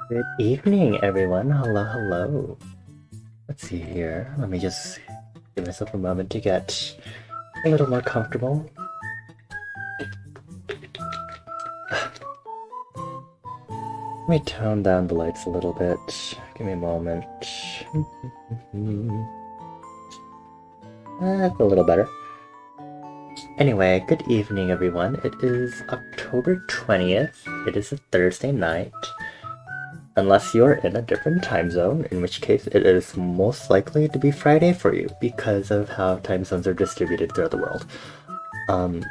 Good evening, everyone. Hello, hello. Let's see here. Let me just give myself a moment to get a little more comfortable. Let me tone down the lights a little bit. Give me a moment. That's a little better. Anyway, good evening, everyone. It is October 20th. It is a Thursday night. Unless you're in a different time zone, in which case it is most likely to be Friday for you because of how time zones are distributed throughout the world. I'm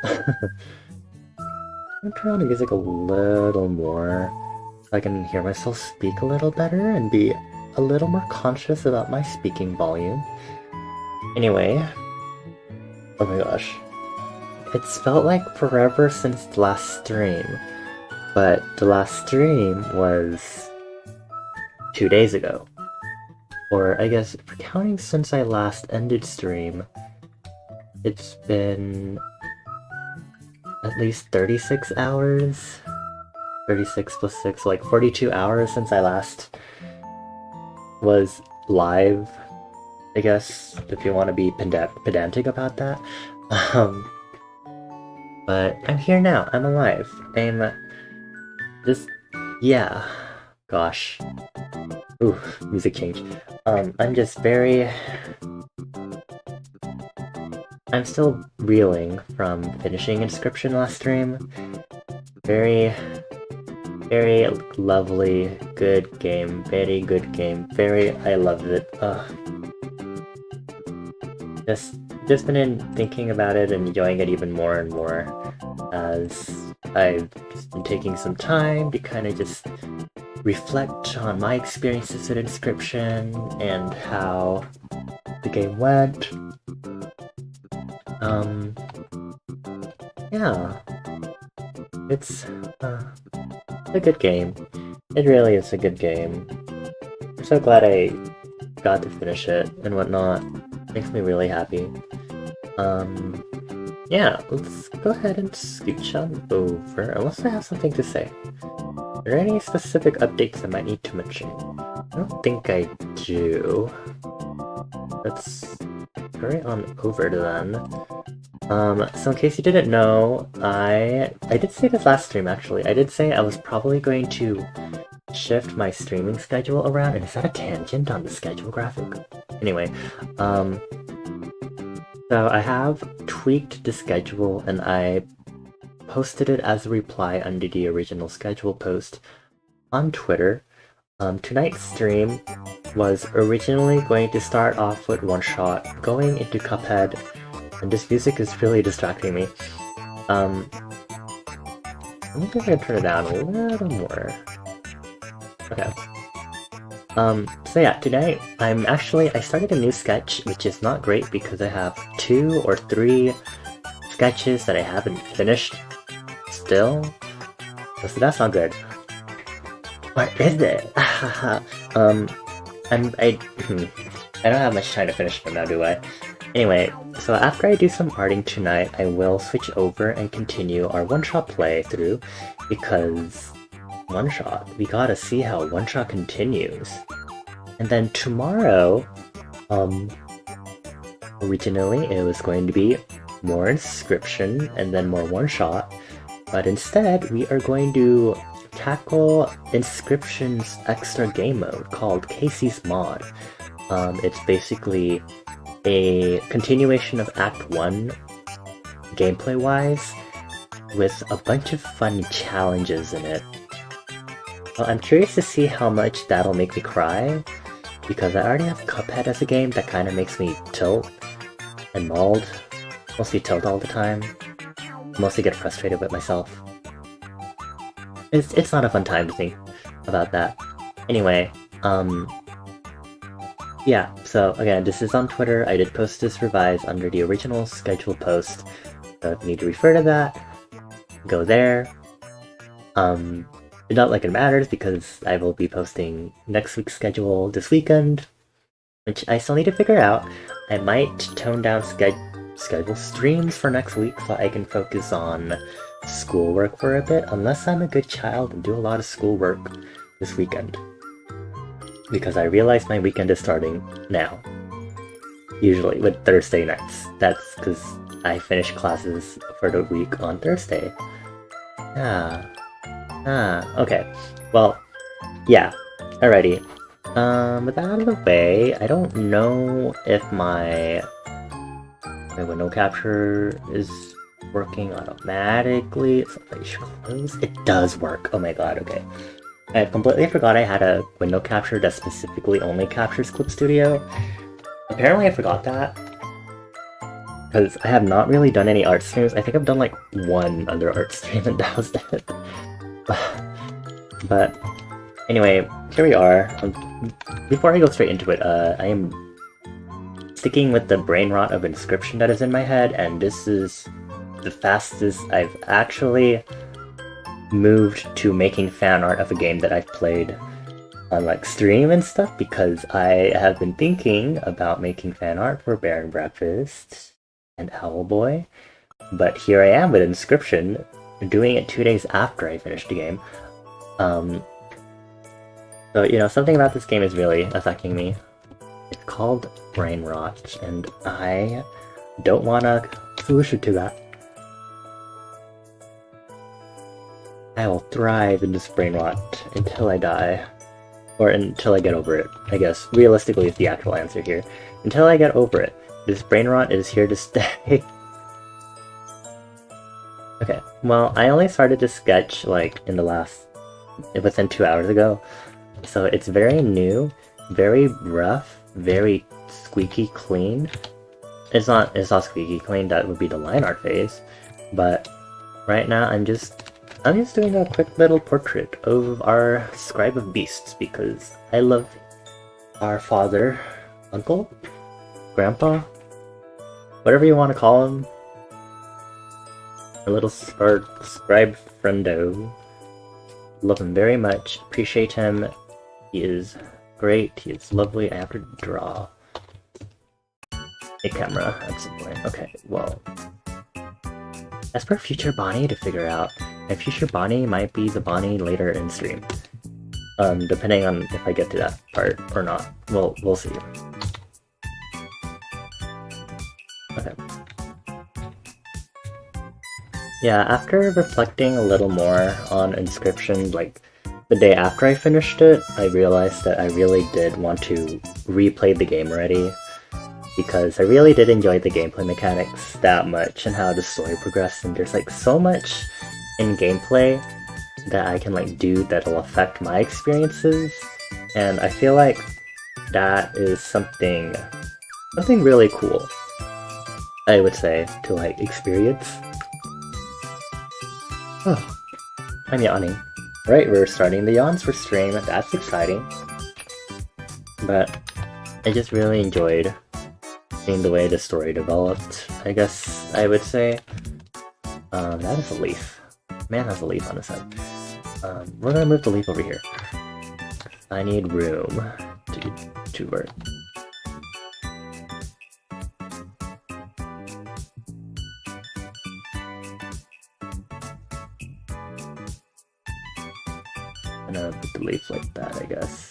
turn on the music a little more so I can hear myself speak a little better and be a little more conscious about my speaking volume. Anyway, oh my gosh. It's felt like forever since the last stream, but the last stream was 2 days ago. Or I guess, for counting since I last ended stream, it's been at least 36 hours. 36 plus 6, like 42 hours since I last was live, I guess, if you want to be pedantic about that. But I'm here now, I'm alive. I'm just, yeah, gosh. Ooh, music change. I'm just very... I'm still reeling from finishing Inscription last stream. Very lovely, good game, very good game, I loved it. Just been thinking about it and enjoying it even more and more as I've just been taking some time to kind of just reflect on my experiences with Inscription and how the game went. Yeah, it's a good game. It really is a good game. I'm so glad I got to finish it and whatnot. Makes me really happy. Yeah, let's go ahead and scooch on over, unless I have something to say. Are there any specific updates I might need to mention? I don't think I do. Let's hurry on over then. So in case you didn't know, I did say this last stream actually. I did say I was probably going to shift my streaming schedule around, and is that a tangent on the schedule graphic? Anyway, so I have tweaked the schedule and I posted it as a reply under the original schedule post on Twitter. Tonight's stream was originally going to start off with OneShot, going into Cuphead, and this music is really distracting me. I'm gonna turn it down a little more. Okay. So yeah, tonight I started a new sketch, which is not great because I have 2 or 3 sketches that I haven't finished still. So that's not good. What is it? I don't have much time to finish them now, do I? Anyway, so after I do some arting tonight, I will switch over and continue our one-shot playthrough, because one-shot, we gotta see how one-shot continues. And then tomorrow, originally it was going to be more Inscription and then more one-shot, but instead we are going to tackle Inscription's extra game mode called Casey's Mod. It's basically a continuation of Act 1 gameplay-wise, with a bunch of fun challenges in it. Well, I'm curious to see how much that'll make me cry, because I already have Cuphead as a game that kind of makes me tilt and mauled. Mostly tilt all the time. Mostly get frustrated with myself. It's not a fun time to think about that. Anyway, yeah, so again, this is on Twitter. I did post this revised under the original schedule post, so if you need to refer to that, go there. Not like it matters, because I will be posting next week's schedule this weekend, which I still need to figure out. I might tone down schedule streams for next week so I can focus on schoolwork for a bit, unless I'm a good child and do a lot of schoolwork this weekend. Because I realize my weekend is starting now. Usually with Thursday nights. That's because I finish classes for the week on Thursday. Okay. Well, yeah. Alrighty. With that out of the way, I don't know if my window capture is working automatically. So I should close. It does work. Oh my god, okay. I completely forgot I had a window capture that specifically only captures Clip Studio. Apparently I forgot that, because I have not really done any art streams. I think I've done like one other art stream and that was it. But Anyway, here we are. Before I go straight into it, I am sticking with the brain rot of Inscription that is in my head, and this is the fastest I've actually moved to making fan art of a game that I've played on like stream and stuff, because I have been thinking about making fan art for Bear and Breakfast and Owlboy, but here I am with Inscription, doing it 2 days after I finished the game. So, you know, something about this game is really affecting me. It's called brain rot, and I don't want a solution to that. I will thrive in this brain rot until I die. Or until I get over it, I guess. Realistically is the actual answer here. Until I get over it. This brain rot is here to stay. Okay, well, I only started to sketch, like, within 2 hours ago. So it's very new, very rough, very squeaky clean. It's not squeaky clean, that would be the line art phase. But right now I'm just doing a quick little portrait of our Scribe of Beasts, because I love our father, uncle, grandpa, whatever you want to call him. Our scribe friendo. Love him very much, appreciate him. He is great, he is lovely. I have to draw a camera at some point. Okay, well, as per future Bonnie to figure out, and future Bonnie might be the Bonnie later in stream. Depending on if I get to that part or not. We'll see. Okay. Yeah, after reflecting a little more on Inscription, like, the day after I finished it, I realized that I really did want to replay the game already, because I really did enjoy the gameplay mechanics that much and how the story progressed, and there's like so much in gameplay that I can like do that'll affect my experiences, and I feel like that is something really cool, I would say, to like experience. Oh, I'm yawning. Right, we're starting the yawns for stream, that's exciting. But I just really enjoyed seeing the way the story developed, I guess I would say. That is a leaf. Man has a leaf on his head. We're gonna move the leaf over here. I need room to work. I'm gonna put the leaf like that, I guess.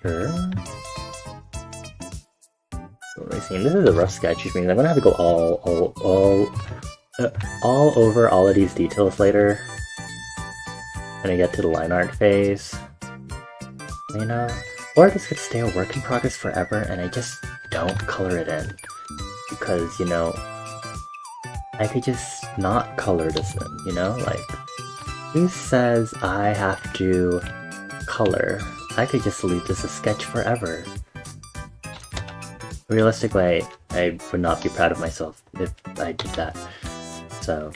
Sure. What am I seeing? This is a rough sketch, which means I'm gonna have to go all over all of these details later when I get to the line art phase. You know? Or this could stay a work in progress forever and I just don't color it in. Because, you know, I could just not color this in, you know? Like, who says I have to color? I could just leave this a sketch forever. Realistically, I would not be proud of myself if I did that. So...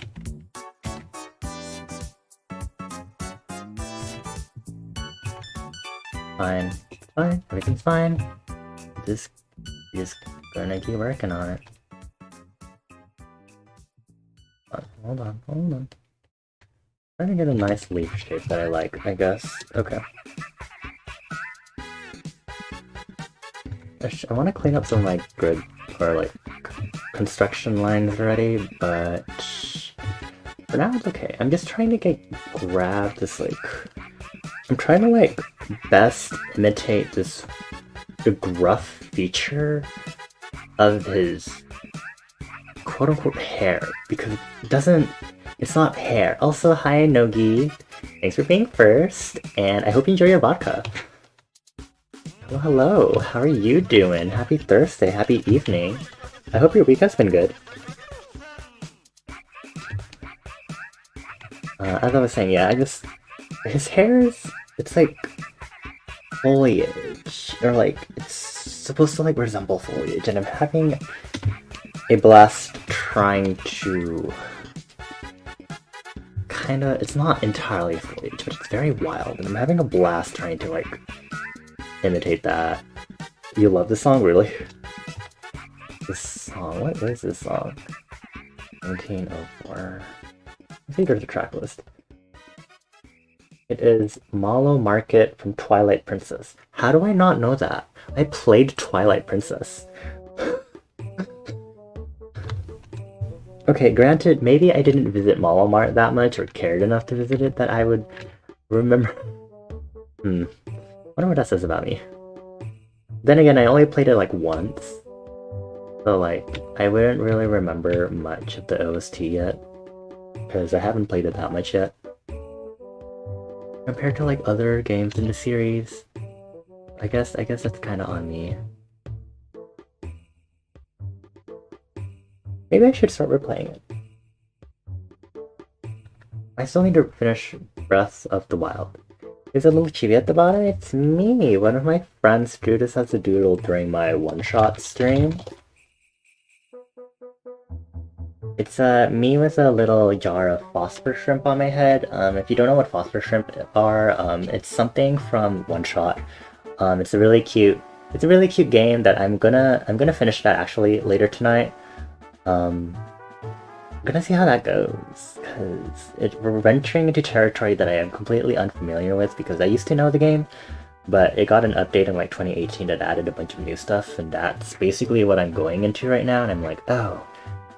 fine. Fine. Everything's fine. Just gonna keep working on it. Hold on. Trying to get a nice leaf shape that I like, I guess. Okay. I want to clean up some of my grid, or like, construction lines already, but for now it's okay. I'm just trying to grab this, like, I'm trying to, like, best imitate the gruff feature of his quote-unquote hair, because it's not hair. Also, hi Nogi, thanks for being first, and I hope you enjoy your vodka. Well, hello, how are you doing? Happy Thursday, happy evening. I hope your week has been good. As I was saying, yeah, his hair it's like foliage, or like, it's supposed to like resemble foliage, and I'm having a blast trying to kinda, it's not entirely foliage, but it's very wild, and I'm having a blast trying to, like, imitate that. You love this song? Really? This song, what is this song? 1904. I think there's a track list. It is Mallow Market from Twilight Princess. How do I not know that? I played Twilight Princess. Okay, granted, maybe I didn't visit Mallow Mart that much or cared enough to visit it that I would remember. Wonder what that says about me. Then again, I only played it like once. So like, I wouldn't really remember much of the OST yet. Because I haven't played it that much yet. Compared to like other games in the series. I guess that's kinda on me. Maybe I should start replaying it. I still need to finish Breath of the Wild. There's a little chibi at the bottom. It's me! One of my friends drew this as a doodle during my OneShot stream. It's me with a little jar of phosphor shrimp on my head. If you don't know what phosphor shrimp are, it's something from OneShot. It's a really cute game that I'm gonna finish that actually later tonight. I'm gonna see how that goes, because we're venturing into territory that I am completely unfamiliar with because I used to know the game, but it got an update in like 2018 that added a bunch of new stuff, and that's basically what I'm going into right now, and I'm like, oh,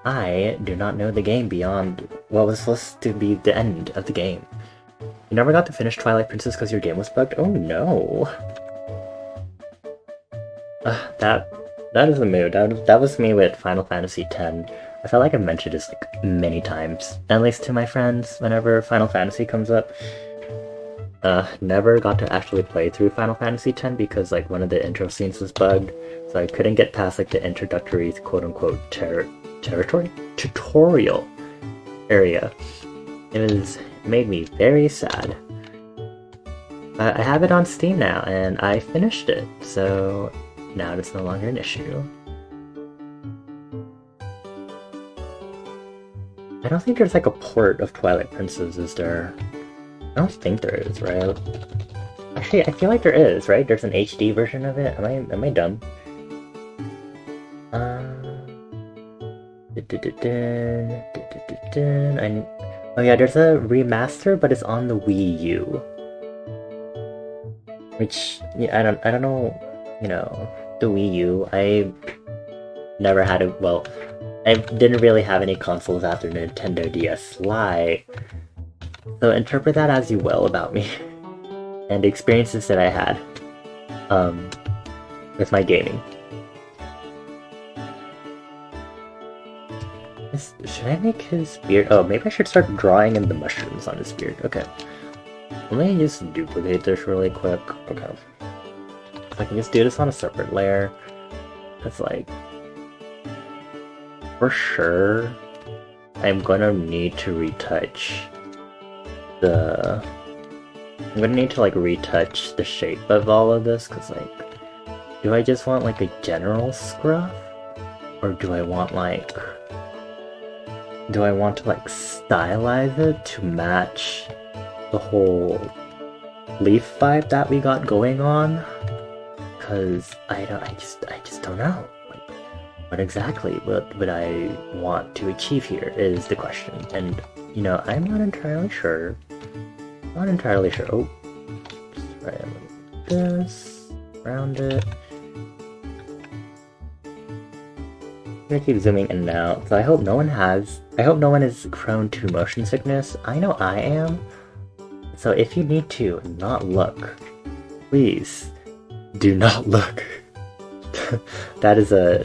I do not know the game beyond what was supposed to be the end of the game. You never got to finish Twilight Princess because your game was bugged? Oh no! That is the mood. That was me with Final Fantasy X. I felt like I mentioned this like many times, at least to my friends whenever Final Fantasy comes up. Never got to actually play through Final Fantasy X because like one of the intro scenes was bugged, so I couldn't get past like the introductory quote-unquote tutorial area. It made me very sad. I have it on Steam now, and I finished it, so now it's no longer an issue. I don't think there's like a port of Twilight Princess, is there? I don't think there is, right? Actually, I feel like there is, right? There's an HD version of it. Am I dumb? Oh yeah, there's a remaster, but it's on the Wii U. Which, yeah, I don't know, you know, the Wii U, I never had a, well, I didn't really have any consoles after Nintendo DS Lite, so interpret that as you will about me, and the experiences that I had, with my gaming. Should I make his beard? Oh, maybe I should start drawing in the mushrooms on his beard. Okay. Let me just duplicate this really quick. Okay. I can just do this on a separate layer. It's like, for sure, I'm gonna need to retouch the... I'm gonna need to like retouch the shape of all of this, because like, do I just want like a general scruff? Or do I want like... Do I want to like stylize it to match the whole leaf vibe that we got going on? Because I just don't know. Like, what exactly would I want to achieve here is the question. And you know, I'm not entirely sure. Not entirely sure. Oh, just try a little like this, round it. I'm gonna keep zooming in and out, so I hope no one is prone to motion sickness. I know I am. So if you need to not look, please do not look. That is a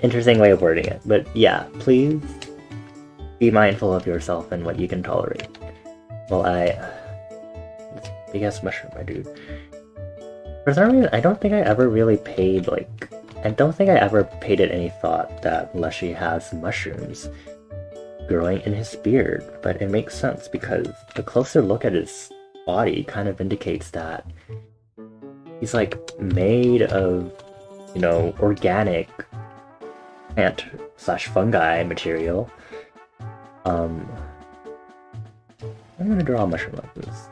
interesting way of wording it, but yeah, please be mindful of yourself and what you can tolerate. Well, this big ass mushroom, my dude. For some reason, I don't think I ever really paid it any thought that Lushy has mushrooms growing in his beard, but it makes sense because the closer look at his body kind of indicates that he's like made of, you know, organic plant slash fungi material. I'm gonna draw a mushroom like this.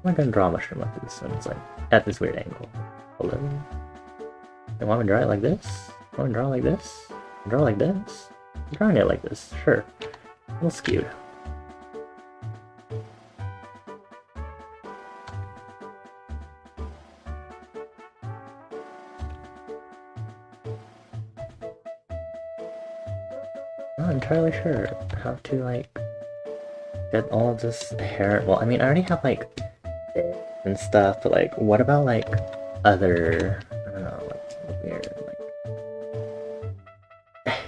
I'm gonna draw a mushroom like this, and it's like at this weird angle. Hello. You want me to draw it like this? You want me to draw it like this? Draw it like this? I'm drawing it like this, sure. A little skewed. Not entirely sure how to like get all of this hair. Well, I mean, I already have like and stuff, but like, what about like other? I don't know, like weird. Like,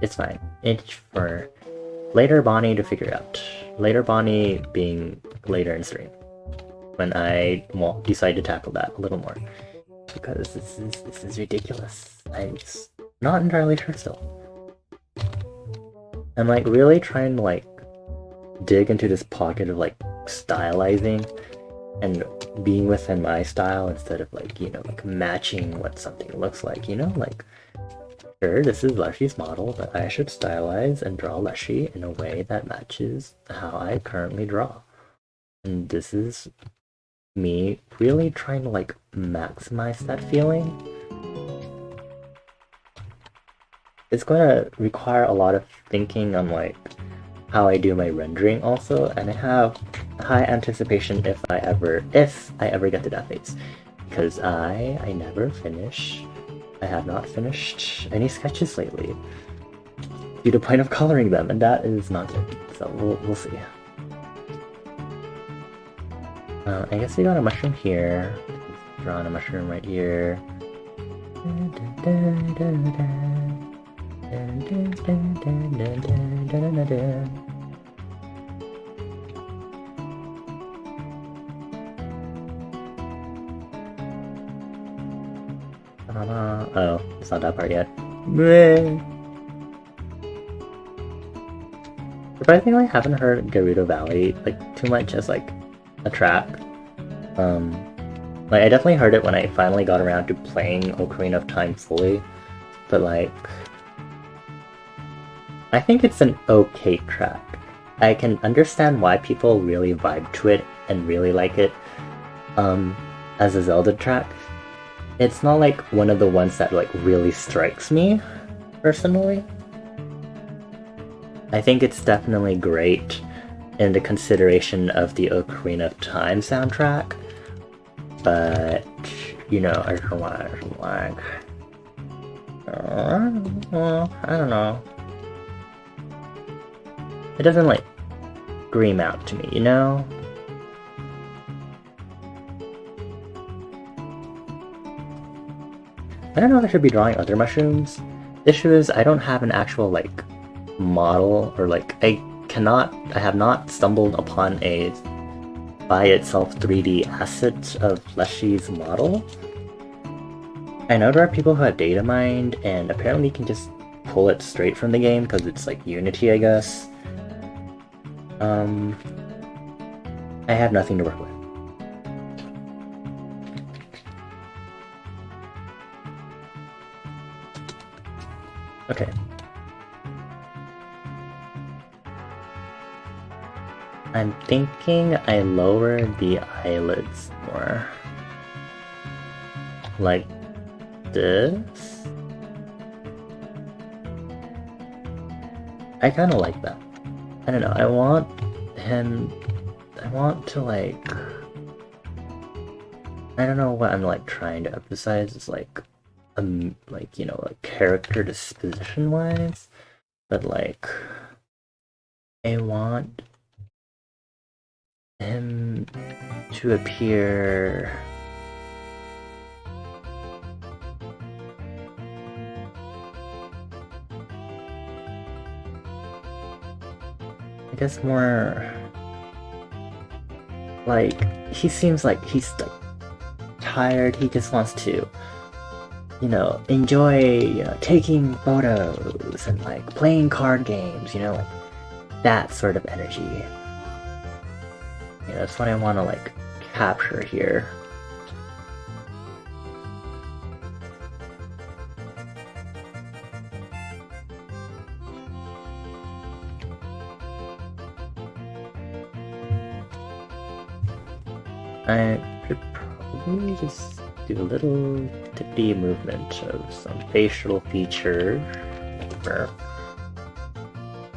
it's fine. It's for later Bonnie to figure out. Later Bonnie being later in stream when I decide to tackle that a little more, because this is ridiculous. I'm not entirely sure still. I'm like really trying to like dig into this pocket of like stylizing and being within my style instead of like, you know, like matching what something looks like, you know, like sure, this is Lushy's model, but I should stylize and draw Lushy in a way that matches how I currently draw. And this is me really trying to like maximize that feeling. It's going to require a lot of thinking on like how I do my rendering also, and I have high anticipation if I ever get to that phase, because I never finish. I have not finished any sketches lately due to point of coloring them, and that is not good. So we'll see. I guess we got a mushroom here. Drawing a mushroom right here. Oh, it's not that part yet. Surprisingly, I haven't heard Gerudo Valley like too much as like a track. Like I definitely heard it when I finally got around to playing Ocarina of Time fully, but like I think it's an okay track. I can understand why people really vibe to it and really like it as a Zelda track. It's not like one of the ones that like really strikes me, personally. I think it's definitely great in the consideration of the Ocarina of Time soundtrack, but, you know, I don't know. It doesn't like scream out to me, you know? I don't know if I should be drawing other mushrooms. The issue is I don't have an actual like model, or like I have not stumbled upon a by itself 3D asset of Leshy's model. I know there are people who have data mined, and apparently you can just pull it straight from the game because it's like Unity, I guess. I have nothing to work with. Okay. I'm thinking I lower the eyelids more. Like this. I kind of like that. I don't know, I want to like, I don't know what I'm like trying to emphasize. It's like, you know, like character disposition wise, but like, I want him to appear I guess more like, he seems like he's like tired. He just wants to, you know, enjoy, you know, taking photos and like playing card games, you know, like that sort of energy. Yeah, that's what I want to like capture here. I should probably just do a little tippy movement of some facial features.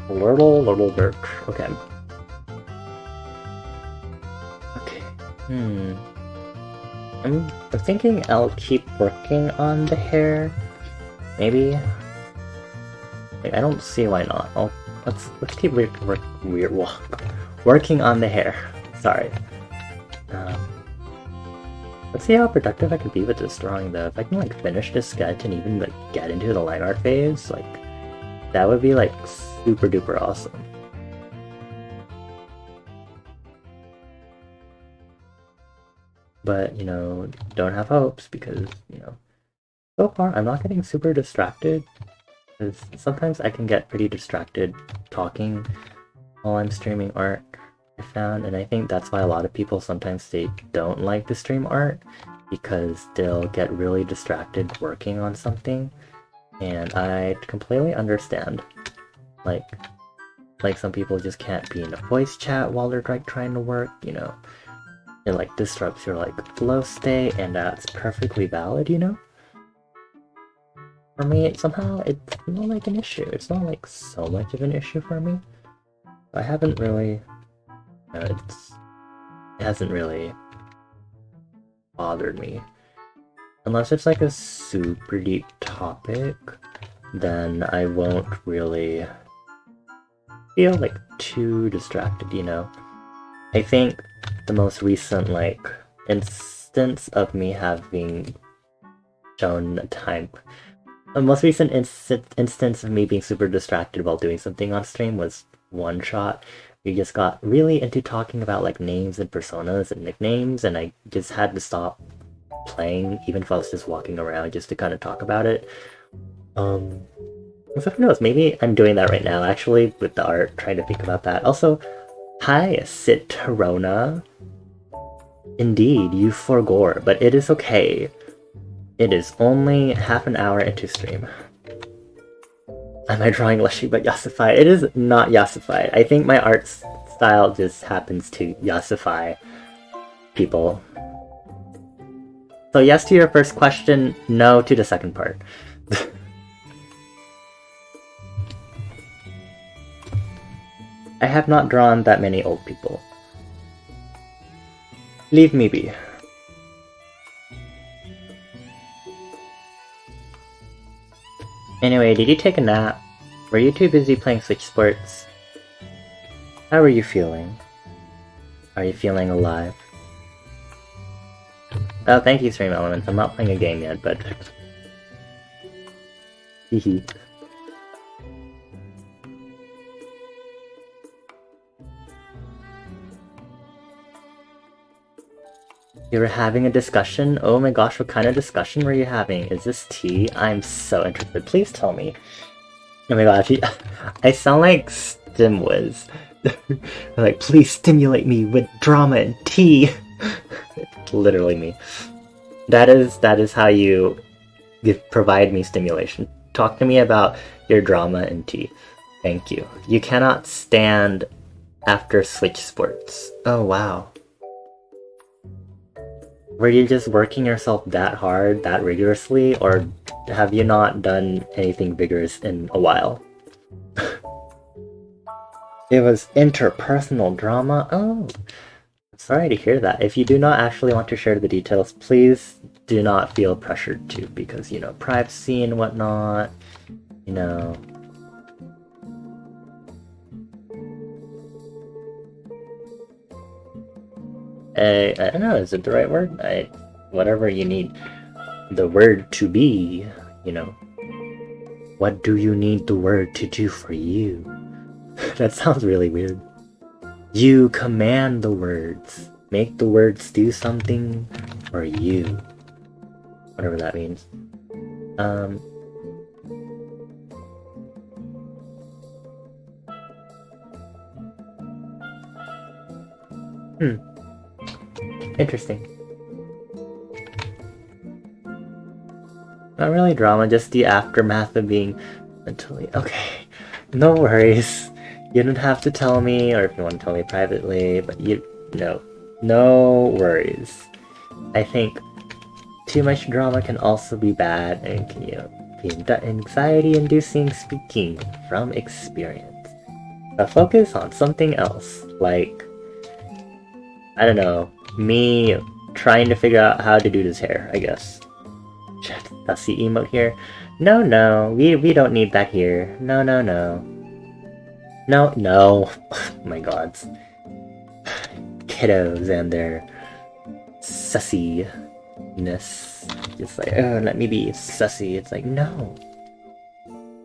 Little bit. Okay. Okay. I'm thinking I'll keep working on the hair. Maybe. Like, I don't see why not. Let's keep working on the hair. Sorry. Let's see how productive I can be with this drawing though. If I can like finish this sketch and even like get into the line art phase, like that would be like super duper awesome. But, you know, don't have hopes because, you know, so far I'm not getting super distracted. Because sometimes I can get pretty distracted talking while I'm streaming art, I found, and I think that's why a lot of people sometimes they don't like to stream art, because they'll get really distracted working on something, and I completely understand. Like some people just can't be in a voice chat while they're like trying to work, you know. It like disrupts your like flow state, and that's perfectly valid, you know. For me, somehow it's not like an issue. It's not like so much of an issue for me. I haven't really, it hasn't really bothered me. Unless it's like a super deep topic, then I won't really feel like too distracted, you know. I think the most recent like instance of me having shown time, the most recent instance of me being super distracted while doing something on stream was OneShot. We just got really into talking about like names and personas and nicknames, and I just had to stop playing even if I was just walking around just to kind of talk about it. So who knows, maybe I'm doing that right now actually with the art, trying to think about that. Also, hi Citrona. Indeed, you forgore, but it is okay. It is only half an hour into stream. Am I drawing Lushy but Yasified? It is not Yasified. I think my art style just happens to Yasify people. So yes to your first question, no to the second part. I have not drawn that many old people. Leave me be. Anyway, did you take a nap? Were you too busy playing Switch Sports? How are you feeling? Are you feeling alive? Oh, thank you, Stream Elements. I'm not playing a game yet, but... Hehe. You were having a discussion? Oh my gosh, what kind of discussion were you having? Is this tea? I'm so interested. Please tell me. Oh my gosh, I sound like StimWiz. Like, please stimulate me with drama and tea. It's literally me. That is how you provide me stimulation. Talk to me about your drama and tea. Thank you. You cannot stand after Switch Sports. Oh wow. Were you just working yourself that hard, that rigorously, or have you not done anything vigorous in a while? It was interpersonal drama? Oh, sorry to hear that. If you do not actually want to share the details, please do not feel pressured to, because, you know, privacy and whatnot, you know... I don't know, is it the right word? Whatever you need the word to be, you know. What do you need the word to do for you? That sounds really weird. You command the words. Make the words do something for you. Whatever that means. Interesting. Not really drama, just the aftermath of being mentally... Okay, no worries. You don't have to tell me, or if you want to tell me privately, but you know. No worries. I think too much drama can also be bad and can, be anxiety-inducing speaking from experience. But focus on something else, like, I don't know, me trying to figure out how to do this hair, I guess. Shit, that's the emote here. No, we don't need that here. No. No. Oh my god. Kiddos and their sussiness. Just like, oh, let me be sussy. It's like, no.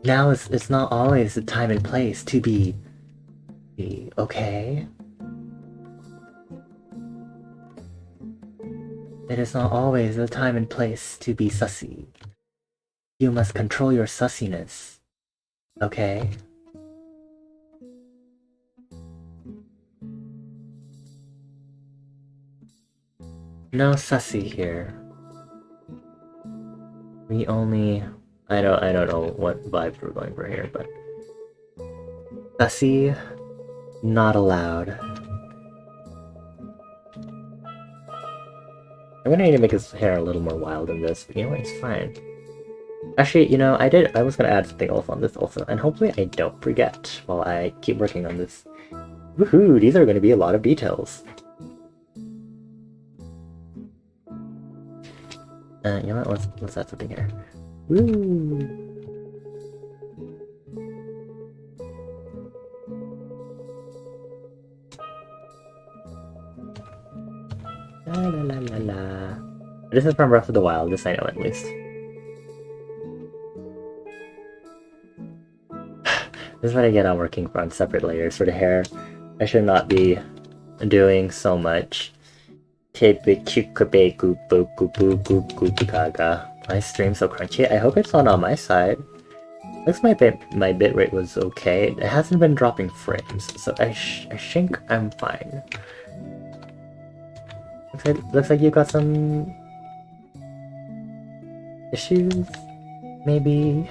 Now it's not always the time and place to be okay? It is not always the time and place to be sussy. You must control your sussiness. Okay? No sussy here. We only... I don't know what vibes we're going for here, but... Sussy, not allowed. I'm gonna need to make his hair a little more wild than this, but you know what, it's fine. Actually, I was gonna add something else on this also, and hopefully I don't forget while I keep working on this. Woohoo, these are gonna be a lot of details. You know what, let's add something here. Woo! La. This is from Breath of the Wild, this I know at least. This is what I get on working on separate layers for the hair. I should not be doing so much. My stream so crunchy. I hope it's not on my side. Looks my bitrate was okay. It hasn't been dropping frames, so I think I'm fine. Looks like you got some issues, maybe.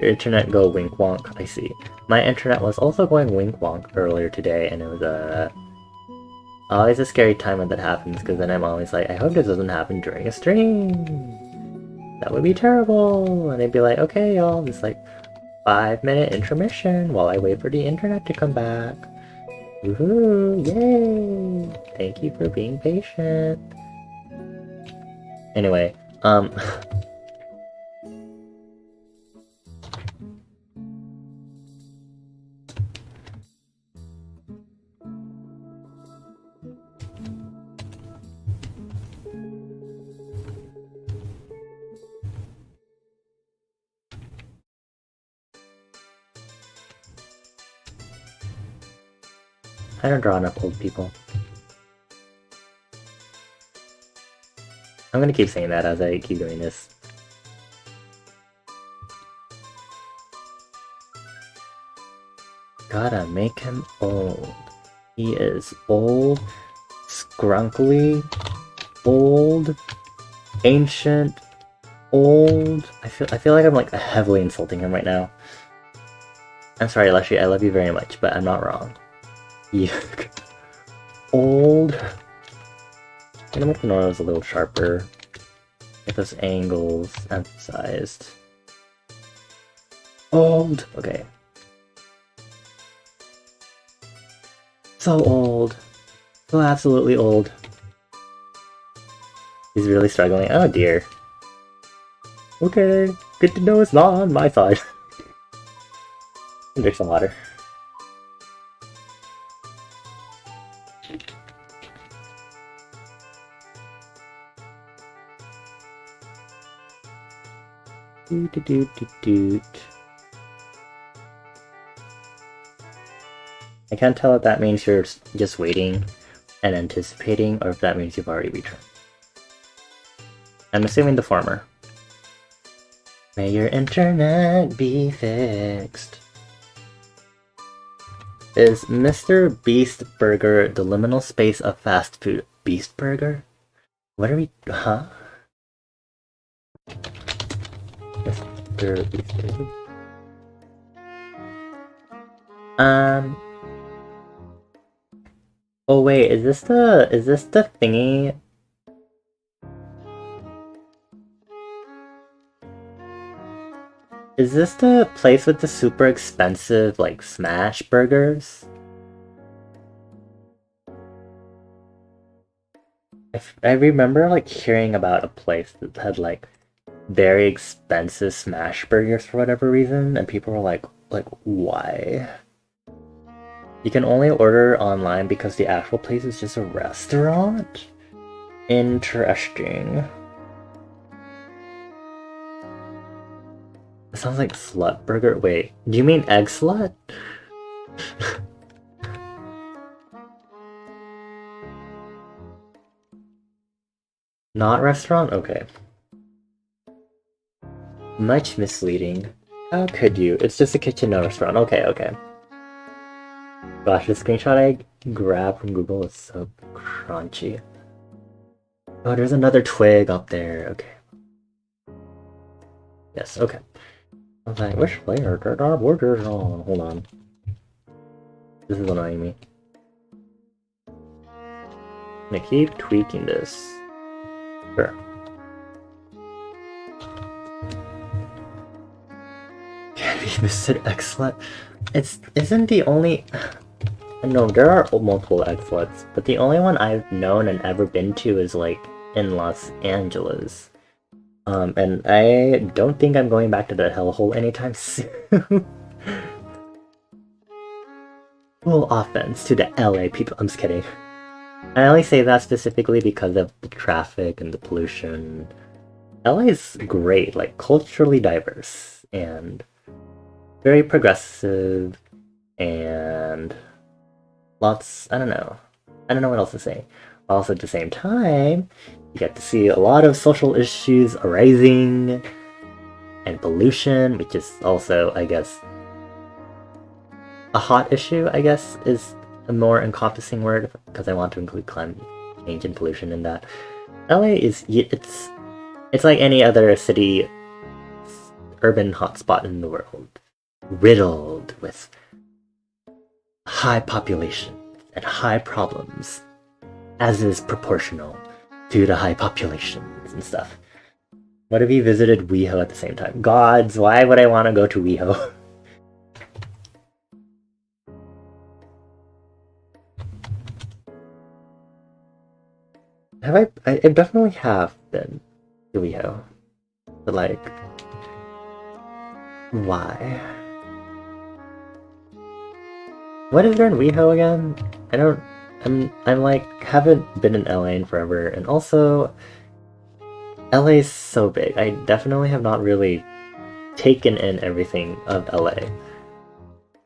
Your internet go wink wonk, I see. My internet was also going wink wonk earlier today, and it was always a scary time when that happens, because then I'm always like, I hope this doesn't happen during a stream. That would be terrible. And I'd be like, okay, y'all, this like 5-minute intermission while I wait for the internet to come back. Woohoo! Yay! Thank you for being patient. Anyway, I don't draw enough old people. I'm gonna keep saying that as I keep doing this. Gotta make him old. He is old, scrunkly, old, ancient, old. I feel like I'm like heavily insulting him right now. I'm sorry, Leshy, I love you very much, but I'm not wrong. Yuck. Old. I'm gonna make the nose a little sharper. Get those angles emphasized. Old. Okay. So old. So absolutely old. He's really struggling. Oh dear. Okay. Good to know it's not on my side. Drink some water. I can't tell if that means you're just waiting and anticipating, or if that means you've already returned. I'm assuming the former. May your internet be fixed. Is Mr. Beast Burger the liminal space of fast food? Beast Burger? What are we... Huh? Mr. Beast Burger? Oh wait, is this the thingy? Is this the place with the super expensive, like, smash burgers? I remember, like, hearing about a place that had, like, very expensive smash burgers for whatever reason, and people were like, why? You can only order online because the actual place is just a restaurant? Interesting. It sounds like slut burger. Wait, do you mean egg slut? Not restaurant? Okay. Much misleading. How could you? It's just a kitchen, no restaurant. Okay, okay. Gosh, the screenshot I grabbed from Google is so crunchy. Oh, there's another twig up there. Okay. Yes, okay. I was like, which layer did our borders on? Hold on. This is annoying me. I'm gonna keep tweaking this. Sure. Can't be Mr. Excellent. Isn't the only... No, there are multiple Excellents, but the only one I've known and ever been to is, like, in Los Angeles. And I don't think I'm going back to that hellhole anytime soon. Full offense to the LA people. I'm just kidding. I only say that specifically because of the traffic and the pollution. LA is great, like, culturally diverse, and very progressive, and lots, I don't know what else to say. Also, at the same time, you get to see a lot of social issues arising, and pollution, which is also, I guess, a hot issue, I guess, is a more encompassing word, because I want to include climate change and pollution in that. LA is, it's like any other city, urban hotspot in the world, riddled with high population and high problems, as is proportional to the high populations and stuff. What if you visited WeHo at the same time? Gods, why would I want to go to WeHo? I definitely have been to WeHo. But like, why? What is there in WeHo again? I don't... I'm like, haven't been in LA in forever, and also, LA is so big. I definitely have not really taken in everything of LA.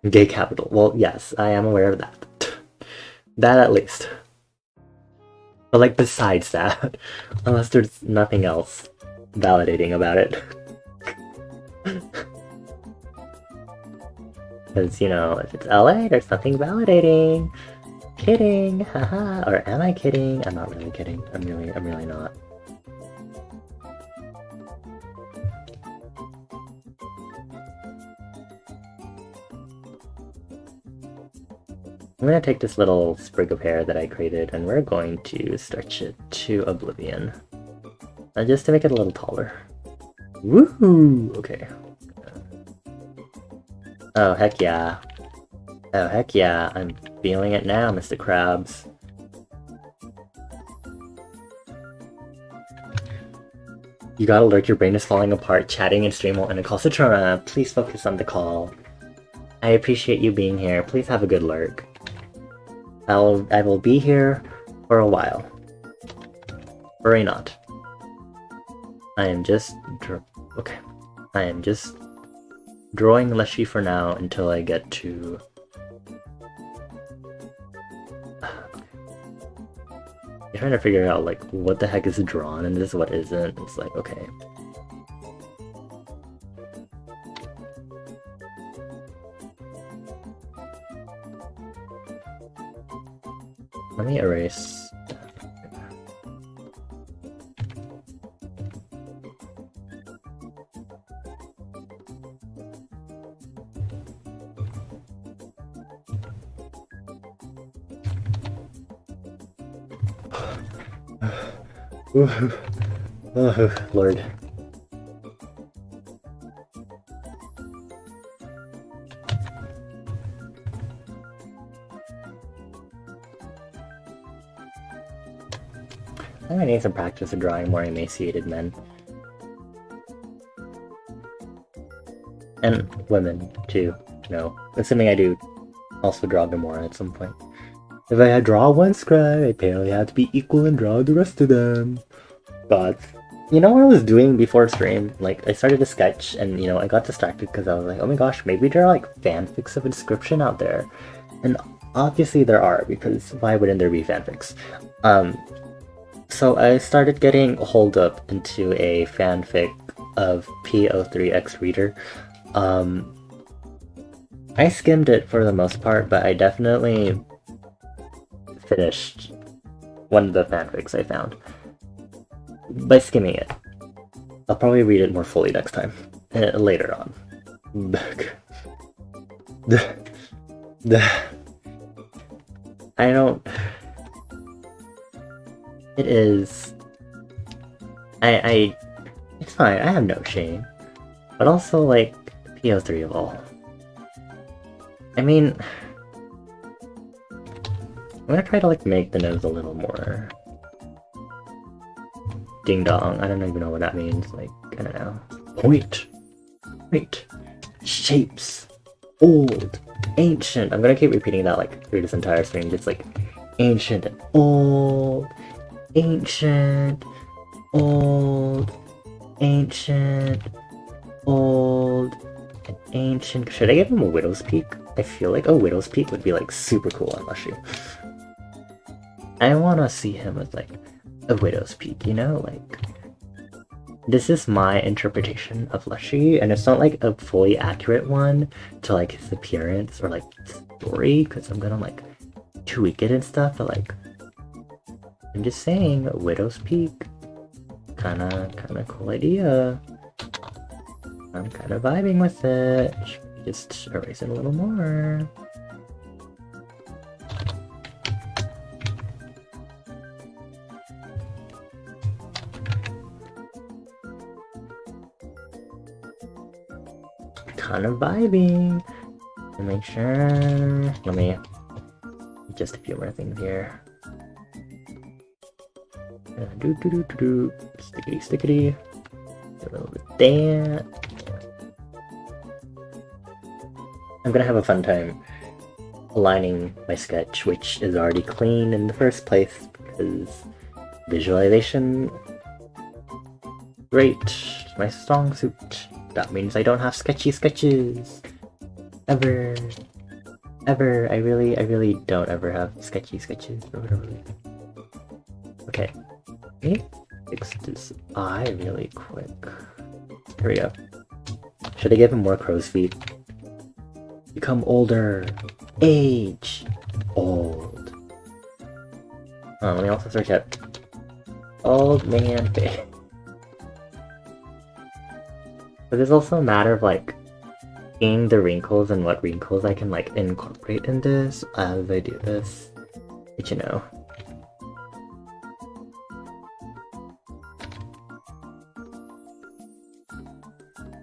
Gay capital. Well, yes, I am aware of that. That at least. But like, besides that, unless there's nothing else validating about it. Because, you know, if it's LA, there's nothing validating. Kidding, haha. Or am I kidding? I'm not really kidding. I'm really not. I'm gonna take this little sprig of hair that I created and we're going to stretch it to oblivion. Just to make it a little taller. Woohoo! Okay. Oh, heck yeah. Oh, heck yeah. I'm feeling it now, Mr. Krabs. You got alert, your brain is falling apart, chatting in stream while in a call. Citrona, please focus on the call. I appreciate you being here. Please have a good lurk. I will be here for a while. Worry not. I am just drawing Leshy for now until I get to... You're trying to figure out, like, what the heck is drawn and this, what isn't. It's like, okay. Let me erase... Ooh. Oh, Lord. I think I need some practice of drawing more emaciated men. And women, too. No. Assuming I do also draw Gamora at some point. If I draw one scribe, I apparently have to be equal and draw the rest of them. God. You know what I was doing before stream? Like, I started a sketch and, you know, I got distracted because I was like, oh my gosh, maybe there are like fanfics of Inscription out there. And obviously there are, because why wouldn't there be fanfics? So I started getting holed up into a fanfic of PO3X Reader. I skimmed it for the most part, but I definitely finished one of the fanfics I found by skimming it. I'll probably read it more fully next time, later on. I don't... It is... It's fine, I have no shame. But also, like, PO3 of all. I mean... I'm gonna try to, like, make the nose a little more... ding dong. I don't even know what that means. Like, I don't know. Point. Shapes. Old. Ancient. I'm gonna keep repeating that like through this entire stream. It's like ancient and old. Ancient. Old. Ancient. Old. And ancient. Should I give him a widow's peak? I feel like a widow's peak would be like super cool on Mushu. I wanna see him as like a widow's peak, you know? Like, this is my interpretation of Leshy, and it's not like a fully accurate one to like his appearance or like story, because I'm gonna like tweak it and stuff, but like, I'm just saying, widow's peak, kinda cool idea. I'm kinda vibing with it. Just erase it a little more. Kind of vibing. And make sure. Let me just a few more things here. Stickity. A little bit there. I'm gonna have a fun time aligning my sketch, which is already clean in the first place because visualization. Great, my strong suit. That means I don't have sketchy sketches. Ever. I really don't ever have sketchy sketches for whatever reason. Okay. Let me fix this eye really quick. Here we go. Should I give him more crow's feet? Become older. Age. Old. Oh, let me also search out old man face. But there's also a matter of like seeing the wrinkles and what wrinkles I can like incorporate in this as I do this. But you know.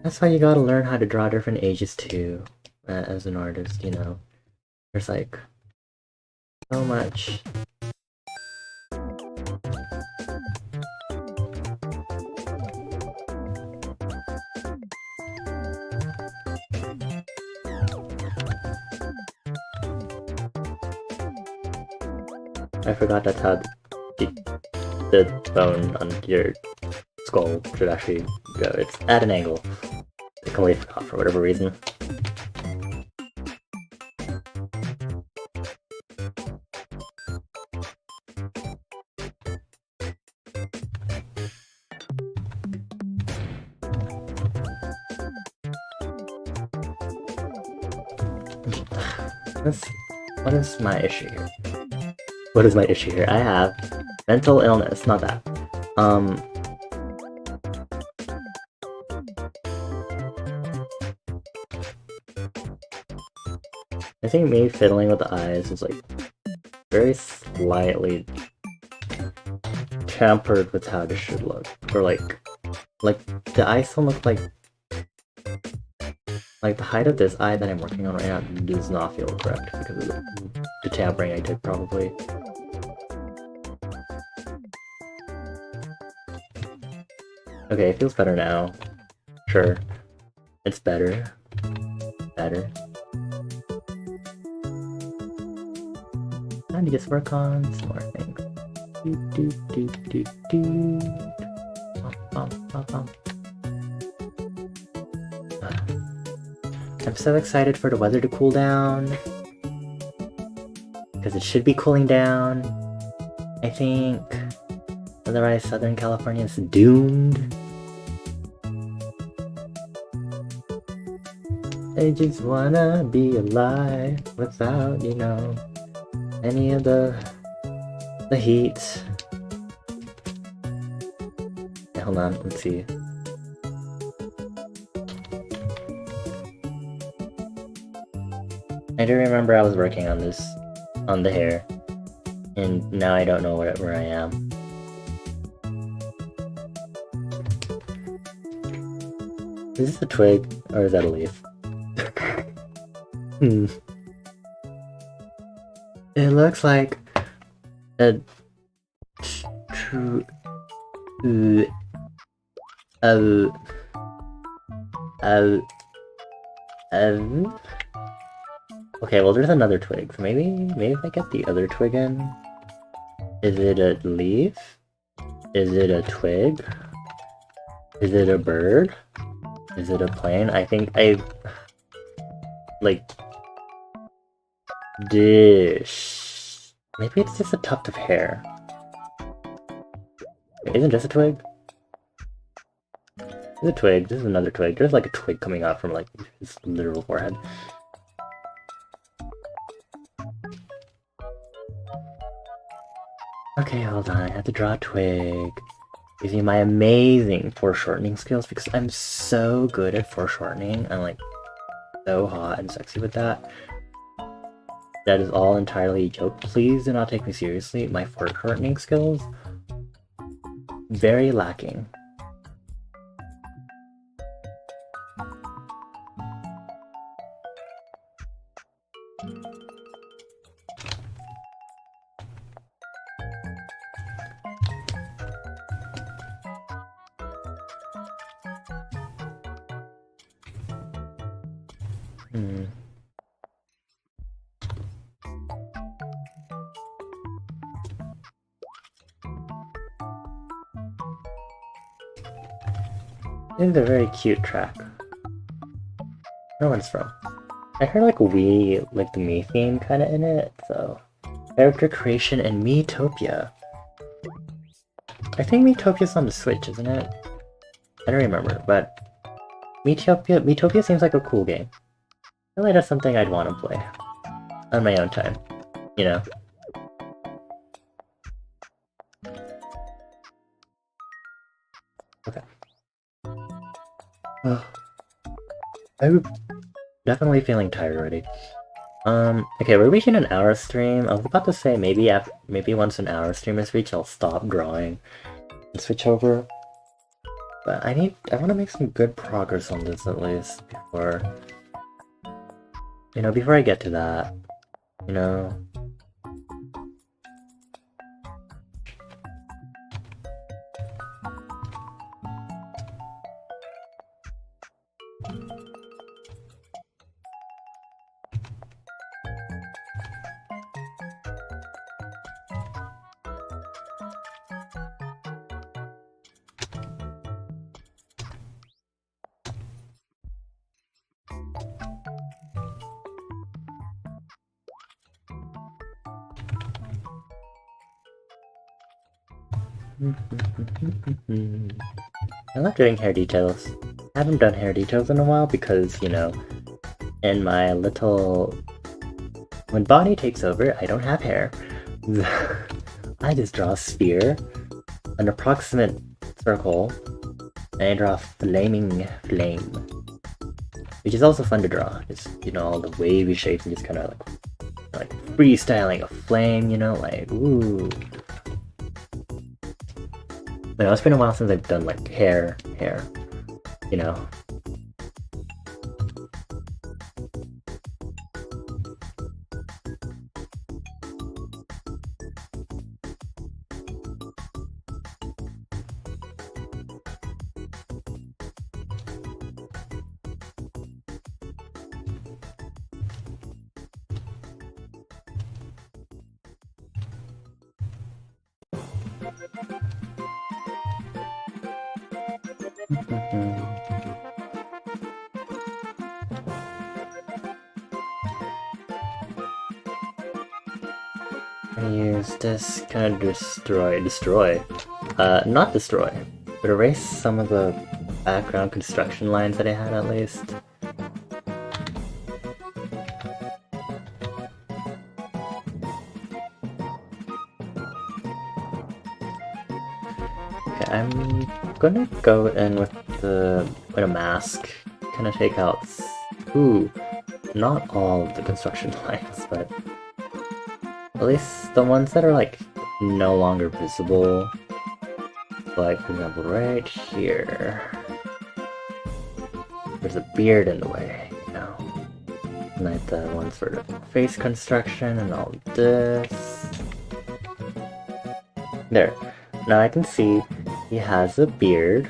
That's why you gotta learn how to draw different ages too, as an artist, you know. There's like so much. I forgot that's how the bone on your skull should actually go. It's at an angle. I completely forgot for whatever reason. What is my issue here? What is my issue here? I have mental illness, not that. I think me fiddling with the eyes is like very slightly tampered with how this should look. Or like the eyes don't look like the height of this eye that I'm working on right now does not feel correct because of the tampering I did probably. Okay, it feels better now. Sure. It's better. Better. Time to just work on some more things. I'm so excited for the weather to cool down. Because it should be cooling down, I think. Otherwise, Southern California is doomed. I just wanna be alive without, you know, any of the heat. Yeah, hold on, let's see. I do remember I was working on this, on the hair, and now I don't know where I am. Is this a twig, or is that a leaf? It looks like a okay, well there's another twig, so maybe if I get the other twig in. Is it a leaf? Is it a twig? Is it a bird? Is it a plane? I think I like dish. Maybe it's just a tuft of hair. Isn't this a twig? This is a twig. This is another twig. There's like a twig coming out from like his literal forehead. Okay, hold on. I have to draw a twig using my amazing foreshortening skills because I'm so good at foreshortening. I'm like so hot and sexy with that. That is all entirely a joke. Please do not take me seriously. My foreshortening skills, very lacking. This is a very cute track. I don't know what it's from. I heard like like the Me theme kind of in it, so. Character creation and Metopia. I think Metopia's on the Switch, isn't it? I don't remember, but Metopia seems like a cool game. I feel like that's something I'd want to play on my own time, you know? Okay. I'm definitely feeling tired already. Okay, we're reaching an hour stream. I was about to say maybe once an hour stream is reached, I'll stop drawing and switch over. But I want to make some good progress on this at least before, you know, before I get to that, you know. I love doing hair details. I haven't done hair details in a while because, you know, in my little... When Bonnie takes over, I don't have hair. I just draw a sphere, an approximate circle, and I draw a flaming flame. Which is also fun to draw. Just, you know, all the wavy shapes and just kind of like freestyling a flame, you know, like, ooh. Like, it's been a while since I've done like hair, you know. I use this kind of destroy. Not destroy, but erase some of the background construction lines that I had at least. Okay, I'm gonna go in with a mask, kind of take out, not all of the construction lines, but at least the ones that are like no longer visible. Like, for example, right here. There's a beard in the way, you know. Like the ones for the face construction and all this. There. Now I can see he has a beard.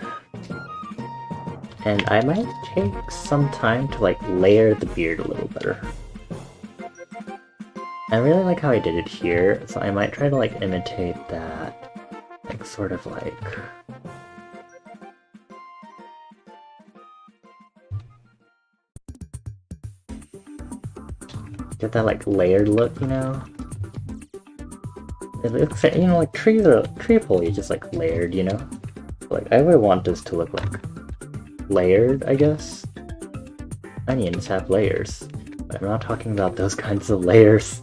And I might take some time to like layer the beard a little better. I really like how I did it here, so I might try to like imitate that. Like, sort of like... get that like layered look, you know? It looks like, you know, like tree foliage just like layered, you know? Like, I would want this to look like layered, I guess? Onions have layers, but I'm not talking about those kinds of layers.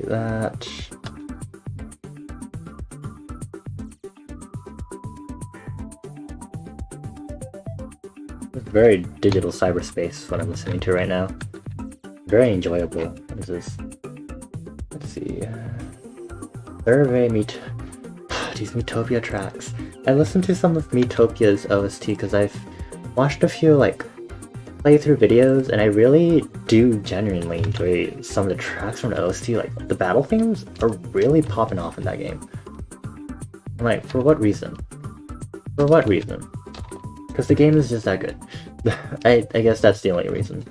That. It's very digital cyberspace what I'm listening to right now. Very enjoyable. What is this? Let's see. Survey these Metopia tracks. I listened to some of Metopia's OST because I've watched a few like playthrough videos, and I really do genuinely enjoy some of the tracks from the OST. Like, the battle themes are really popping off in that game. I'm like, for what reason? For what reason? Because the game is just that good. I guess that's the only reason.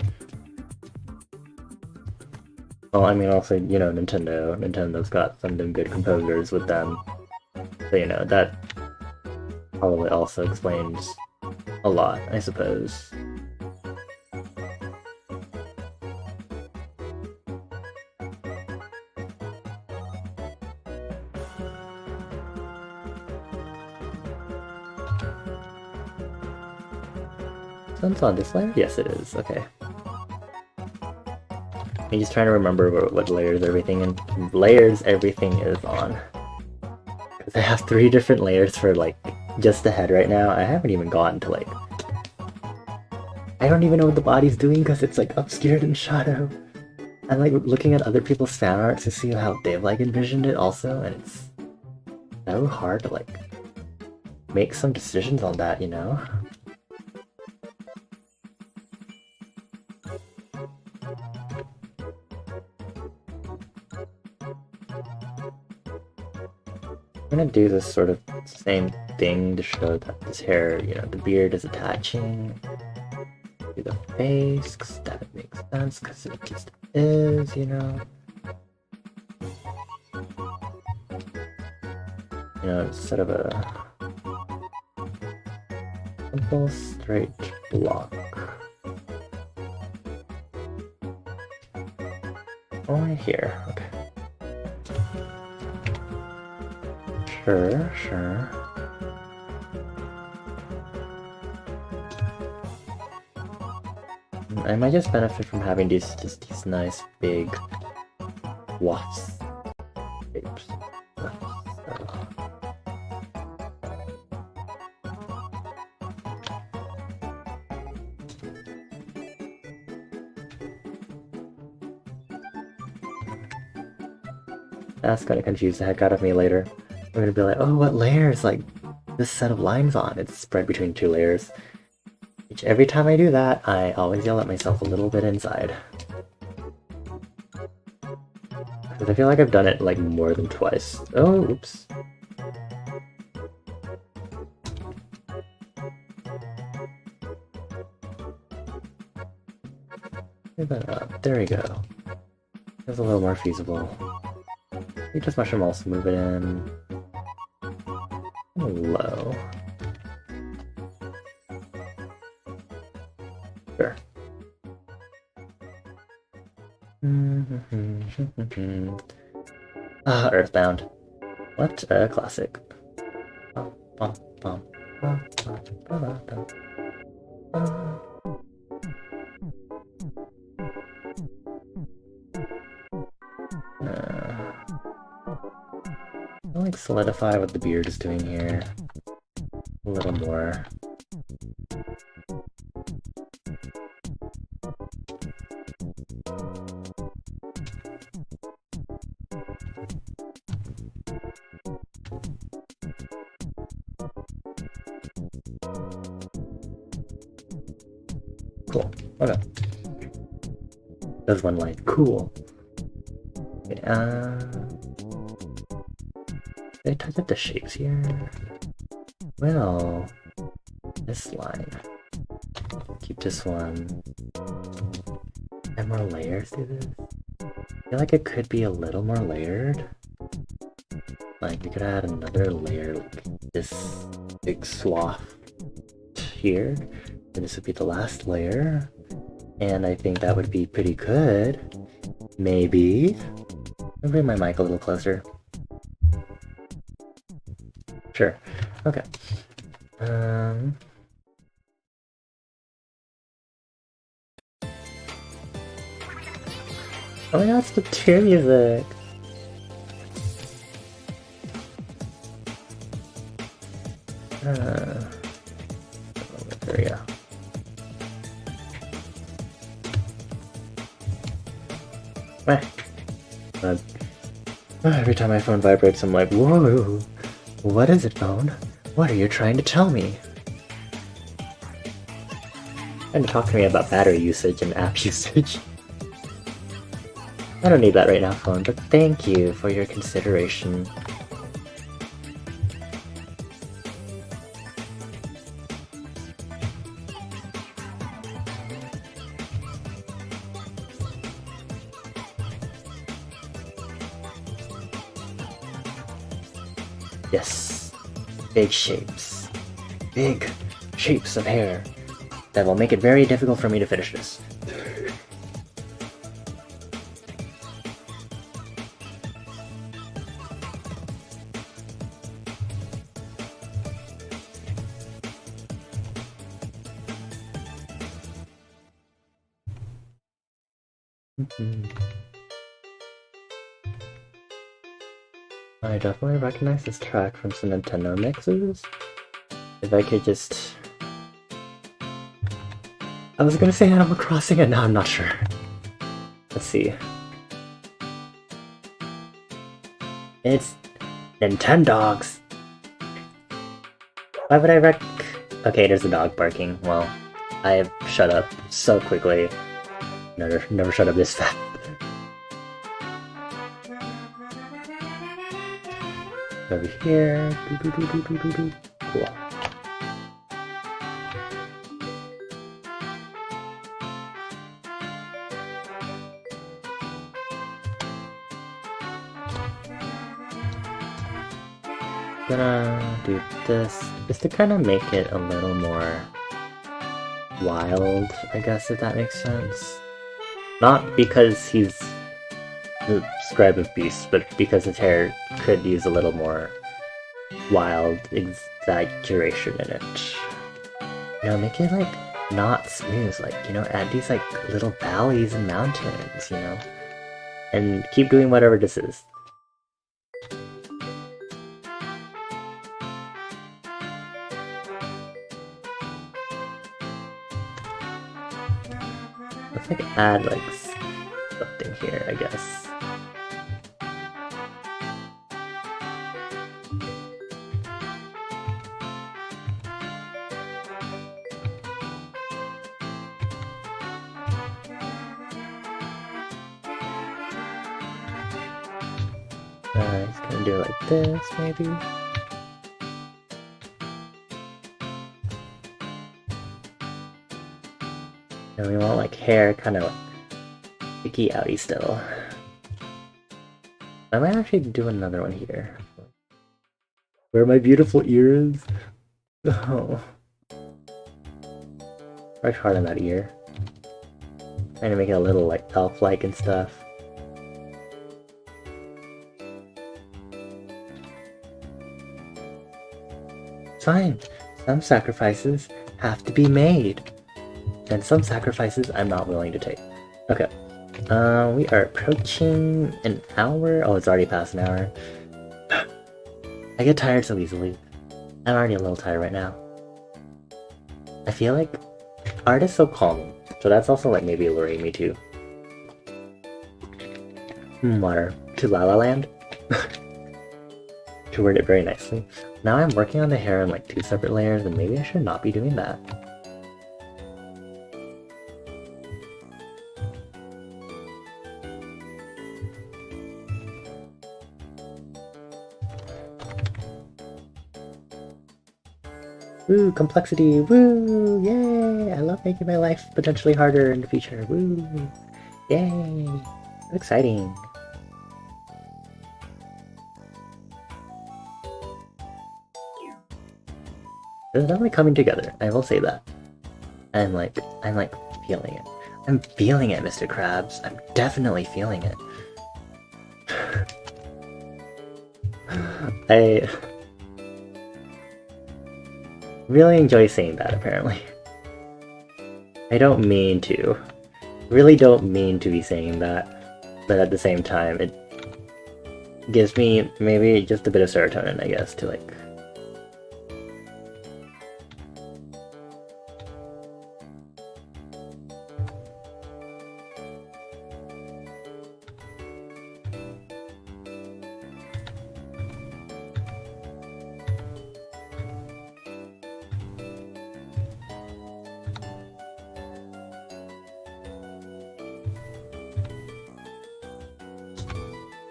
Well, I mean, also, you know, Nintendo's got some of them good composers with them. So, you know, that probably also explains a lot, I suppose. It's on this layer? Yes, it is. Okay. I'm just trying to remember what layers everything is on. Because I have 3 different layers for like just the head right now. I haven't even gotten to like... I don't even know what the body's doing because it's like obscured in shadow. I'm like looking at other people's fan art to see how they've like envisioned it also, and it's so hard to like make some decisions on that, you know? I'm gonna do this sort of same thing to show that this hair, you know, the beard is attaching to the face, because that makes sense, because it just is, you know. You know, instead of a simple straight block. Only here, okay. Sure. I might just benefit from having these nice big wasp shapes. That's gonna confuse the heck out of me later. I'm gonna be like, oh, what layer is like this set of lines on? It's spread between 2 layers. Which every time I do that, I always yell at myself a little bit inside. Because I feel like I've done it like more than twice. Oh, oops. Move that up. There we go. That's a little more feasible. You just mushroom also move it in. Low. Sure. Earthbound. What a classic. I'll like solidify what the beard is doing here a little more. Cool. Okay. That's one line. Cool. Okay, did I touch up the shapes here? Well, this line. Keep this one. Add more layers to this. I feel like it could be a little more layered. Like, we could add another layer, like this big swath here. And this would be the last layer. And I think that would be pretty good. Maybe. I'll bring my mic a little closer. Sure. Okay. Oh my god, it's the tune music! There we go. Every time my phone vibrates, I'm like, whoa! What is it, phone? What are you trying to tell me? Trying to talk to me about battery usage and app usage. I don't need that right now, phone, but thank you for your consideration. Yes, big shapes. Big shapes of hair that will make it very difficult for me to finish this. I definitely recognize this track from some Nintendo mixes. If I could just... I was gonna say Animal Crossing and now I'm not sure. Let's see. It's Nintendogs! Why would I Okay, there's a dog barking. Well, I have shut up so quickly. Never shut up this fast. Over here. Cool. Gonna do this just to kind of make it a little more wild, I guess, if that makes sense. Not because he's the scribe of beasts, but because his hair could use a little more wild exaggeration in it. You know, make it like not smooth, like, you know, add these like little valleys and mountains, you know, and keep doing whatever this is. Let's like add like something here, I guess. Just gonna do it like this, maybe. And we want like hair kind of like sticky outy still. I might actually do another one here. Where are my beautiful ears? Oh. Worked hard on that ear. Trying to make it a little like elf-like and stuff. Fine. Some sacrifices have to be made. And some sacrifices I'm not willing to take. Okay. We are approaching an hour. Oh, it's already past an hour. I get tired so easily. I'm already a little tired right now. I feel like art is so calming, so that's also like maybe luring me too. Water. To La La Land? To word it very nicely. Now I'm working on the hair in like 2 separate layers, and maybe I should not be doing that. Woo, complexity, woo, yay! I love making my life potentially harder in the future, woo! Yay! So exciting! It's definitely coming together, I will say that. I'm like feeling it. I'm feeling it, Mr. Krabs. I'm definitely feeling it. I really enjoy saying that, apparently. I don't mean to. Really don't mean to be saying that, but at the same time, it gives me maybe just a bit of serotonin, I guess, to like...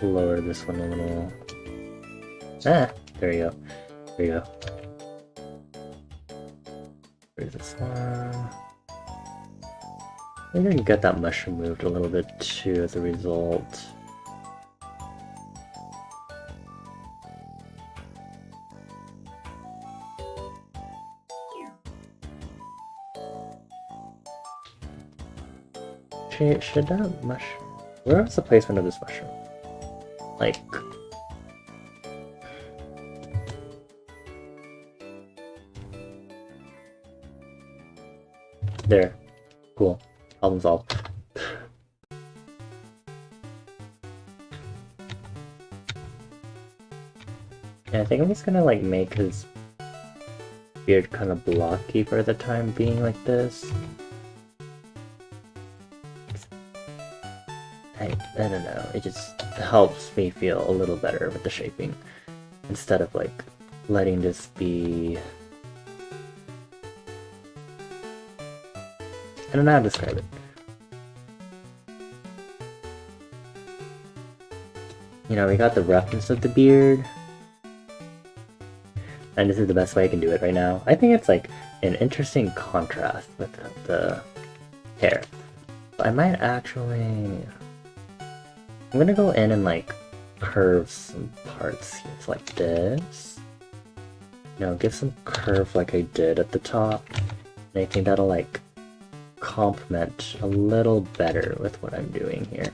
lower this one a little. Ah, there you go. There you go. Where's this one? I think you got that mushroom moved a little bit too as a result. Should that mushroom... Where was the placement of this mushroom? Like... There. Cool. Problem solved. Yeah, I think I'm just gonna like make his beard kind of blocky for the time being like this. I don't know, it just helps me feel a little better with the shaping instead of like letting this be... I don't know how to describe it. You know, we got the roughness of the beard, and this is the best way I can do it right now. I think it's like an interesting contrast with the hair. I might actually... I'm gonna go in and like curve some parts here. It's like this. You know, give some curve like I did at the top. And I think that'll like complement a little better with what I'm doing here.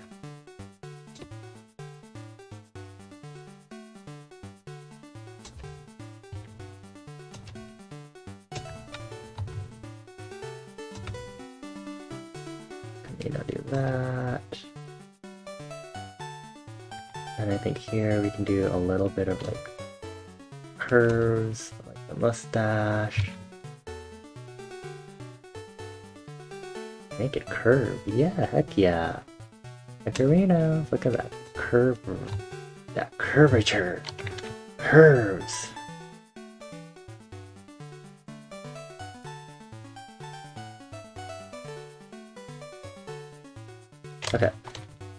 You know, do that. And I think here we can do a little bit of like curves, like the mustache. Make it curve, yeah, heck yeah. Figurinos, look at that curve, that curvature, curves. Okay,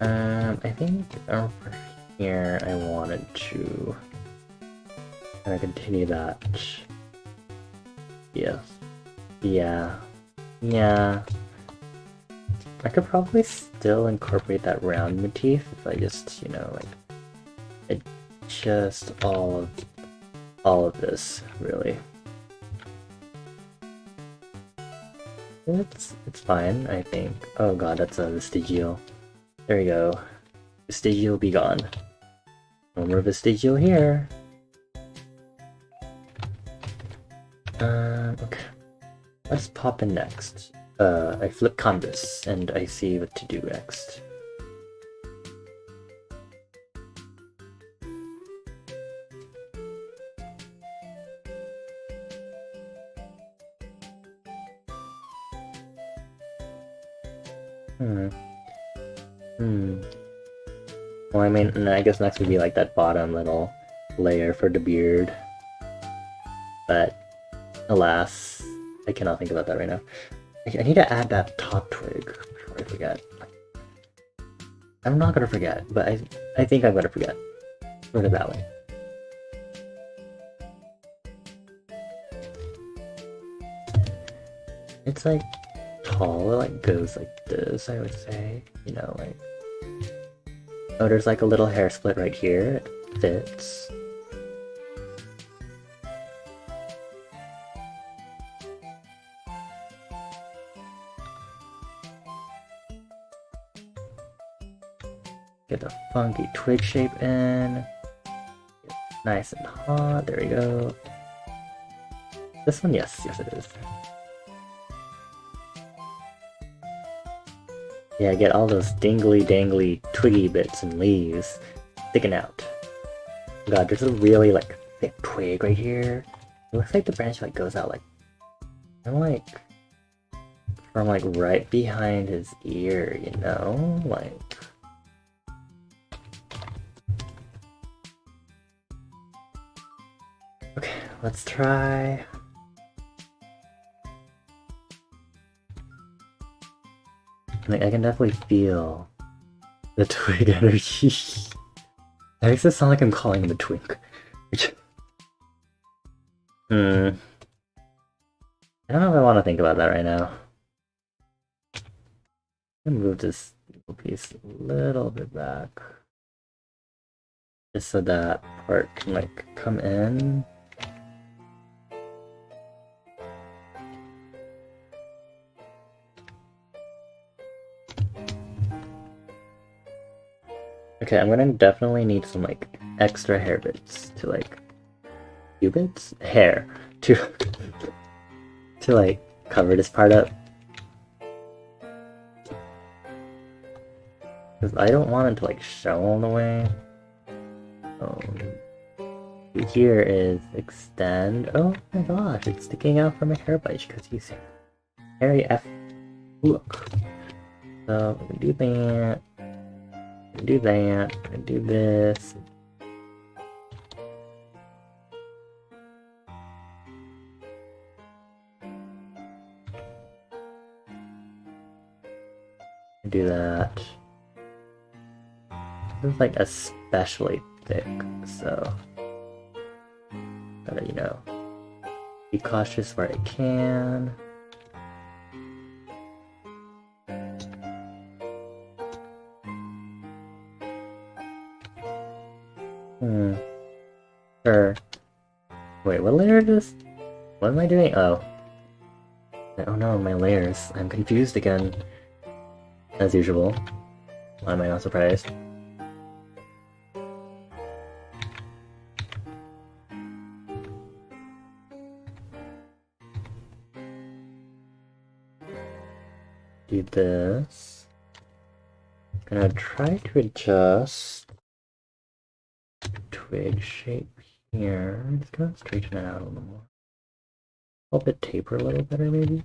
I think over here, I wanted to kind of continue that. Yes. Yeah. Yeah. I could probably still incorporate that round motif if I just, you know, like, adjust all of this, really. It's fine, I think. Oh god, that's a vestigial. There we go. Vestigial be gone. No more vestigial here. Okay. Let's pop in next. I flip canvas and I see what to do next. Well, I mean, I guess next would be like that bottom little layer for the beard. But, alas, I cannot think about that right now. I need to add that top twig before I forget. I'm not gonna forget, but I think I'm gonna forget. Put it that way. It's like tall, it like goes like this, I would say. You know, like... Oh, there's like a little hair split right here. It fits. Get the funky twig shape in. Nice and hot. There we go. This one, yes, it is. Yeah, get all those dingly dangly twiggy bits and leaves sticking out. God, there's a really like thick twig right here. It looks like the branch like goes out like from like right behind his ear, you know? Like okay, let's try. Like, I can definitely feel the twig energy. That makes it sound like I'm calling him a twink. I don't know if I want to think about that right now. I'm gonna move this piece a little bit back. Just so that part can like come in. Okay, I'm gonna definitely need some like extra hair bits to like cubits? Hair to to like cover this part up. Because I don't want it to like show all the way. Here is extend. Oh my gosh, it's sticking out from a hair bunch because he's hairy F. Look. So we can do that. Do that, and do this. Do that. This is like especially thick, so gotta, you know, be cautious where I can. Sure. Wait, what layer is this? What am I doing? Oh. Oh no, my layers. I'm confused again. As usual. Why am I not surprised? Do this. Gonna try to adjust twig shape here. I'm just gonna straighten it out a little more. Help it taper a little better, maybe.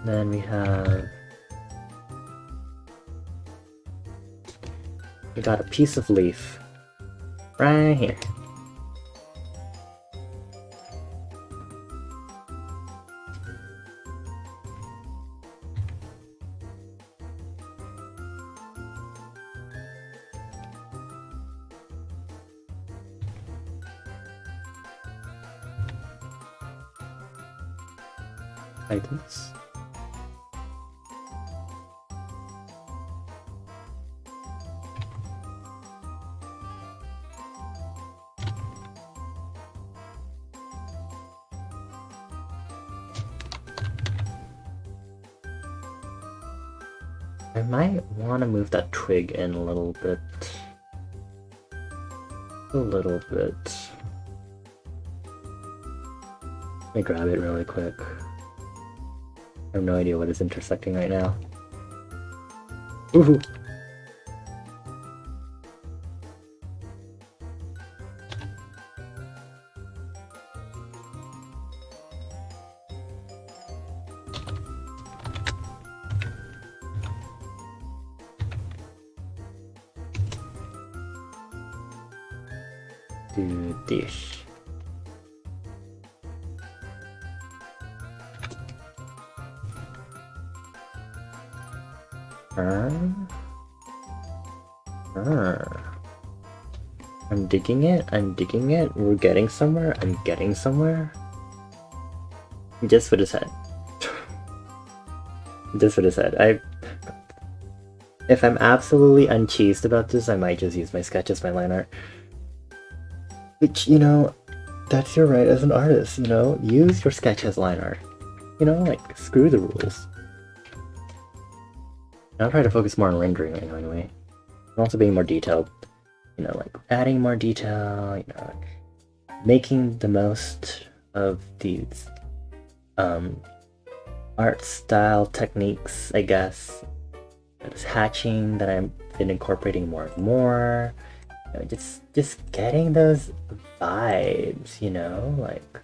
Then we got a piece of leaf right here. items. I might want to move that twig in a little bit. A little bit. Let me grab it really quick. I have no idea what is intersecting right now. Ooh! Do this. I'm digging it, I'm digging it, we're getting somewhere, I'm getting somewhere. Just what it said. Just what it said. If I'm absolutely uncheesed about this, I might just use my sketch as my line art. Which, you know, that's your right as an artist, you know? Use your sketch as line art. You know, like, screw the rules. I'll try to focus more on rendering right now anyway. And also being more detailed. You know, like, adding more detail, you know, like, making the most of these, art style techniques, I guess. This hatching that I've been incorporating more and more. You know, just getting those vibes, you know, like.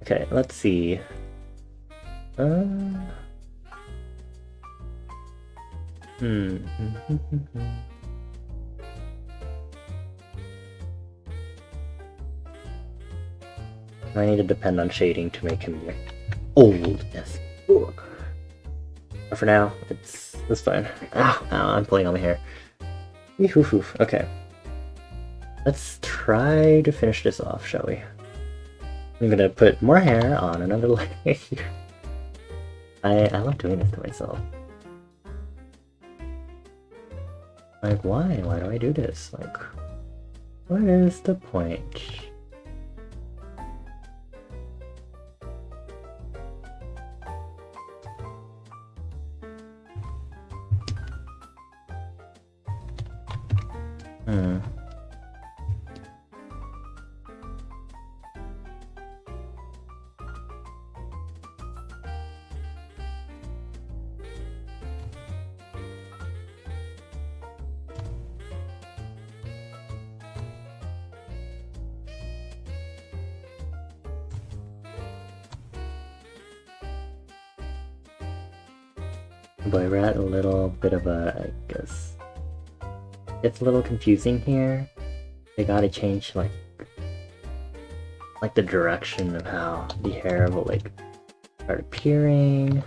Okay, let's see. I need to depend on shading to make him look old as fuck. But for now, it's fine. Ow, I'm pulling on my hair. Okay. Let's try to finish this off, shall we? I'm gonna put more hair on another layer. I love doing this to myself. Like, why? Why do I do this? Like, what is the point? Boy, we're at a little bit of a, I guess, it's a little confusing here. They gotta change like the direction of how the hair will like start appearing.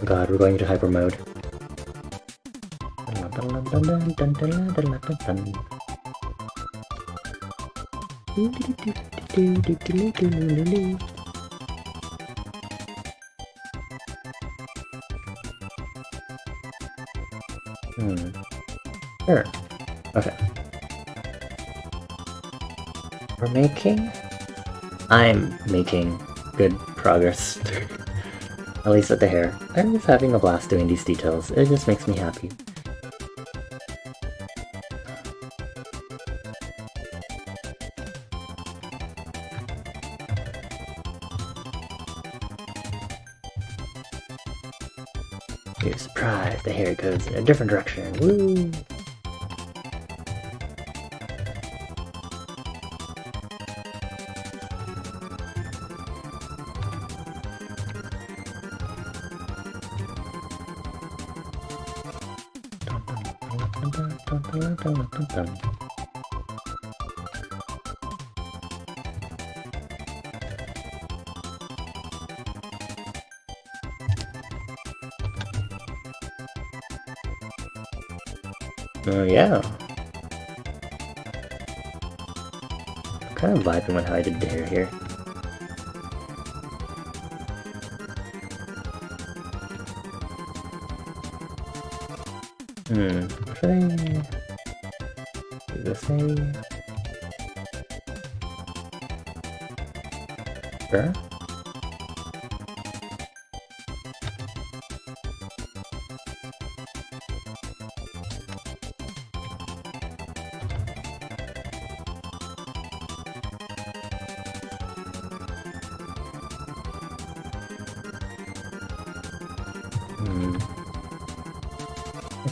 God, we're going into hyper mode. Sure. Okay. I'm making good progress. At least with the hair. I'm just having a blast doing these details. It just makes me happy. You're surprised the hair goes in a different direction. Woo! Yeah. I'm kind of vibing with how I did the hair here. Should I do this maybe? Sure.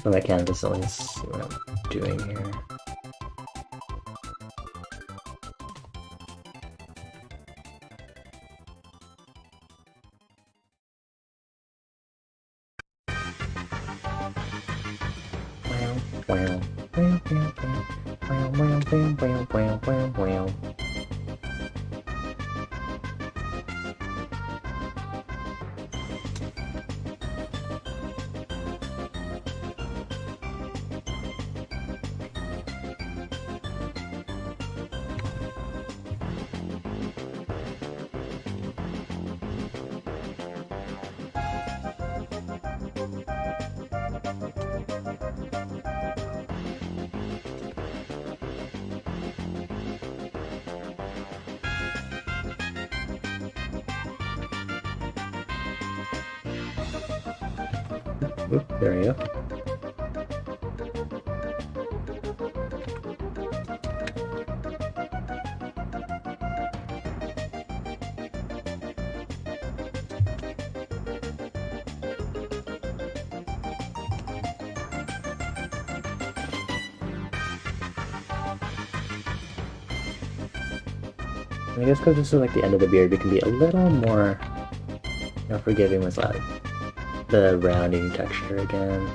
For my canvas, let me see what I'm doing here. Oop, there we go. I guess because this is like the end of the beard, we can be a little more, forgiving with like the rounding texture again.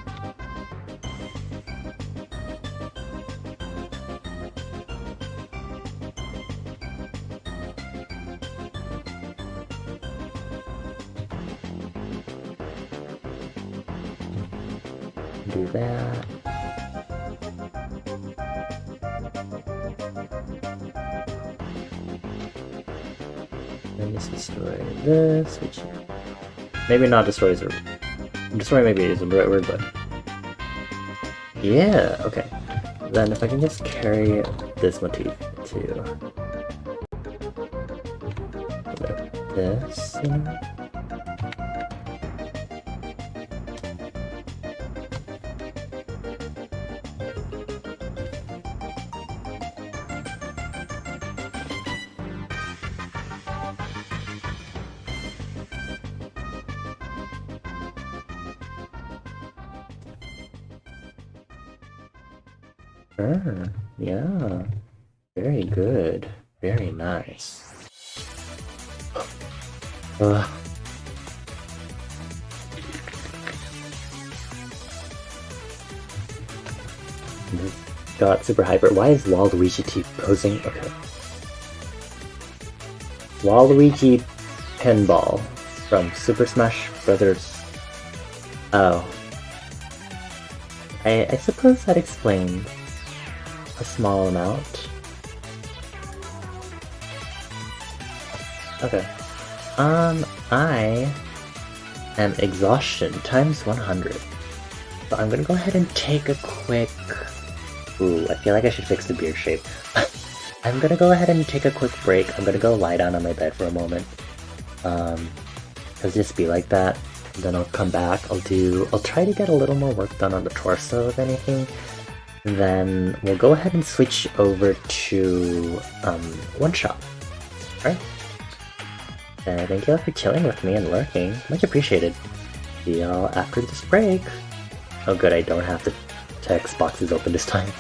Do that. Then just destroy this, which maybe not destroys the destroy maybe isn't the right word, but yeah, okay. Then if I can just carry this motif to this, Sure, yeah. Very good. Very nice. Got super hyper. Why is Waluigi posing? Okay. Waluigi Pinball from Super Smash Brothers. Oh. I suppose that explains a small amount. Okay. I am exhaustion times 100. So I'm gonna go ahead and take a quick... Ooh, I feel like I should fix the beard shape. I'm gonna go ahead and take a quick break. I'm gonna go lie down on my bed for a moment. It'll just be like that. Then I'll come back. I'll try to get a little more work done on the torso, if anything. Then we'll go ahead and switch over to OneShot. Alright? Thank you all for chilling with me and lurking. Much appreciated. See y'all after this break. Oh good, I don't have the text boxes open this time.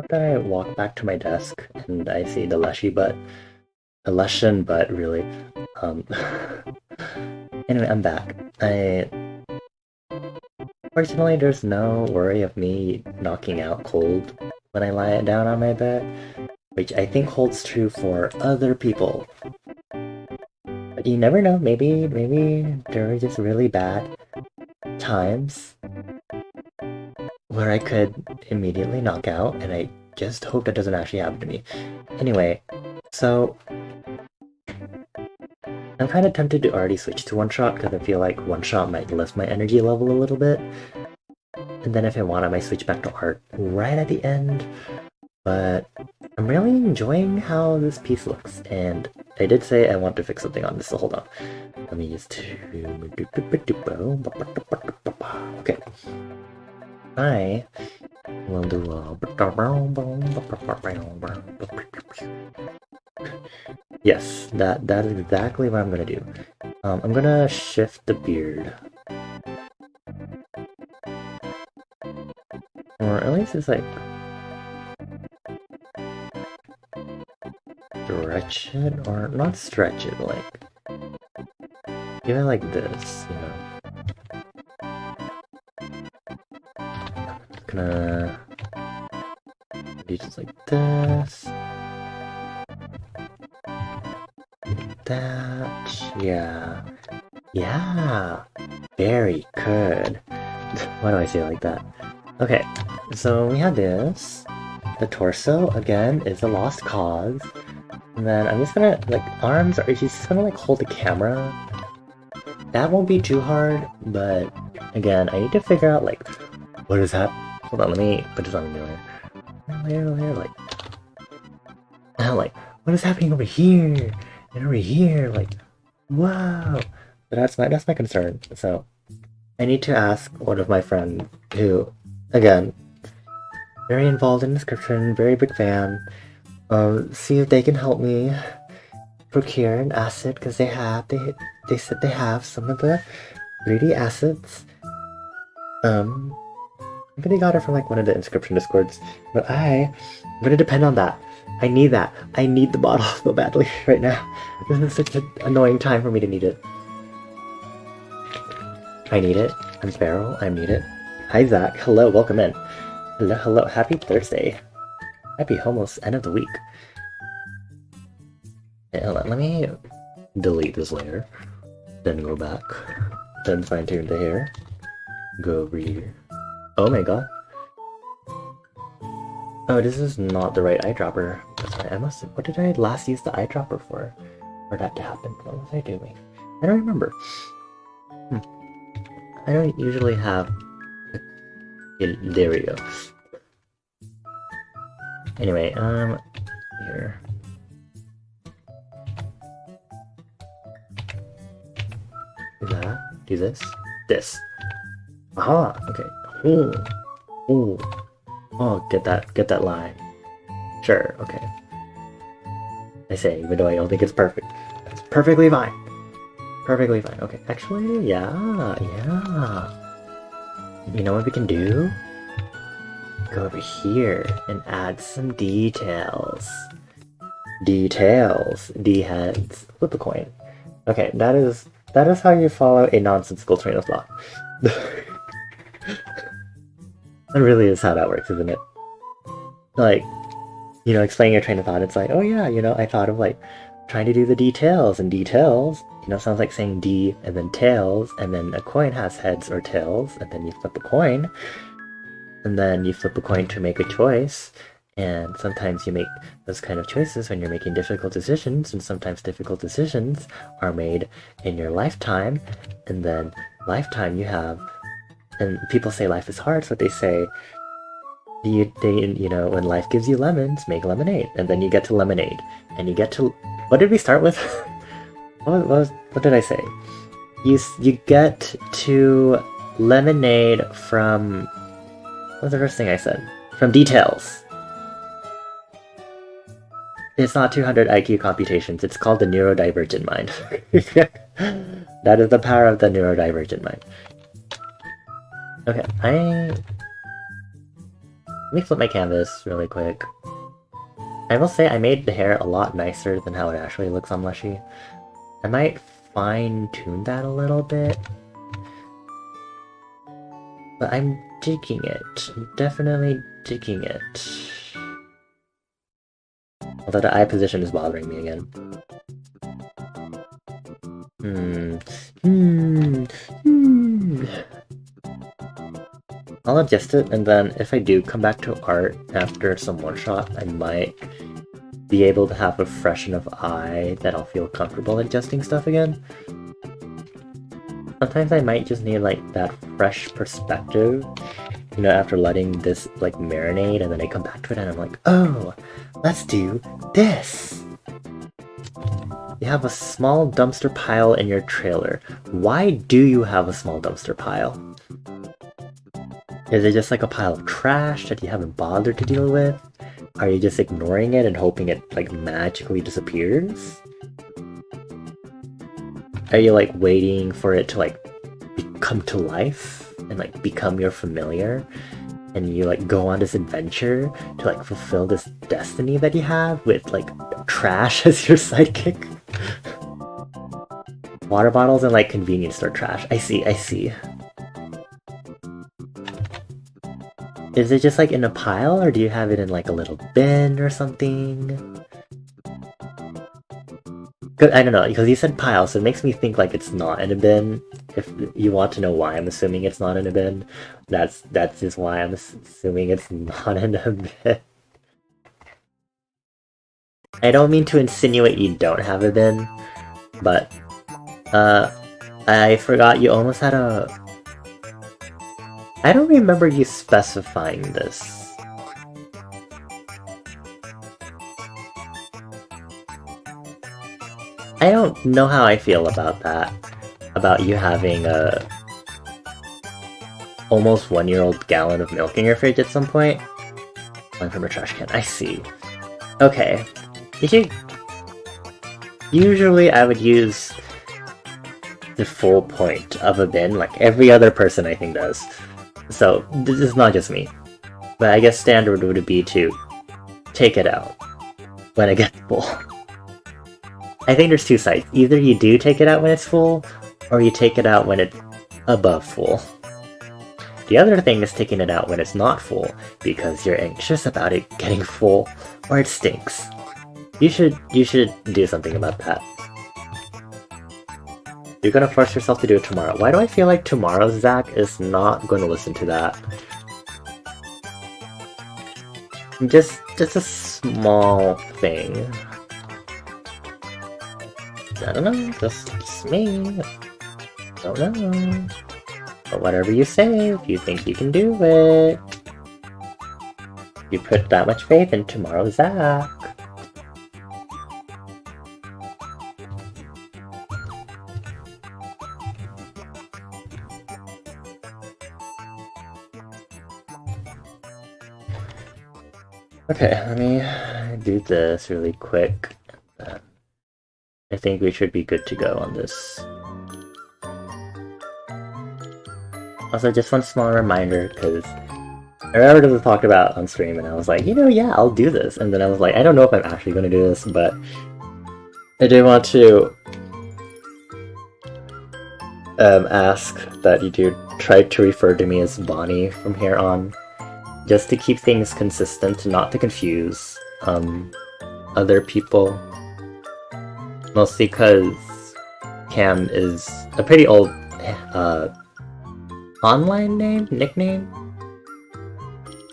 that I walk back to my desk and I see the Lushan butt, really. Um, anyway, I'm back. Fortunately, there's no worry of me knocking out cold when I lie down on my bed, which I think holds true for other people. But you never know, maybe there are just really bad times where I could immediately knock out, and I just hope that doesn't actually happen to me. Anyway, so I'm kind of tempted to already switch to OneShot because I feel like OneShot might lift my energy level a little bit. And then if I want, I might switch back to art right at the end. But I'm really enjoying how this piece looks, and I did say I want to fix something on this, so hold on. Let me just... Okay. I will do a... Yes, that is exactly what I'm gonna do. I'm gonna shift the beard. Or at least it's like... stretch it, or not stretch it, like... give it like this, you know. Gonna do just like this. That, yeah. Yeah! Very good. Why do I say it like that? Okay, so we have this. The torso, again, is a lost cause. And then I'm just gonna, like, arms, are just gonna, like, hold the camera. That won't be too hard, but, again, I need to figure out, like, what is that? Hold on, let me put this on the layer, like... Now, like, what is happening over here? And over here, like, wow! But that's my concern, so... I need to ask one of my friends who, again, very involved in description, very big fan, see if they can help me procure an asset, because they said they have some of the 3D assets. Maybe they got it from like one of the inscription discords, but I'm gonna depend on that. I need that. I need the bottle so badly right now. This is such an annoying time for me to need it. I need it. I'm Sparrow. I need it. Hi Zach. Hello. Welcome in. Hello. Happy Thursday. Happy almost end of the week. Yeah, let me delete this layer. Then go back. Then fine tune the hair. Go over here. Oh my god. Oh, this is not the right eyedropper. That's right. What did I last use the eyedropper for that to happen? What was I doing? I don't remember. I don't usually have... There we go. Anyway, here. Do that. Do this. This. Aha! Okay. Ooh. Oh, get that line. Sure, okay. I say, even though I don't think it's perfect. It's perfectly fine. Perfectly fine. Okay, actually, yeah. You know what we can do? Go over here and add some details. D-heads. Flip a coin. Okay, that is how you follow a nonsensical train of thought. That really is how that works, isn't it? Like, you know, explaining your train of thought, it's like, oh yeah, you know, I thought of like trying to do the details, and details, you know, sounds like saying D and then tails, and then a coin has heads or tails, and then you flip a coin, and then you flip a coin to make a choice, and sometimes you make those kind of choices when you're making difficult decisions, and sometimes difficult decisions are made in your lifetime, and then lifetime you have, and people say life is hard, so they say, you know, when life gives you lemons, make lemonade, and then you get to lemonade, and you get to, what did we start with? what did I say? You get to lemonade from, what was the first thing I said? From details. It's not 200 IQ computations, it's called the neurodivergent mind. That is the power of the neurodivergent mind. Okay, Let me flip my canvas really quick. I will say I made the hair a lot nicer than how it actually looks on Lushy. I might fine-tune that a little bit. But I'm digging it. I'm definitely digging it. Although the eye position is bothering me again. I'll adjust it, and then if I do come back to art after some one-shot, I might be able to have a fresh enough eye that I'll feel comfortable adjusting stuff again. Sometimes I might just need like that fresh perspective, you know, after letting this like marinate, and then I come back to it and I'm like, oh, let's do this! You have a small dumpster pile in your trailer. Why do you have a small dumpster pile? Is it just like a pile of trash that you haven't bothered to deal with? Are you just ignoring it and hoping it like magically disappears? Are you like waiting for it to like come to life and like become your familiar? And you like go on this adventure to like fulfill this destiny that you have with like trash as your sidekick? Water bottles and like convenience store trash. I see, I see. Is it just like in a pile, or do you have it in like a little bin or something? I don't know, because you said pile, so it makes me think like it's not in a bin. If you want to know why I'm assuming it's not in a bin, that's just why I'm assuming it's not in a bin. I don't mean to insinuate you don't have a bin, but I forgot you almost had a... I don't remember you specifying this. I don't know how I feel about that. About you having a almost 1-year-old gallon of milk in your fridge at some point. One from a trash can. I see. Okay. Usually I would use the full point of a bin, like every other person I think does. So, this is not just me. But I guess standard would be to take it out when it gets full. I think there's two sides. Either you do take it out when it's full, or you take it out when it's above full. The other thing is taking it out when it's not full, because you're anxious about it getting full, or it stinks. You should do something about that. You're gonna force yourself to do it tomorrow. Why do I feel like tomorrow Zach is not gonna listen to that? Just a small thing. I don't know, just me. Don't know. But whatever you say, if you think you can do it. You put that much faith in tomorrow Zach. Okay, let me do this really quick. I think we should be good to go on this. Also, just one small reminder, because I remember this was talked about on stream, and I was like, you know, yeah, I'll do this. And then I was like, I don't know if I'm actually going to do this, but I do want to ask that you do try to refer to me as Bonnie from here on. Just to keep things consistent, not to confuse other people. Mostly because Cam is a pretty old online name? Nickname?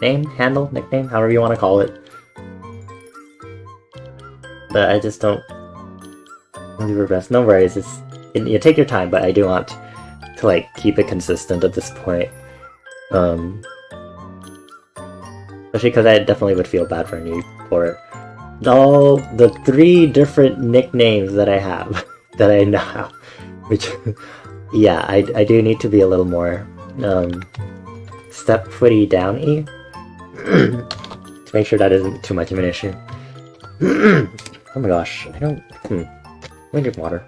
Name? Handle? Nickname? However you want to call it. But I just don't do your best. No worries, you take your time, but I do want to like keep it consistent at this point. Especially because I definitely would feel bad for you for all the 3 different nicknames that I have, that I now have. Which, yeah, I do need to be a little more step-footy down-y. To make sure that isn't too much of an issue. Oh my gosh, I don't... Let me drink water.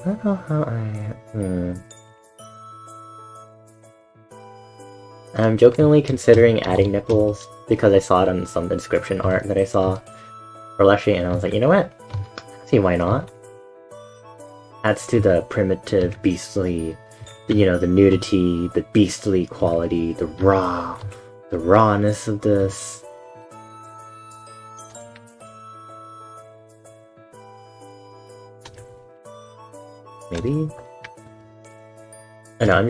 I don't know how I'm jokingly considering adding nipples because I saw it on some inscription art that I saw for Leshy, and I was like, you know what? See, why not? Adds to the primitive, beastly, you know, the nudity, the beastly quality, the rawness of this. Maybe? I know, I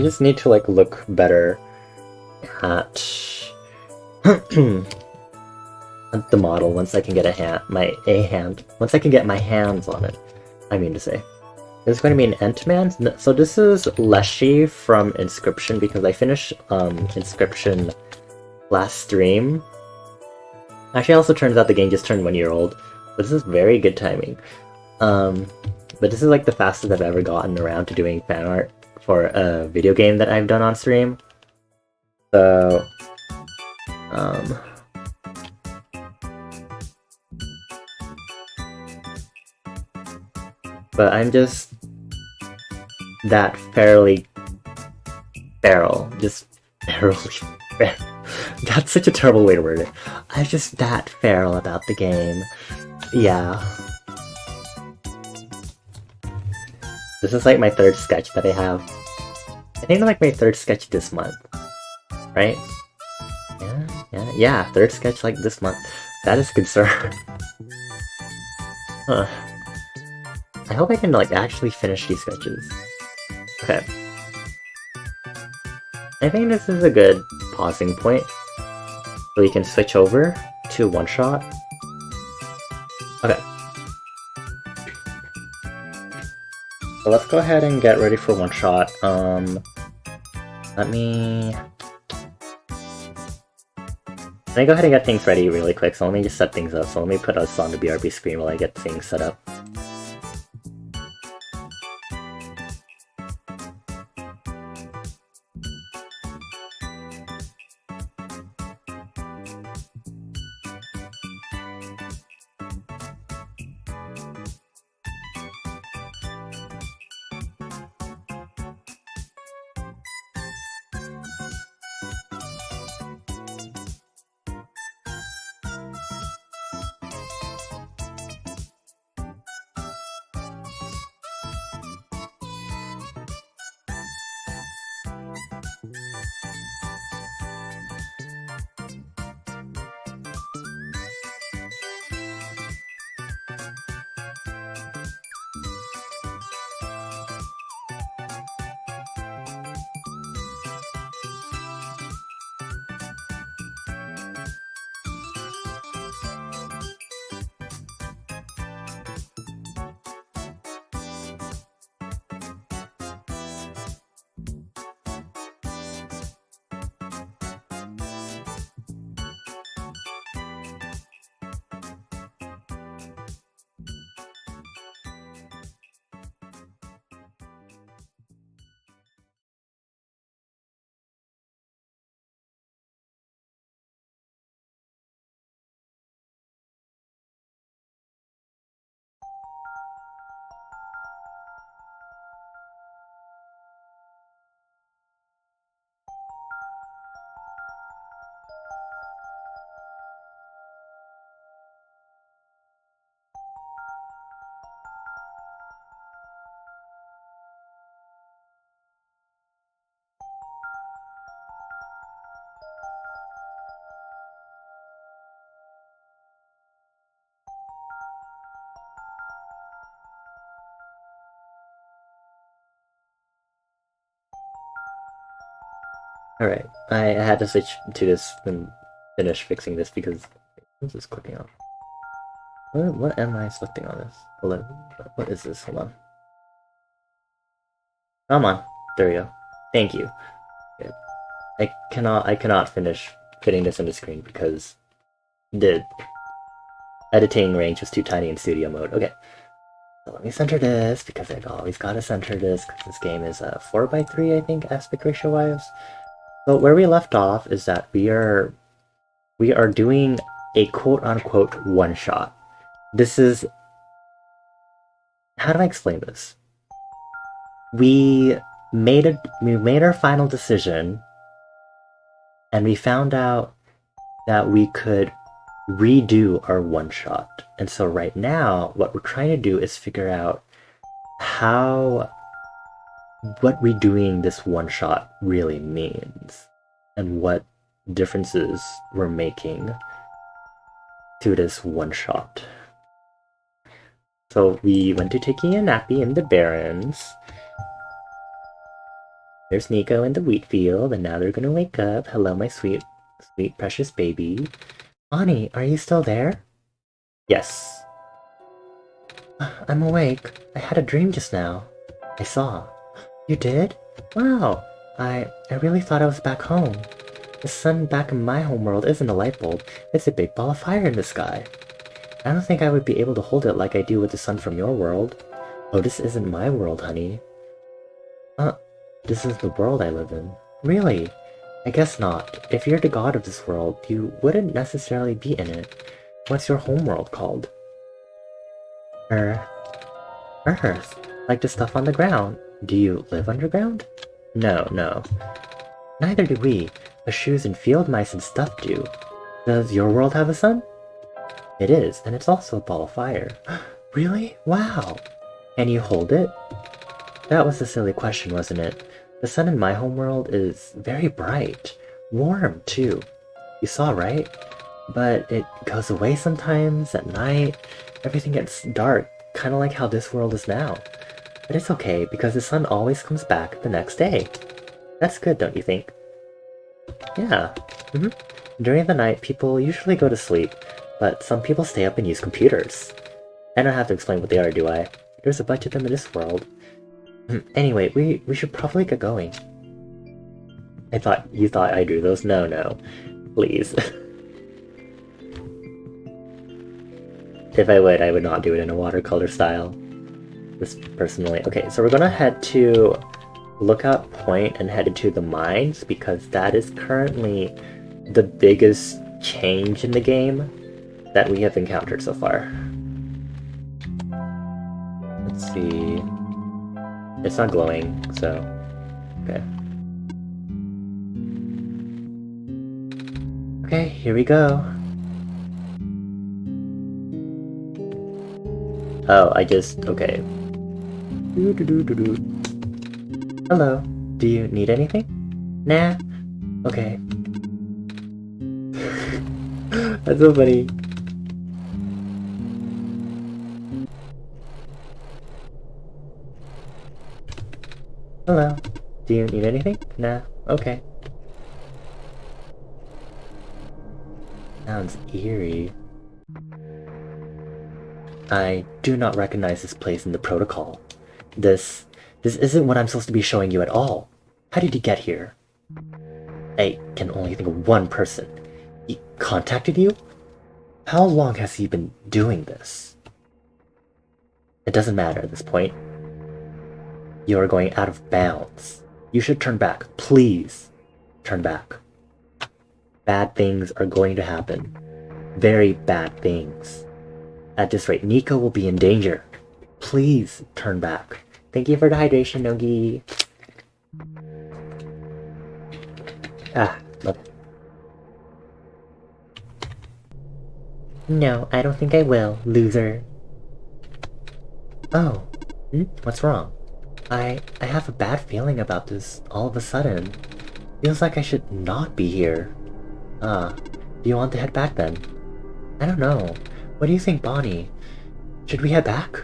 just need to, like, look better at at the model once I can get once I can get my hands on it, I mean to say. There's going to be an Entman. So this is Leshy from Inscription, because I finished Inscription last stream. Actually, it also turns out the game just turned 1 year old, but this is very good timing. But this is like the fastest I've ever gotten around to doing fan art for a video game that I've done on stream. So, but I'm just that fairly feral. Just fairly. That's such a terrible way to word it. I'm just that feral about the game. Yeah. This is like my third sketch that I have. I think like my third sketch this month. Right? Yeah, third sketch like this month. That is a concern. Huh. I hope I can like actually finish these sketches. Okay. I think this is a good pausing point. So we can switch over to OneShot. Okay. So let's go ahead and get ready for OneShot. Let me go ahead and get things ready really quick, so let me just set things up. So let me put us on the BRB screen while I get things set up. Alright, I had to switch to this and finish fixing this because what's this clicking on? What am I selecting on this? Hold on. What is this? Hold on. Come on. There we go. Thank you. Good. I cannot finish fitting this in the screen because the editing range was too tiny in studio mode. Okay. So let me center this because I've always gotta center this because this game is 4:3, I think, aspect ratio wise. So where we left off is that we are doing a quote-unquote one-shot. This is how do I explain this? We made our final decision, and we found out that we could redo our one-shot. And so right now, what we're trying to do is figure out what redoing this one-shot really means, and what differences we're making to this one-shot. So we went to taking a nappy in the Barrens. There's Nico in the wheat field, and now they're gonna wake up. Hello, my sweet, sweet, precious baby. Bonnie, are you still there? Yes. I'm awake. I had a dream just now. I saw. You did? Wow. I really thought I was back home. The sun back in my homeworld isn't a light bulb. It's a big ball of fire in the sky. I don't think I would be able to hold it like I do with the sun from your world. Oh, this isn't my world, honey. This is the world I live in. Really? I guess not. If you're the god of this world, you wouldn't necessarily be in it. What's your homeworld called? Earth. Earth? Like the stuff on the ground. Do you live underground? No. Neither do we. The shoes and field mice and stuff do. Does your world have a sun? It is, and it's also a ball of fire. Really? Wow! Can you hold it? That was a silly question, wasn't it? The sun in my homeworld is very bright. Warm, too. You saw, right? But it goes away sometimes, at night. Everything gets dark, kind of like how this world is now. But it's okay, because the sun always comes back the next day. That's good, don't you think? Yeah. During the night, people usually go to sleep, but some people stay up and use computers. I don't have to explain what they are, do I? There's a bunch of them in this world. Anyway, we should probably get going. You thought I drew those? No. Please. If I would not do it in a watercolor style. Just personally. Okay, so we're gonna head to Lookout Point and head to the mines, because that is currently the biggest change in the game that we have encountered so far. Let's see. It's not glowing, so okay. Okay, here we go. Oh, okay. Hello. Do you need anything? Nah. Okay. That's so funny. Hello. Do you need anything? Nah. Okay. Sounds eerie. I do not recognize this place in the protocol. This isn't what I'm supposed to be showing you at all. How did you get here? I can only think of one person. He contacted you? How long has he been doing this? It doesn't matter at this point. You are going out of bounds. You should turn back. Please. Turn back. Bad things are going to happen. Very bad things. At this rate, Nico will be in danger. Please turn back. Thank you for the hydration, Nogi. Love it. No, I don't think I will, loser. Oh. What's wrong? I have a bad feeling about this all of a sudden. Feels like I should not be here. Do you want to head back then? I don't know. What do you think, Bonnie? Should we head back?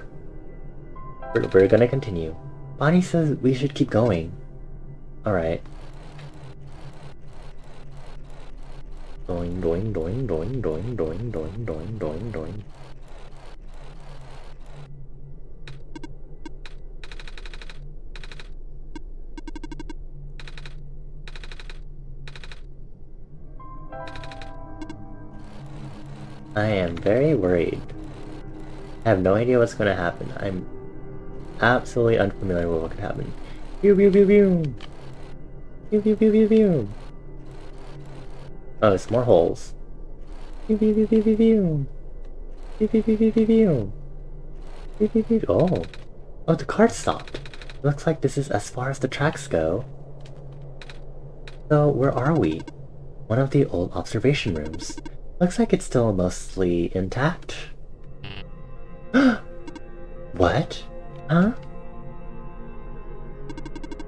We're gonna continue. Bonnie says we should keep going. Alright. Doing, doing, doing, doing, doing, doing, doing, doing, doing, doing. I am very worried. I have no idea what's gonna happen. I'm absolutely unfamiliar with what could happen. Pew pew pew pew! Pew pew pew pew pew! Oh, it's more holes. Pew pew pew pew pew pew! Pew pew pew pew pew pew! Pew pew pew! Oh! Oh, the cart stopped. Looks like this is as far as the tracks go. So, where are we? One of the old observation rooms. Looks like it's still mostly intact. What? Huh?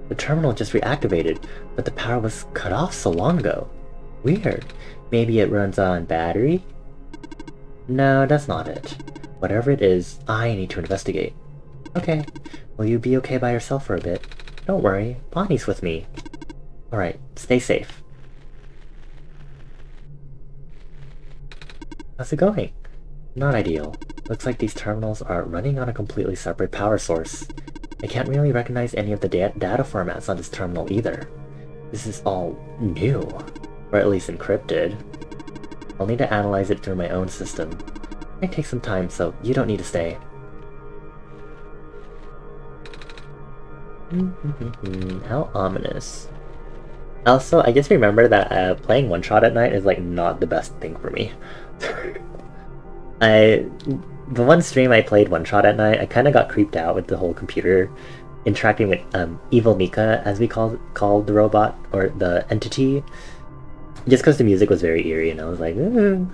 The terminal just reactivated, but the power was cut off so long ago. Weird. Maybe it runs on battery? No, that's not it. Whatever it is, I need to investigate. Okay. Will you be okay by yourself for a bit? Don't worry, Bonnie's with me. Alright, stay safe. How's it going? Not ideal. Looks like these terminals are running on a completely separate power source. I can't really recognize any of the data formats on this terminal either. This is all new, or at least encrypted. I'll need to analyze it through my own system. It might take some time, so you don't need to stay. How ominous. Also, I just remember that playing OneShot at night is like not the best thing for me. The one stream I played OneShot at night, I kind of got creeped out with the whole computer interacting with Evil Mika, as we called the robot, or the entity, just because the music was very eerie, and I was like, ooh.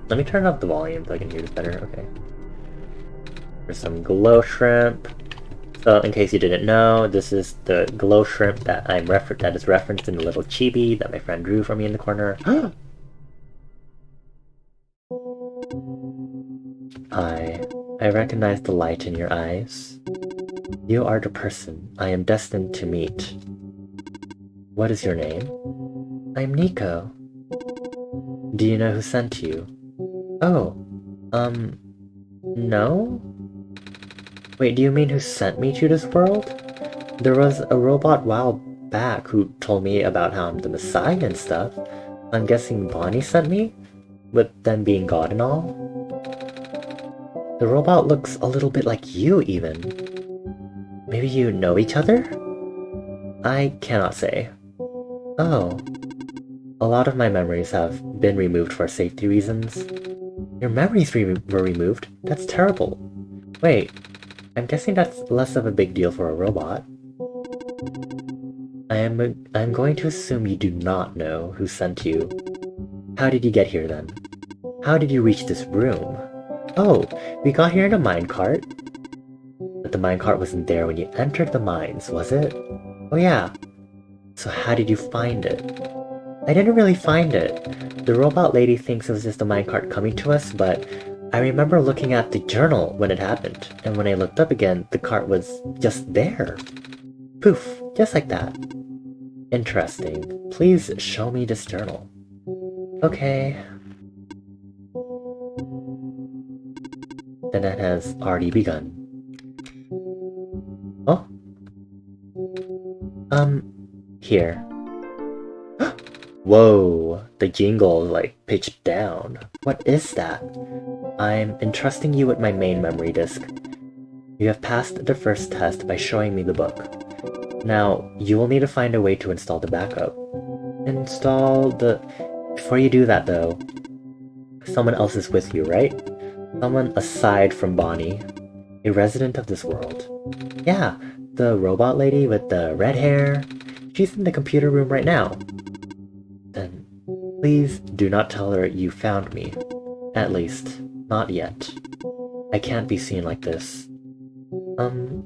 Let me turn up the volume so I can hear this better. Okay. There's some glow shrimp. So, in case you didn't know, this is the glow shrimp that that is referenced in the little chibi that my friend drew for me in the corner. I recognize the light in your eyes. You are the person I am destined to meet. What is your name? I'm Nico. Do you know who sent you? Oh, no? Wait, do you mean who sent me to this world? There was a robot a while back who told me about how I'm the Messiah and stuff. I'm guessing Bonnie sent me? With them being God and all? The robot looks a little bit like you, even. Maybe you know each other? I cannot say. Oh. A lot of my memories have been removed for safety reasons. Your memories were removed? That's terrible. Wait, I'm guessing that's less of a big deal for a robot. I'm going to assume you do not know who sent you. How did you get here then? How did you reach this room? Oh, we got here in a minecart. But the minecart wasn't there when you entered the mines, was it? Oh yeah. So how did you find it? I didn't really find it. The robot lady thinks it was just a minecart coming to us, but I remember looking at the journal when it happened, and when I looked up again, the cart was just there. Poof, just like that. Interesting. Please show me this journal. Okay. Then it has already begun. Oh? Here. Whoa, the jingle is like pitched down. What is that? I'm entrusting you with my main memory disk. You have passed the first test by showing me the book. Now, you will need to find a way to install the backup. Before you do that though, someone else is with you, right? Someone aside from Bonnie. A resident of this world. Yeah, the robot lady with the red hair. She's in the computer room right now. Then, please do not tell her you found me. At least, not yet. I can't be seen like this.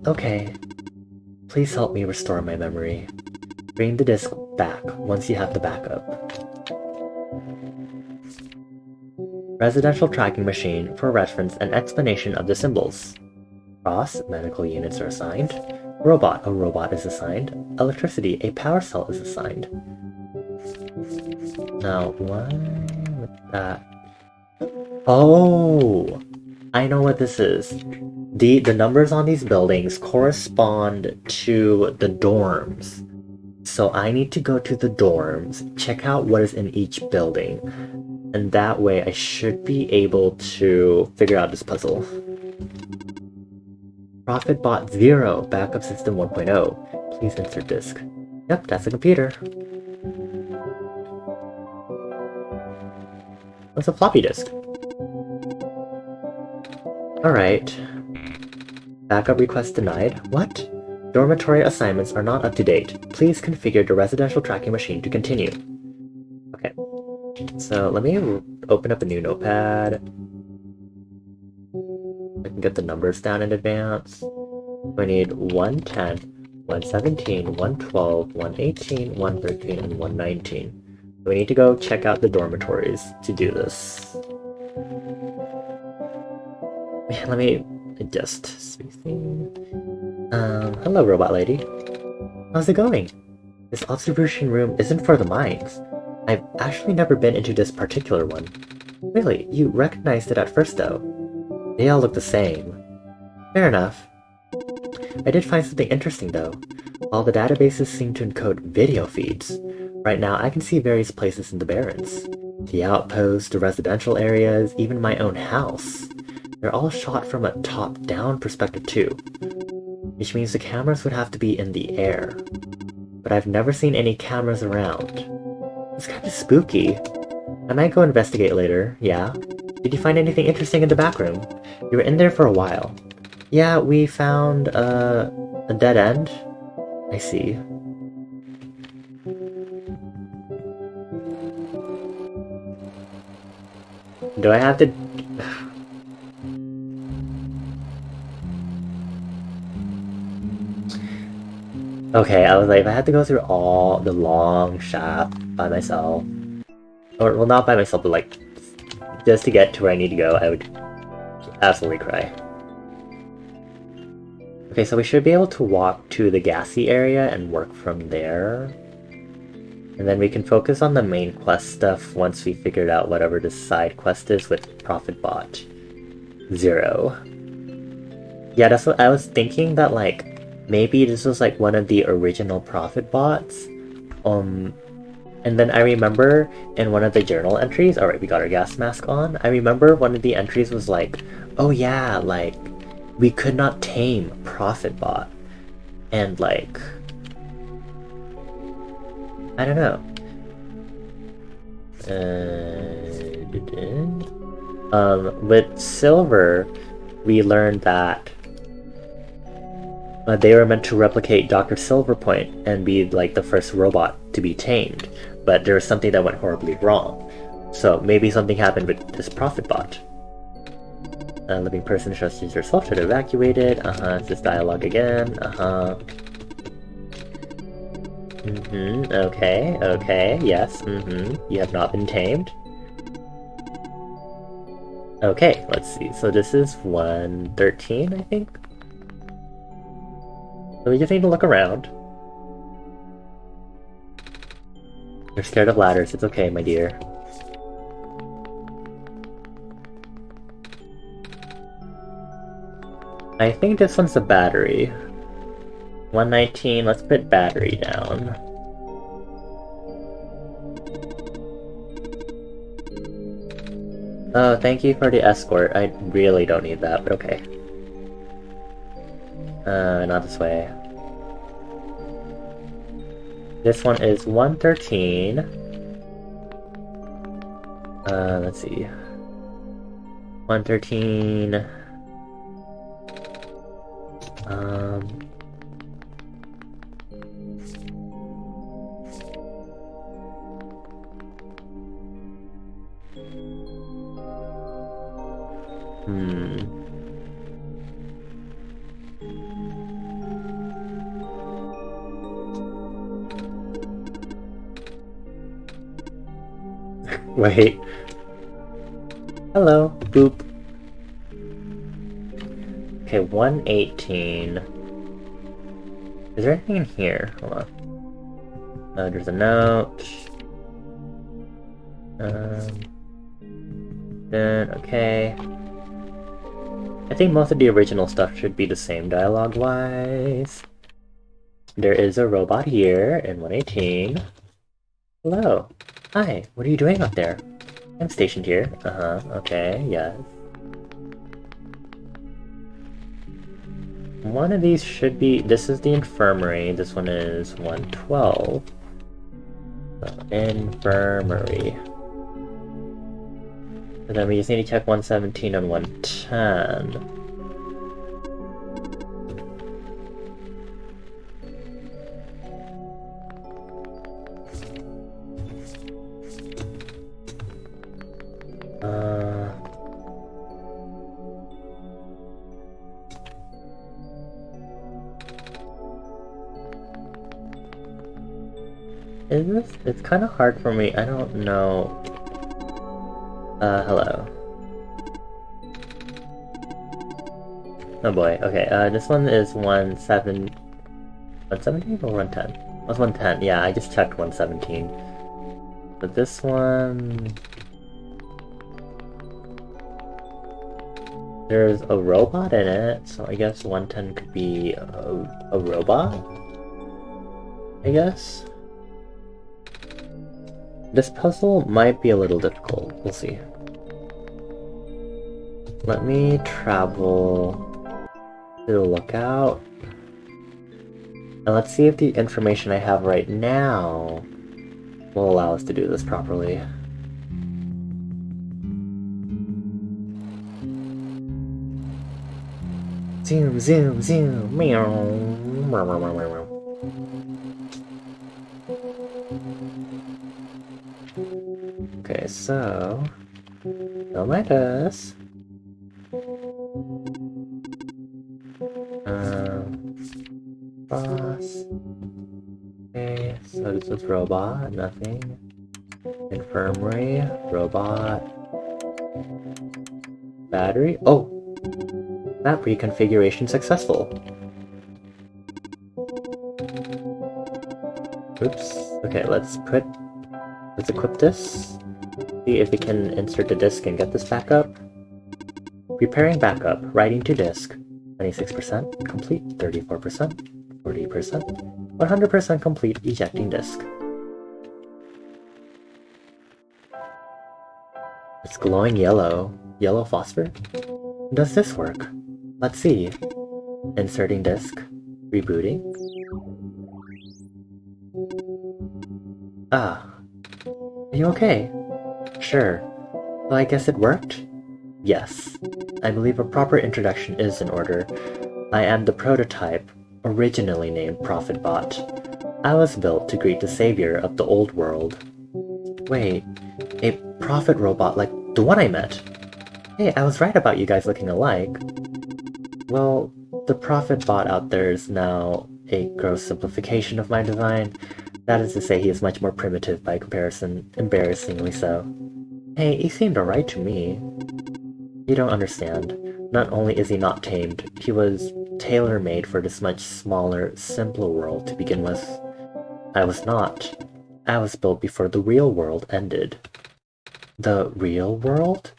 Okay. Please help me restore my memory. Bring the disk back once you have the backup. Residential tracking machine for reference and explanation of the symbols. Cross, medical units are assigned. Robot, a robot is assigned. Electricity, a power cell is assigned. Now, why with that? Oh! I know what this is. The numbers on these buildings correspond to the dorms. So I need to go to the dorms, check out what is in each building, and that way I should be able to figure out this puzzle. Profit bot 0, backup system 1.0. Please insert disk. Yep, that's a computer. That's a floppy disk. Alright. Backup request denied? What? Dormitory assignments are not up to date. Please configure the residential tracking machine to continue. Okay. So let me open up a new notepad. I can get the numbers down in advance. We need 110, 117, 112, 118, 113, and 119. We need to go check out the dormitories to do this. Let me adjust spacing. Hello, robot lady. How's it going? This observation room isn't for the minds. I've actually never been into this particular one. Really, you recognized it at first though. They all look the same. Fair enough. I did find something interesting though. All the databases seem to encode video feeds. Right now I can see various places in the Barrens. The outpost, the residential areas, even my own house. They're all shot from a top-down perspective too, which means the cameras would have to be in the air. But I've never seen any cameras around. It's kind of spooky. I might go investigate later, yeah? Did you find anything interesting in the back room? You were in there for a while. Yeah, we found a dead end. I see. Do I have to... Okay, I was like, if I had to go through all the long shaft by myself, or, well, not by myself, but like, just to get to where I need to go, I would absolutely cry. Okay, so we should be able to walk to the gassy area and work from there. And then we can focus on the main quest stuff once we figured out whatever the side quest is with Profit Bot 0. Yeah, that's what I was thinking, that like, maybe this was like one of the original Profit Bots. And then I remember in one of the journal entries, alright, we got our gas mask on. I remember one of the entries was like, oh yeah, like, we could not tame Profit Bot. And like, I don't know. With Silver, we learned that they were meant to replicate Dr. Silverpoint and be like the first robot to be tamed, but there was something that went horribly wrong. So maybe something happened with this Profit Bot. A living person trusts yourself should evacuate it. It's this dialogue again. Okay, yes, You have not been tamed. Okay, let's see. So this is 113, I think? So we just need to look around. You're scared of ladders, it's okay, my dear. I think this one's the battery. 119, let's put battery down. Oh, thank you for the escort. I really don't need that, but okay. Not this way. This one is 113. Let's see. 113. Wait. Hello. Boop. Okay, 118. Is there anything in here? Hold on. There's a note. Then, okay. I think most of the original stuff should be the same dialogue-wise. There is a robot here in 118. Hello. Hi, what are you doing up there? I'm stationed here. Okay, yes. One of these should be... This is the infirmary. This one is 112. So, infirmary. And then we just need to check 117 and 110. is this? It's kind of hard for me. I don't know. Hello. Oh boy. Okay. This one is 117 or 110? It was 110. Yeah, I just checked 117. But this one... There's a robot in it, so I guess 110 could be a robot? I guess? This puzzle might be a little difficult. We'll see. Let me travel to the lookout. And let's see if the information I have right now will allow us to do this properly. Zoom, zoom, zoom, meow. Okay, so... Don't mind us. Boss. Okay, so this is robot, nothing. Infirmary, robot. Battery? Oh! Map reconfiguration successful. Oops. Okay, let's equip this. See if we can insert the disk and get this back up. Preparing backup, writing to disk. 26% complete, 34%, 40%, 100% complete, ejecting disk. It's glowing yellow. Yellow phosphor? Does this work? Let's see. Inserting disk. Rebooting. Ah. Are you okay? Sure. Well, I guess it worked? Yes. I believe a proper introduction is in order. I am the prototype, originally named Prophet Bot. I was built to greet the savior of the old world. Wait, a prophet robot like the one I met? Hey, I was right about you guys looking alike. Well, the Prophet Bot out there is now a gross simplification of my design. That is to say, he is much more primitive by comparison, embarrassingly so. Hey, he seemed alright to me. You don't understand. Not only is he not tamed, he was tailor-made for this much smaller, simpler world to begin with. I was not. I was built before the real world ended. The real world?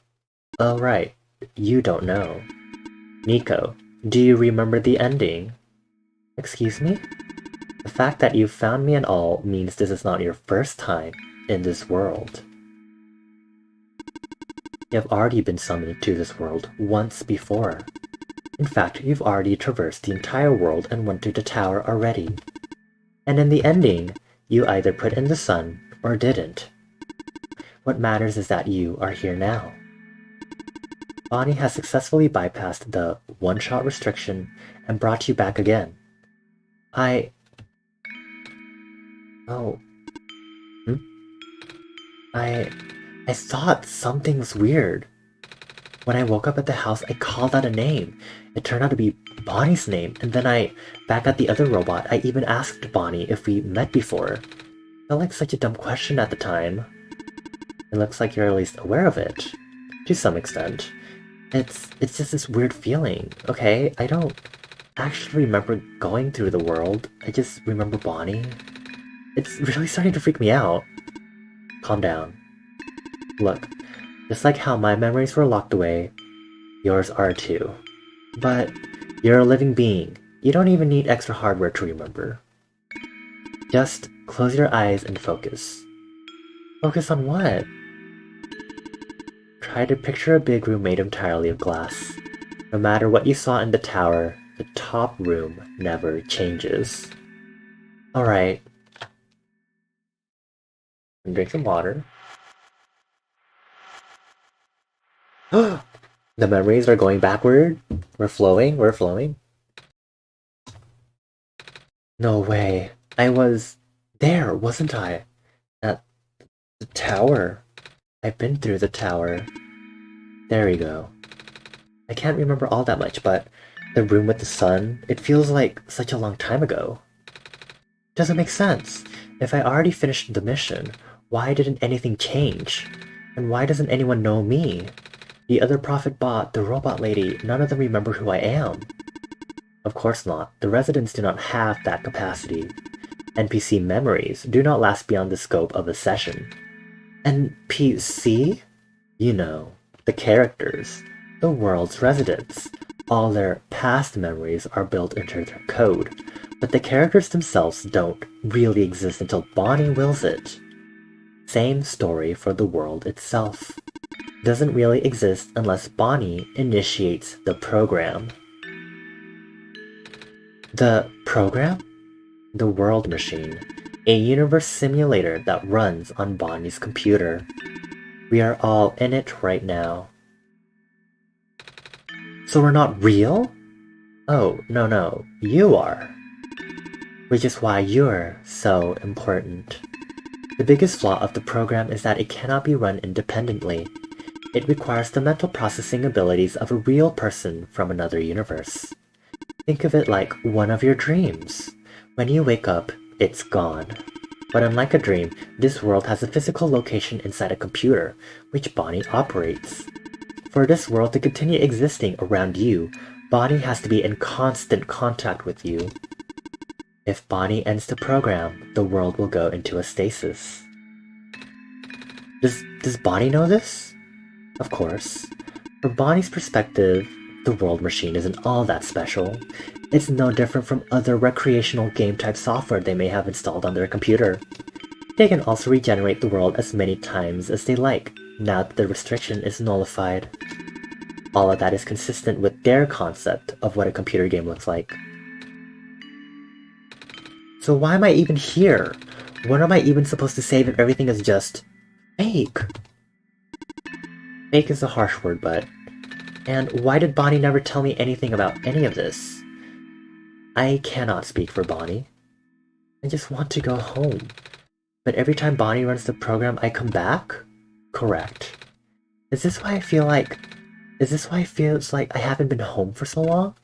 Oh right, you don't know. Nico, do you remember the ending? Excuse me? The fact that you found me and all means this is not your first time in this world. You have already been summoned to this world once before. In fact, you've already traversed the entire world and went to the tower already. And in the ending, you either put in the sun or didn't. What matters is that you are here now. Bonnie has successfully bypassed the one-shot restriction and brought you back again. I thought something was weird. When I woke up at the house, I called out a name. It turned out to be Bonnie's name, and then back at the other robot, I even asked Bonnie if we met before. Felt like such a dumb question at the time. It looks like you're at least aware of it. To some extent. It's just this weird feeling, okay? I don't actually remember going through the world. I just remember Bonnie. It's really starting to freak me out. Calm down. Look, just like how my memories were locked away, yours are too. But you're a living being. You don't even need extra hardware to remember. Just close your eyes and focus. Focus on what? Try to picture a big room made entirely of glass. No matter what you saw in the tower, the top room never changes. Alright. Drink some water. The memories are going backward. We're flowing. No way. I was there, wasn't I? At the tower. I've been through the tower. There we go. I can't remember all that much, but the room with the sun, it feels like such a long time ago. Doesn't make sense. If I already finished the mission, why didn't anything change? And why doesn't anyone know me? The other prophet bot, the robot lady, none of them remember who I am. Of course not. The residents do not have that capacity. NPC memories do not last beyond the scope of a session. NPC? You know, the characters, the world's residents. All their past memories are built into their code, but the characters themselves don't really exist until Bonnie wills it. Same story for the world itself. Doesn't really exist unless Bonnie initiates the program. The program? The world machine. A universe simulator that runs on Bonnie's computer. We are all in it right now. So we're not real? Oh, no, you are. Which is why you're so important. The biggest flaw of the program is that it cannot be run independently. It requires the mental processing abilities of a real person from another universe. Think of it like one of your dreams. When you wake up, it's gone. But unlike a dream, this world has a physical location inside a computer, which Bonnie operates. For this world to continue existing around you, Bonnie has to be in constant contact with you. If Bonnie ends the program, the world will go into a stasis. Does Bonnie know this? Of course. From Bonnie's perspective, the world machine isn't all that special. It's no different from other recreational game-type software they may have installed on their computer. They can also regenerate the world as many times as they like, now that the restriction is nullified. All of that is consistent with their concept of what a computer game looks like. So why am I even here? What am I even supposed to say if everything is just fake? Fake is a harsh word, but... And why did Bonnie never tell me anything about any of this? I cannot speak for Bonnie. I just want to go home. But every time Bonnie runs the program, I come back? Correct. Is this why it feels like I haven't been home for so long?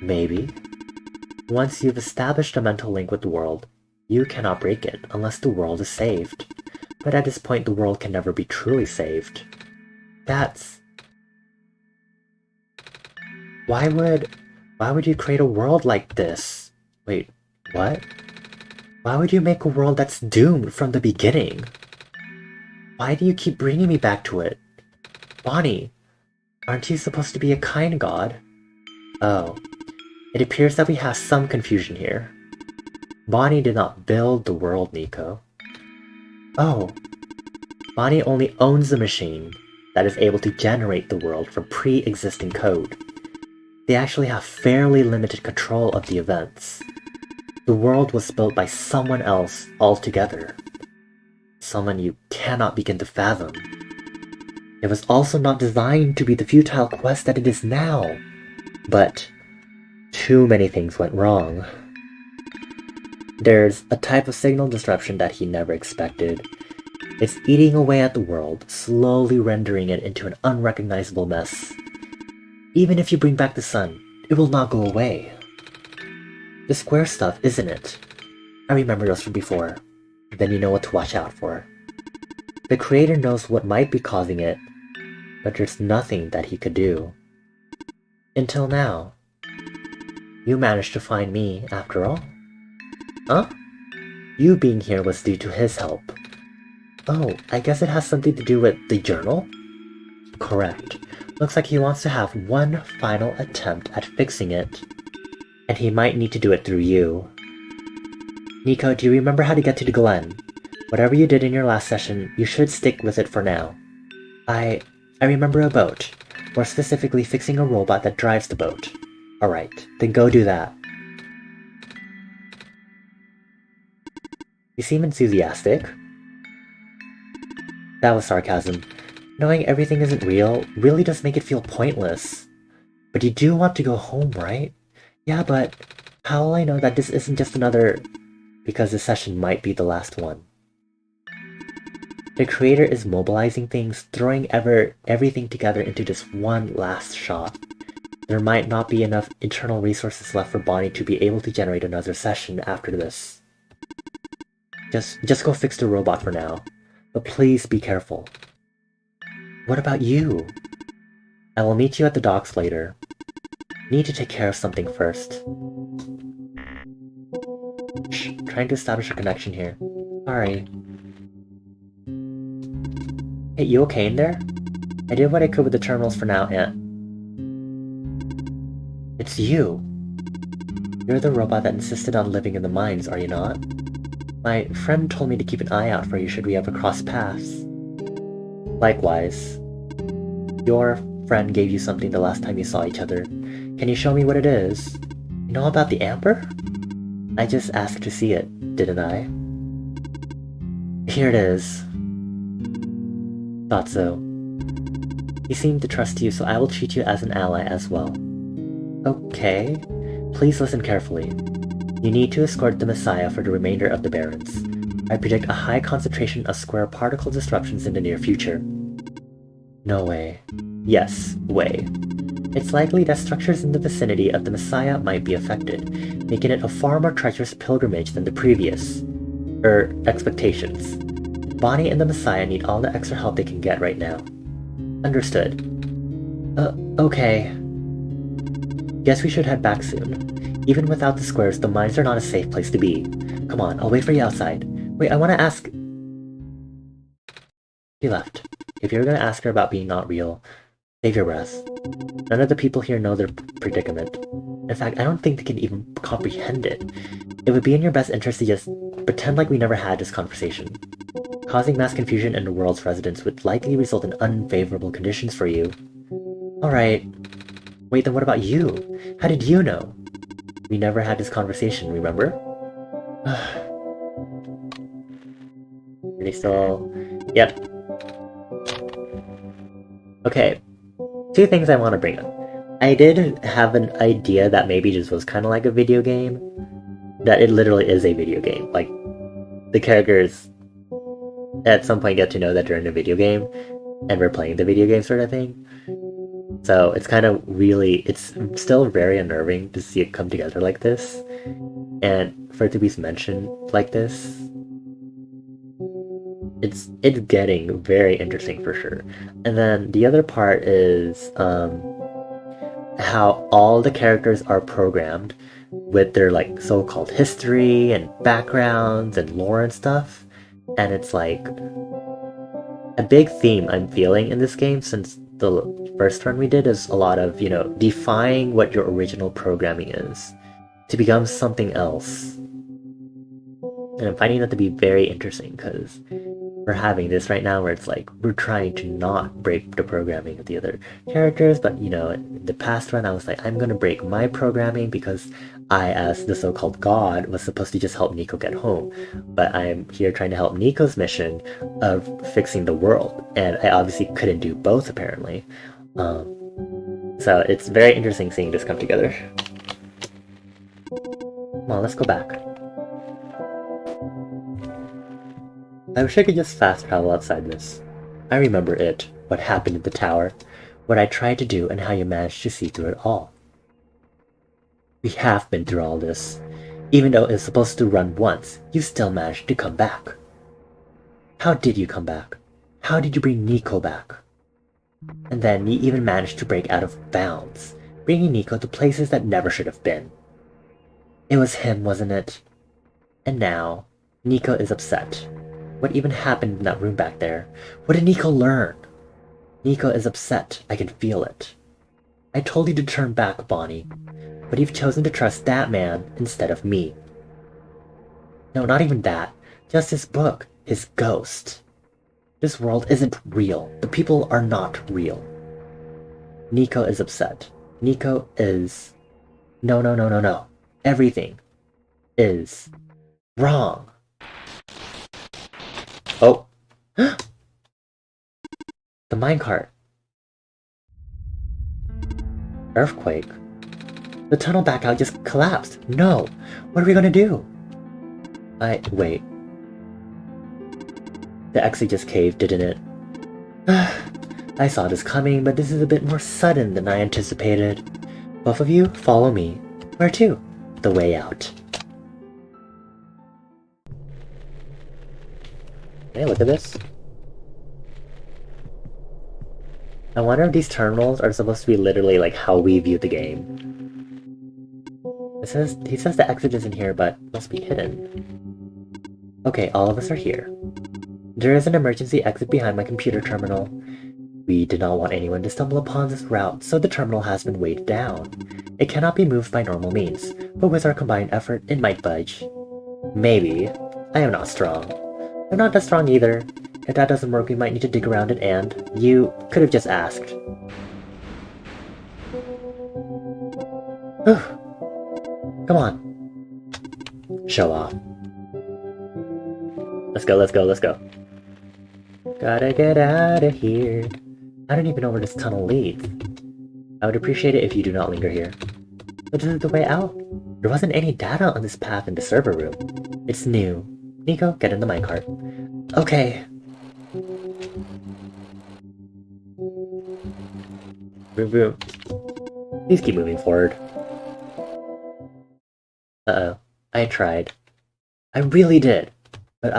Maybe. Once you've established a mental link with the world, you cannot break it unless the world is saved. But at this point, the world can never be truly saved. Why would you create a world like this? Wait, what? Why would you make a world that's doomed from the beginning? Why do you keep bringing me back to it? Bonnie, aren't you supposed to be a kind god? Oh, it appears that we have some confusion here. Bonnie did not build the world, Nico. Oh, Bonnie only owns the machine that is able to generate the world from pre-existing code. They actually have fairly limited control of the events. The world was built by someone else altogether. Someone you cannot begin to fathom. It was also not designed to be the futile quest that it is now. But too many things went wrong. There's a type of signal disruption that he never expected. It's eating away at the world, slowly rendering it into an unrecognizable mess. Even if you bring back the sun, it will not go away. The square stuff, isn't it? I remember those from before. Then you know what to watch out for. The creator knows what might be causing it, but there's nothing that he could do. Until now. You managed to find me, after all. Huh? You being here was due to his help. Oh, I guess it has something to do with the journal? Correct. Looks like he wants to have one final attempt at fixing it. And he might need to do it through you. Nico, do you remember how to get to the Glen? Whatever you did in your last session, you should stick with it for now. I remember a boat. More specifically, fixing a robot that drives the boat. Alright, then go do that. You seem enthusiastic. That was sarcasm. Knowing everything isn't real really does make it feel pointless. But you do want to go home, right? Yeah, but how will I know that this isn't just another... Because this session might be the last one. The creator is mobilizing things, throwing everything together into this one last shot. There might not be enough internal resources left for Bonnie to be able to generate another session after this. Just go fix the robot for now. But please be careful. What about you? I will meet you at the docks later. Need to take care of something first. Shh, trying to establish a connection here. Sorry. Hey, you okay in there? I did what I could with the terminals for now, Aunt. It's you. You're the robot that insisted on living in the mines, are you not? My friend told me to keep an eye out for you should we ever cross paths. Likewise. Your friend gave you something the last time you saw each other. Can you show me what it is? You know about the amber? I just asked to see it, didn't I? Here it is. Thought so. He seemed to trust you, so I will treat you as an ally as well. Okay. Please listen carefully. You need to escort the Messiah for the remainder of the Barrens. I predict a high concentration of square particle disruptions in the near future. No way. Yes, way. It's likely that structures in the vicinity of the Messiah might be affected, making it a far more treacherous pilgrimage than the previous expectations. Bonnie and the Messiah need all the extra help they can get right now. Understood. Okay. Guess we should head back soon. Even without the squares, the mines are not a safe place to be. Come on, I'll wait for you outside. Wait, I want to ask... She left. If you're gonna ask her about being not real, save your breath. None of the people here know their predicament. In fact, I don't think they can even comprehend it. It would be in your best interest to just pretend like we never had this conversation. Causing mass confusion in the world's residents would likely result in unfavorable conditions for you. Alright. Wait, then what about you? How did you know? We never had this conversation, remember? Are they still... Yep. Okay. Two things I want to bring up. I did have an idea that maybe this was kind of like a video game. That it literally is a video game. Like, the characters at some point get to know that they're in a video game, and we're playing the video game sort of thing. So it's kind of really, it's still very unnerving to see it come together like this, and for it to be mentioned like this, it's getting very interesting for sure. And then the other part is how all the characters are programmed with their like so-called history and backgrounds and lore and stuff, and it's like a big theme I'm feeling in this game since the first run we did is a lot of, you know, defying what your original programming is to become something else. And I'm finding that to be very interesting because we're having this right now where it's like we're trying to not break the programming of the other characters, but you know, in the past run I was like, I'm gonna break my programming because I, as the so-called god, was supposed to just help Nico get home, but I'm here trying to help Nico's mission of fixing the world, and I obviously couldn't do both apparently. So it's very interesting seeing this come together. Come on, let's go back. I wish I could just fast travel outside this. I remember it, what happened in the tower, what I tried to do, and how you managed to see through it all. We have been through all this. Even though it's supposed to run once, you still managed to come back. How did you come back? How did you bring Nico back? And then you even managed to break out of bounds, bringing Nico to places that never should have been. It was him, wasn't it? And now, Nico is upset. What even happened in that room back there? What did Nico learn? Nico is upset. I can feel it. I told you to turn back, Bonnie, but you've chosen to trust that man instead of me. No, not even that. Just his book, his ghost. This world isn't real. The people are not real. Nico is upset. Nico is... No. Everything is wrong. Oh. The minecart. Earthquake. The tunnel back out just collapsed. No. What are we gonna do? Wait. The exit just caved, didn't it? I saw this coming, but this is a bit more sudden than I anticipated. Both of you, follow me. Where to? The way out. Can I look at this? I wonder if these terminals are supposed to be literally like how we view the game. He says the exit isn't here, but must be hidden. Okay, all of us are here. There is an emergency exit behind my computer terminal. We did not want anyone to stumble upon this route, so the terminal has been weighed down. It cannot be moved by normal means, but with our combined effort, it might budge. Maybe. I am not strong. I'm not that strong either. If that doesn't work, we might need to dig around it, and you could have just asked. Come on. Show off. Let's go, let's go, let's go. Gotta get out of here. I don't even know where this tunnel leads. I would appreciate it if you do not linger here. But this is the way out? There wasn't any data on this path in the server room. It's new. Nico, get in the minecart. Okay. Boom, boom. Please keep moving forward. Uh-oh. I tried. I really did. But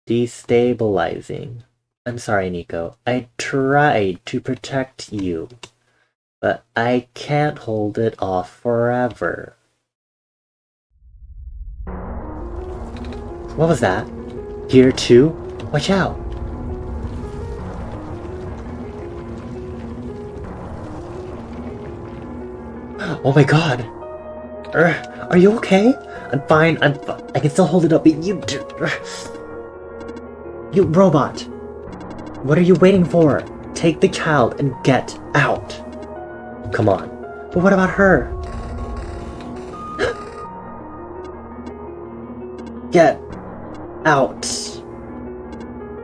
destabilizing. I'm sorry, Nico. I tried to protect you. But I can't hold it off forever. What was that? Here too? Watch out! Oh my god! Are you okay? I'm fine, I can still hold it up, but you You robot! What are you waiting for? Take the child and get out! Come on. But what about her? Get out!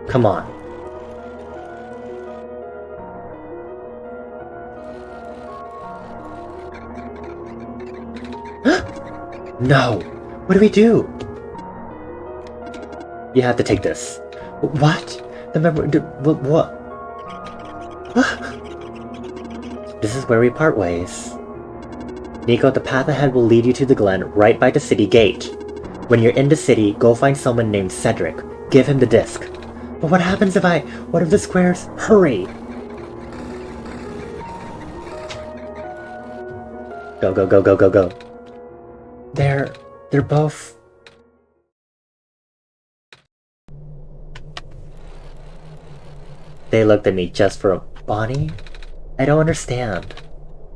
Come on. No! What do we do? You have to take this. What? The memory... What? This is where we part ways. Nico, the path ahead will lead you to the glen right by the city gate. When you're in the city, go find someone named Cedric. Give him the disc. But what happens if what if the squares? Hurry! Go, go, go, go, go, go. They're both... They looked at me just for a... Bonnie? I don't understand.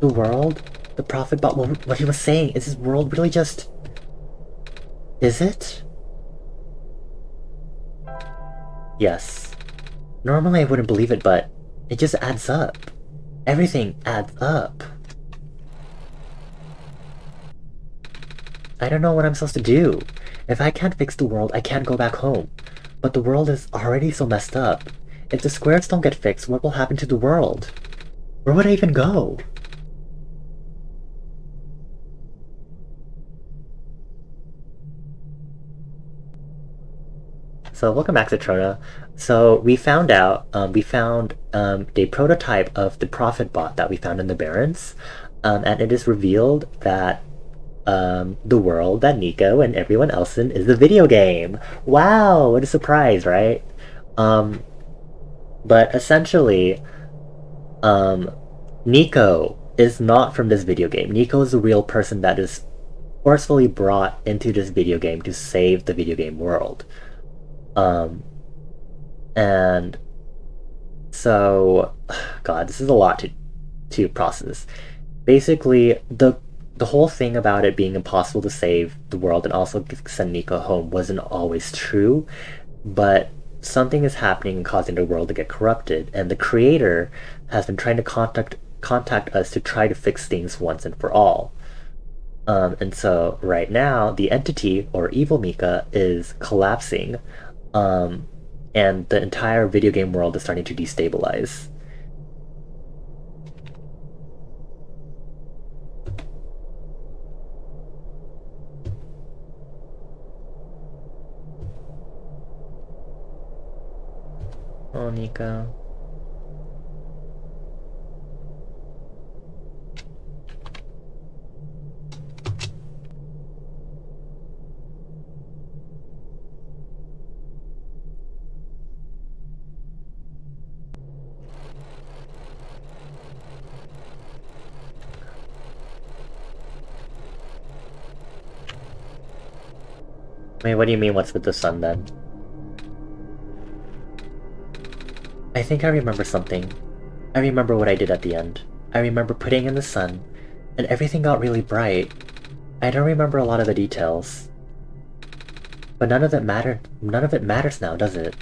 The world? The prophet about what he was saying, is this world really just... Is it? Yes. Normally I wouldn't believe it, but it just adds up. Everything adds up. I don't know what I'm supposed to do. If I can't fix the world, I can't go back home. But the world is already so messed up. If the squares don't get fixed, what will happen to the world? Where would I even go? So welcome back to Trona. So we found out, the prototype of the Prophet bot that we found in the Barrens, and it is revealed that the world that Nico and everyone else in is a video game. Wow, what a surprise, right? But essentially, Nico is not from this video game. Nico is a real person that is forcefully brought into this video game to save the video game world. And so, God, this is a lot to process. Basically, the whole thing about it being impossible to save the world and also send Nico home wasn't always true, but something is happening and causing the world to get corrupted, and the creator has been trying to contact us to try to fix things once and for all. And so right now, the entity, or Evil Mika, is collapsing, and the entire video game world is starting to destabilize. Oh, Nico. Wait, what do you mean what's with the sun then? I think I remember something. I remember what I did at the end. I remember putting in the sun, and everything got really bright. I don't remember a lot of the details. But none of it matters now, does it?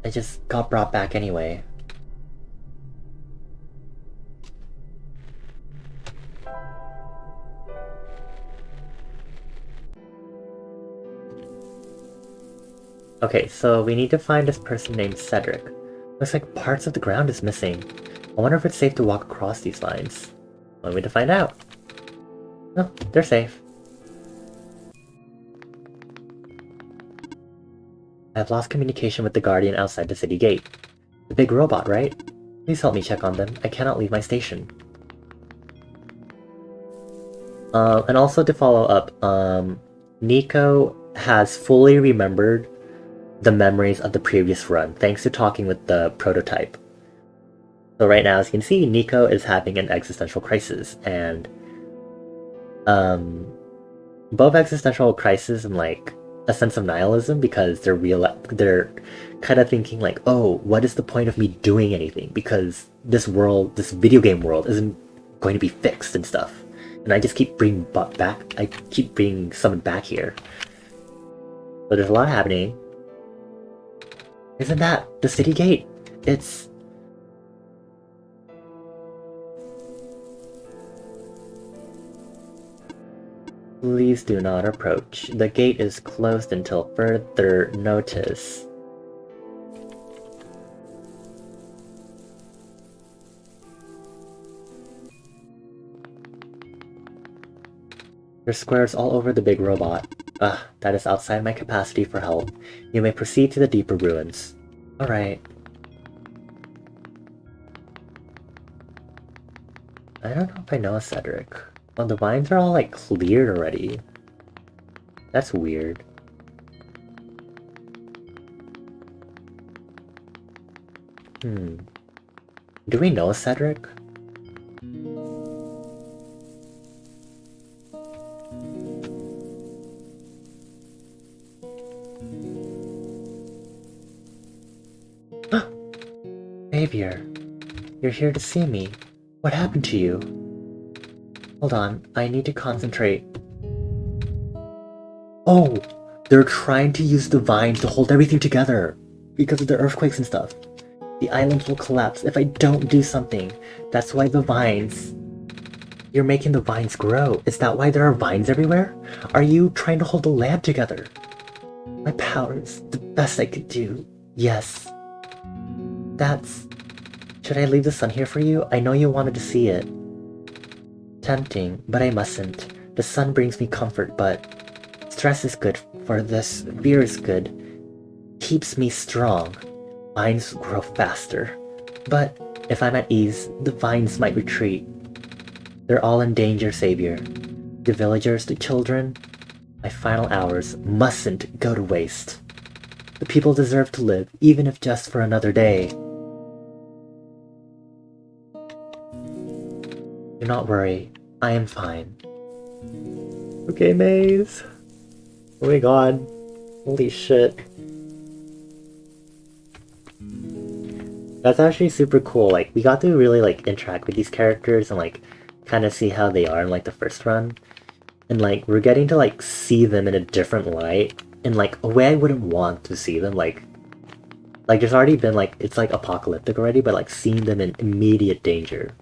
I just got brought back anyway. Okay, so we need to find this person named Cedric. Looks like parts of the ground is missing. I wonder if it's safe to walk across these lines. Want me to find out? No, they're safe. I've lost communication with the guardian outside the city gate. The big robot, right? Please help me check on them. I cannot leave my station. And also to follow up, Nico has fully remembered the memories of the previous run, thanks to talking with the prototype. So right now, as you can see, Nico is having an existential crisis, and both existential crisis and like a sense of nihilism, because they're kind of thinking like, oh, what is the point of me doing anything? Because this world, this video game world, isn't going to be fixed and stuff, and I just keep being summoned back here. So there's a lot happening. Isn't that the city gate? It's... Please do not approach. The gate is closed until further notice. There's squares all over the big robot. Ugh, that is outside my capacity for help. You may proceed to the deeper ruins. Alright. I don't know if I know a Cedric. Oh, the vines are all like cleared already. That's weird. Do we know a Cedric? Xavier, you're here to see me. What happened to you? Hold on, I need to concentrate. Oh! They're trying to use the vines to hold everything together because of the earthquakes and stuff. The islands will collapse if I don't do something. That's why the vines... You're making the vines grow. Is that why there are vines everywhere? Are you trying to hold the land together? My powers, the best I could do. Yes. That's... Should I leave the sun here for you? I know you wanted to see it. Tempting, but I mustn't. The sun brings me comfort, but stress is good for this. Fear is good. Keeps me strong. Vines grow faster. But if I'm at ease, the vines might retreat. They're all in danger, Savior. The villagers, the children. My final hours mustn't go to waste. The people deserve to live, even if just for another day. Do not worry, I am fine. Okay, Maze. Oh my god. Holy shit. That's actually super cool. Like, we got to really, like, interact with these characters and, like, kind of see how they are in, like, the first run. And, like, we're getting to, like, see them in a different light. In, like, a way I wouldn't want to see them. Like, there's already been, like, it's, like, apocalyptic already, but, like, seeing them in immediate danger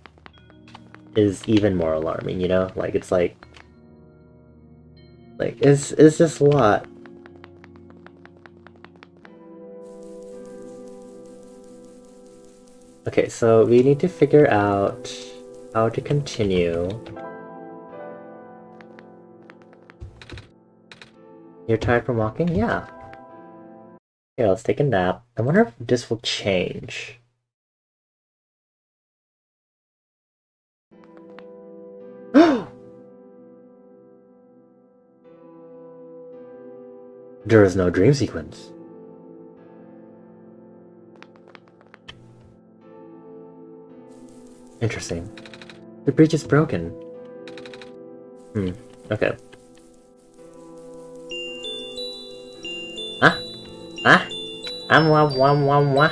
is even more alarming, you know? Like, it's like it's just a lot. Okay, so we need to figure out how to continue. You're tired from walking? Yeah. Here, let's take a nap. I wonder if this will change. There is no dream sequence. Interesting. The bridge is broken. Okay. Ah! I'm wah.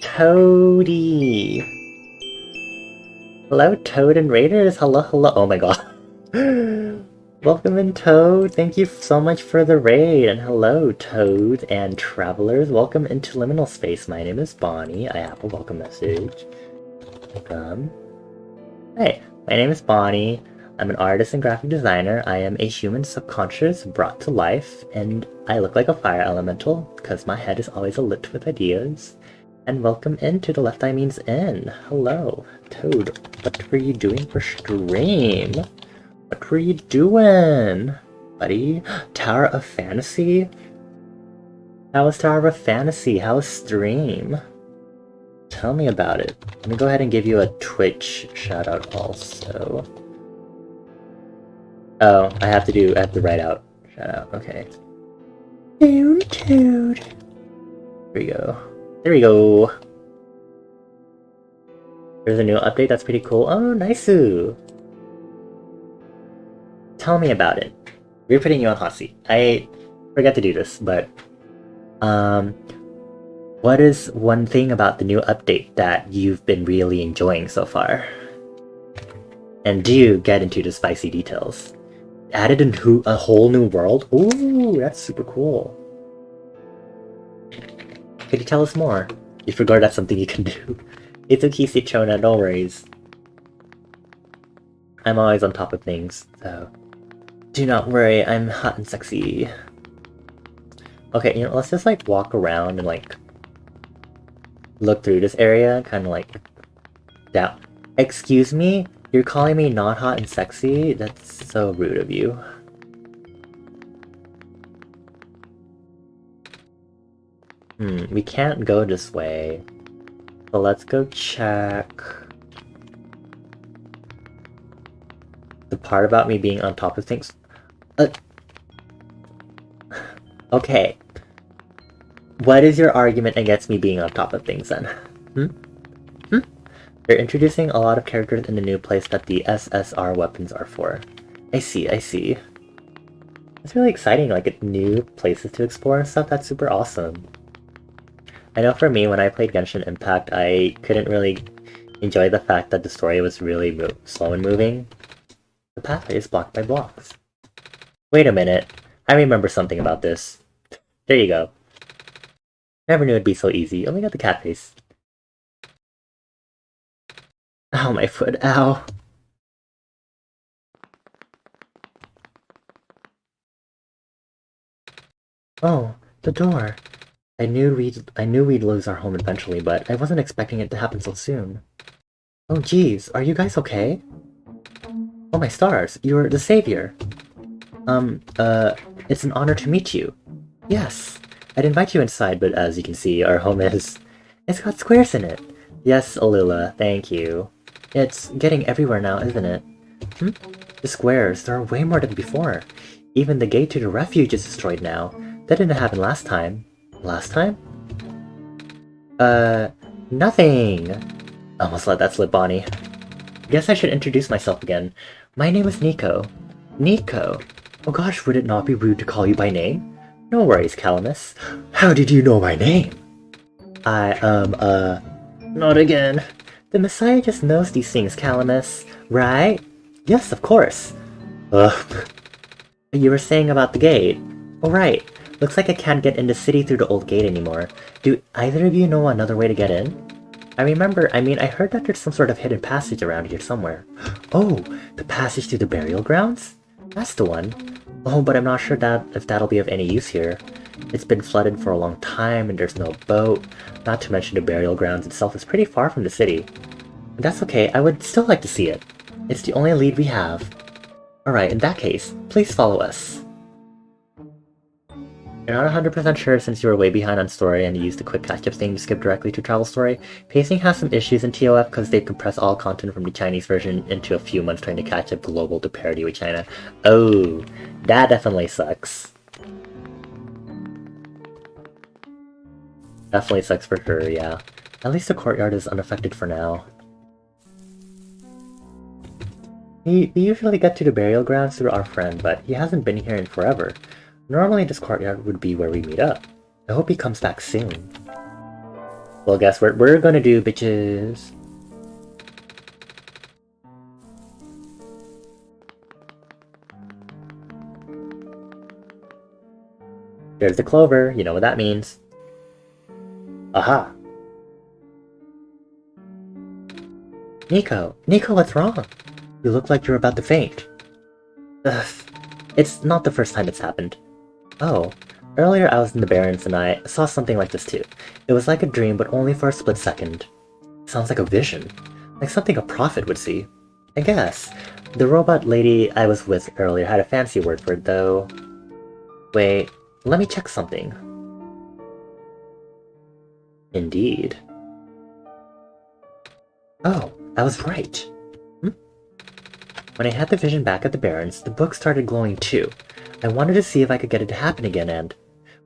Toady! Hello, Toad and Raiders! Hello. Oh my god. Welcome in, Toad! Thank you so much for the raid! And hello, Toad and Travelers! Welcome into Liminal Space. My name is Bonnie. I have a welcome message. Welcome. Hey, my name is Bonnie. I'm an artist and graphic designer. I am a human subconscious brought to life, and I look like a fire elemental, because my head is always lit with ideas. And welcome into The Left Eye Means In. Hello, Toad. What were you doing for stream? What were you doing, buddy? Tower of Fantasy? How was Tower of Fantasy? How was stream? Tell me about it. Let me go ahead and give you a Twitch shout out also. Oh, I have to write out shout out. Okay. Toad. There we go. There we go. There's a new update that's pretty cool. Oh, nice. Tell me about it. We're putting you on hot seat. I forgot to do this, but what is one thing about the new update that you've been really enjoying so far? And do get into the spicy details. Added into a whole new world? Ooh, that's super cool. Could you tell us more? You forgot that's something you can do. It's okay, Sichona, no worries. I'm always on top of things, so do not worry, I'm hot and sexy. Okay, you know, let's just like walk around and like look through this area, kind of like down. Excuse me? You're calling me not hot and sexy? That's so rude of you. We can't go this way. So let's go check the part about me being on top of things. Okay. What is your argument against me being on top of things then? They're introducing a lot of characters in the new place that the SSR weapons are for. I see. It's really exciting, like new places to explore and stuff. That's super awesome. I know for me, when I played Genshin Impact, I couldn't really enjoy the fact that the story was really slow and moving. The pathway is blocked by blocks. Wait a minute. I remember something about this. There you go. Never knew it'd be so easy. Oh, we got the cat face. Ow, my foot. Ow. Oh, the door. I knew we'd lose our home eventually, but I wasn't expecting it to happen so soon. Oh geez, are you guys okay? Oh my stars, you're the savior. It's an honor to meet you. Yes, I'd invite you inside, but as you can see, our home it's got squares in it. Yes, Alula, thank you. It's getting everywhere now, isn't it? The squares, there are way more than before. Even the gate to the refuge is destroyed now. That didn't happen last time. Last time? Nothing! Almost let that slip, Bonnie. Guess I should introduce myself again. My name is Nico. Nico? Oh gosh, would it not be rude to call you by name? No worries, Calamus. How did you know my name? Not again. The Messiah just knows these things, Calamus. Right? Yes, of course. Ugh. You were saying about the gate. Oh right. Looks like I can't get in the city through the old gate anymore. Do either of you know another way to get in? I heard that there's some sort of hidden passage around here somewhere. Oh, the passage to the burial grounds? That's the one. Oh, but I'm not sure if that'll be of any use here. It's been flooded for a long time and there's no boat. Not to mention the burial grounds itself is pretty far from the city. But that's okay, I would still like to see it. It's the only lead we have. Alright, in that case, please follow us. You're not 100% sure since you were way behind on story and you used the quick catch-up thing to skip directly to travel story. Pacing has some issues in TOF because they've compressed all content from the Chinese version into a few months trying to catch up global to parity with China. Oh, that definitely sucks. Definitely sucks for sure, yeah. At least the courtyard is unaffected for now. We usually get to the burial grounds through our friend, but he hasn't been here in forever. Normally this courtyard would be where we meet up. I hope he comes back soon. Well, guess what we're gonna do, bitches? There's the clover, you know what that means. Aha! Nico, what's wrong? You look like you're about to faint. Ugh, it's not the first time it's happened. Oh, earlier I was in the Barrens and I saw something like this too. It was like a dream, but only for a split second. Sounds like a vision. Like something a prophet would see. I guess. The robot lady I was with earlier had a fancy word for it, though. Wait, let me check something. Indeed. Oh, I was right. When I had the vision back at the Barrens, the book started glowing too. I wanted to see if I could get it to happen again, and...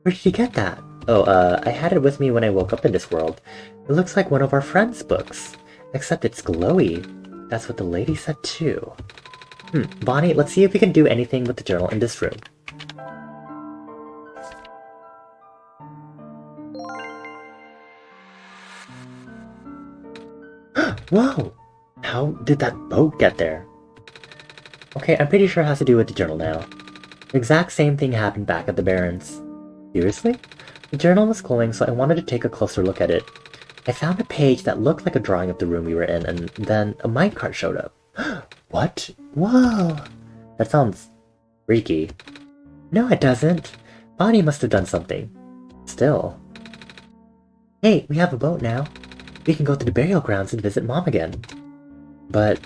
Where did you get that? Oh, I had it with me when I woke up in this world. It looks like one of our friends' books. Except it's glowy. That's what the lady said too. Bonnie, let's see if we can do anything with the journal in this room. Whoa! How did that boat get there? Okay, I'm pretty sure it has to do with the journal now. The exact same thing happened back at the Barrens. Seriously? The journal was glowing, so I wanted to take a closer look at it. I found a page that looked like a drawing of the room we were in, and then a minecart showed up. What? Whoa! That sounds freaky. No, it doesn't. Bonnie must have done something. Still. Hey, we have a boat now. We can go to the burial grounds and visit Mom again. But...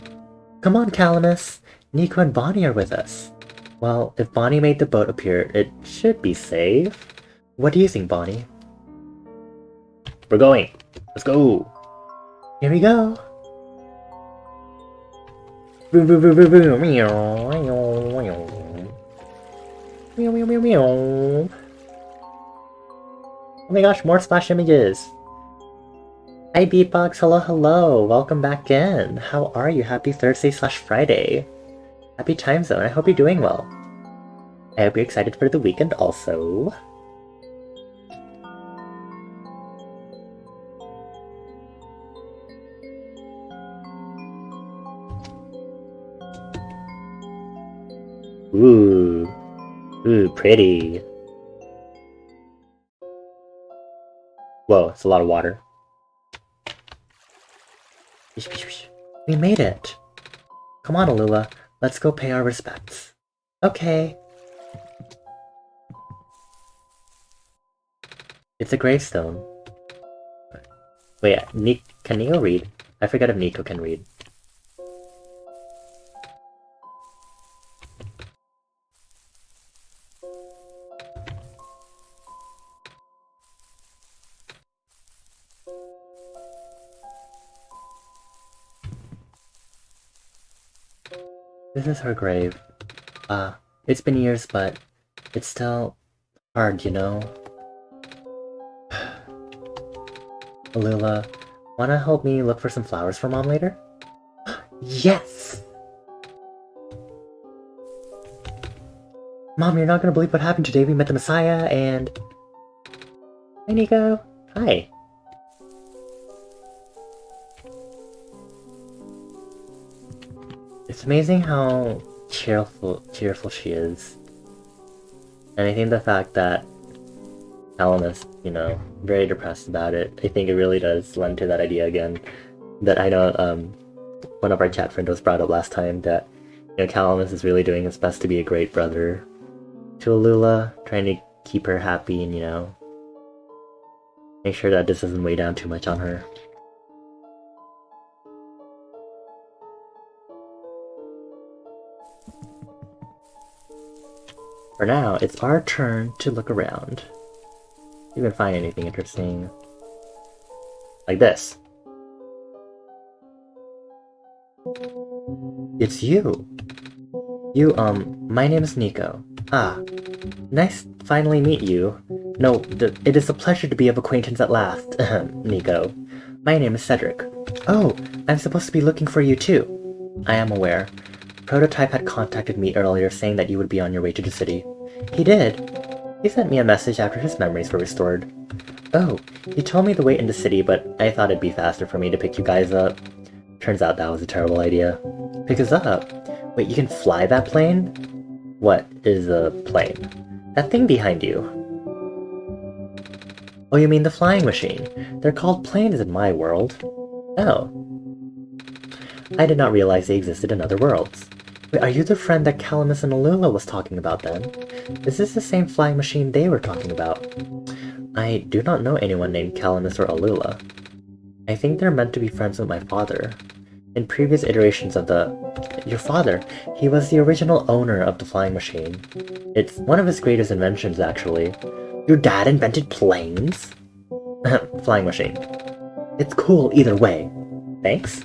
Come on, Calamus. Nico and Bonnie are with us. Well, if Bonnie made the boat appear, it should be safe. What do you think, Bonnie? We're going! Let's go! Here we go! Oh my gosh, more splash images! Hi Beatbox, hello! Welcome back in! How are you? Happy Thursday/Friday! Happy time zone, I hope you're doing well. I hope you're excited for the weekend also. Ooh, pretty. Whoa, it's a lot of water. We made it! Come on, Alula, let's go pay our respects. Okay. It's a gravestone. Wait, can Nico read? I forget if Nico can read. This is her grave. It's been years, but it's still hard, you know? Alula, wanna help me look for some flowers for Mom later? Yes! Mom, you're not gonna believe what happened today. We met the Messiah and... Hi, Nico. Hi. It's amazing how cheerful she is. And I think the fact that Helen is, you know, very depressed about it, I think it really does lend to that idea again. That I know one of our chat friends was brought up last time that, you know, Calamus is really doing his best to be a great brother to Alula, trying to keep her happy and, you know, make sure that this doesn't weigh down too much on her. For now, it's our turn to look around. You can find anything interesting. Like this. It's you! My name is Nico. Ah, nice to finally meet you. No, it is a pleasure to be of acquaintance at last, Nico. My name is Cedric. Oh, I'm supposed to be looking for you too. I am aware. Prototype had contacted me earlier saying that you would be on your way to the city. He did? He sent me a message after his memories were restored. Oh, he told me to wait in the city, but I thought it'd be faster for me to pick you guys up. Turns out that was a terrible idea. Pick us up? Wait, you can fly that plane? What is a plane? That thing behind you. Oh, you mean the flying machine? They're called planes in my world. Oh. I did not realize they existed in other worlds. Wait, are you the friend that Calamus and Alula was talking about then? Is this the same flying machine they were talking about? I do not know anyone named Calamus or Alula. I think they're meant to be friends with my father. In previous iterations of your father, he was the original owner of the flying machine. It's one of his greatest inventions, actually. Your dad invented planes? Flying machine. It's cool either way. Thanks.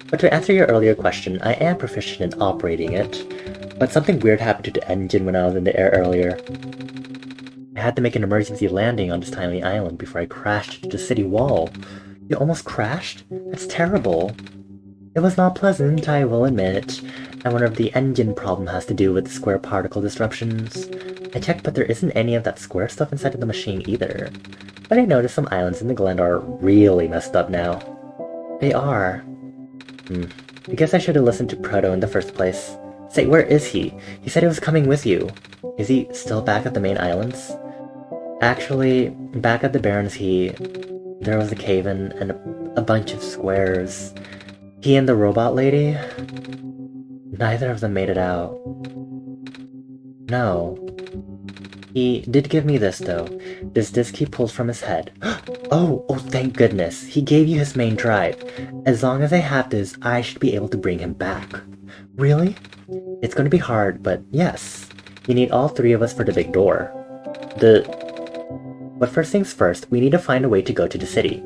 But to answer your earlier question, I am proficient in operating it. But something weird happened to the engine when I was in the air earlier. I had to make an emergency landing on this tiny island before I crashed into the city wall. You almost crashed? That's terrible. It was not pleasant, I will admit. I wonder if the engine problem has to do with the square particle disruptions. I checked, but there isn't any of that square stuff inside of the machine either. But I noticed some islands in the Glen are really messed up now. They are. I guess I should have listened to Proto in the first place. Say, where is he? He said he was coming with you. Is he still back at the main islands? Actually, back at the Barrens there was a cave-in and a bunch of squares. He and the robot lady? Neither of them made it out. No. He did give me this, though. This disc he pulled from his head. Oh, thank goodness. He gave you his main drive. As long as I have this, I should be able to bring him back. Really? It's going to be hard, but yes. You need all three of us for the big door. But first things first, we need to find a way to go to the city.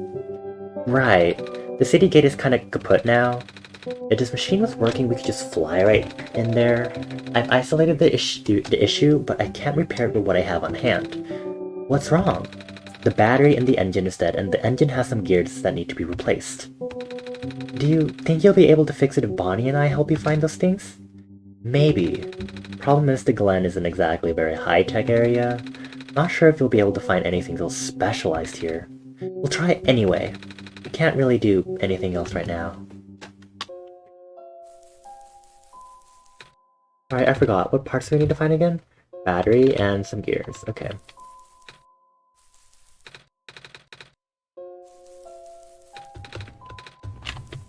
Right. The city gate is kinda kaput now. If this machine was working, we could just fly right in there. I've isolated the issue, but I can't repair it with what I have on hand. What's wrong? The battery in the engine is dead, and the engine has some gears that need to be replaced. Do you think you'll be able to fix it if Bonnie and I help you find those things? Maybe. Problem is the Glen isn't exactly a very high-tech area. Not sure if you'll be able to find anything so specialized here. We'll try it anyway. We can't really do anything else right now. Alright, I forgot. What parts do we need to find again? Battery and some gears. Okay.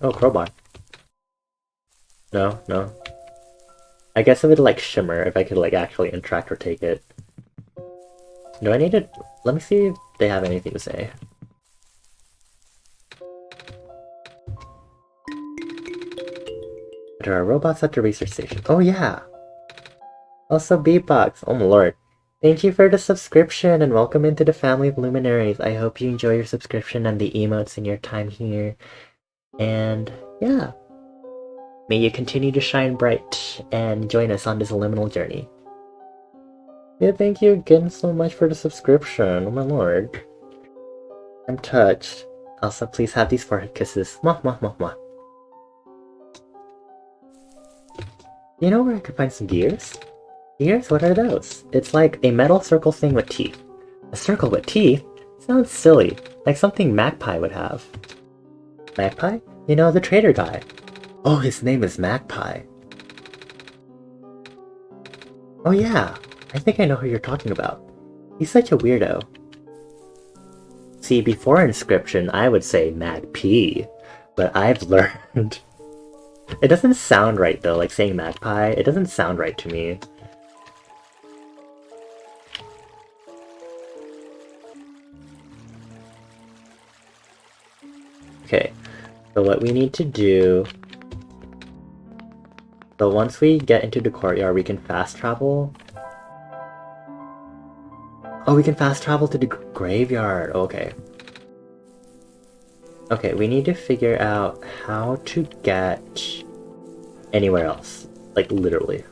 Oh, crowbar. No. I guess it would like shimmer if I could like actually interact or take it. Do I need it? Let me see if they have anything to say. There are robots at the research station. Oh yeah! Also beatbox. Oh my lord. Thank you for the subscription and welcome into the family of luminaries. I hope you enjoy your subscription and the emotes in your time here. And yeah. May you continue to shine bright and join us on this liminal journey. Yeah, thank you again so much for the subscription. Oh my lord. I'm touched. Also, please have these forehead kisses. Mwah, mwah, mwah, mwah. You know where I could find some gears? Gears? What are those? It's like a metal circle thing with teeth. A circle with teeth? Sounds silly. Like something Magpie would have. Magpie? You know, the trader guy. Oh, his name is Magpie. Oh yeah. I think I know who you're talking about. He's such a weirdo. See, before Inscription, I would say Magpie, but I've learned... It doesn't sound right though, like saying Magpie, it doesn't sound right to me. Okay, so what we need to do... So once we get into the courtyard, we can fast travel. Oh, we can fast travel to the graveyard. Okay. Okay, we need to figure out how to get anywhere else. Like, literally.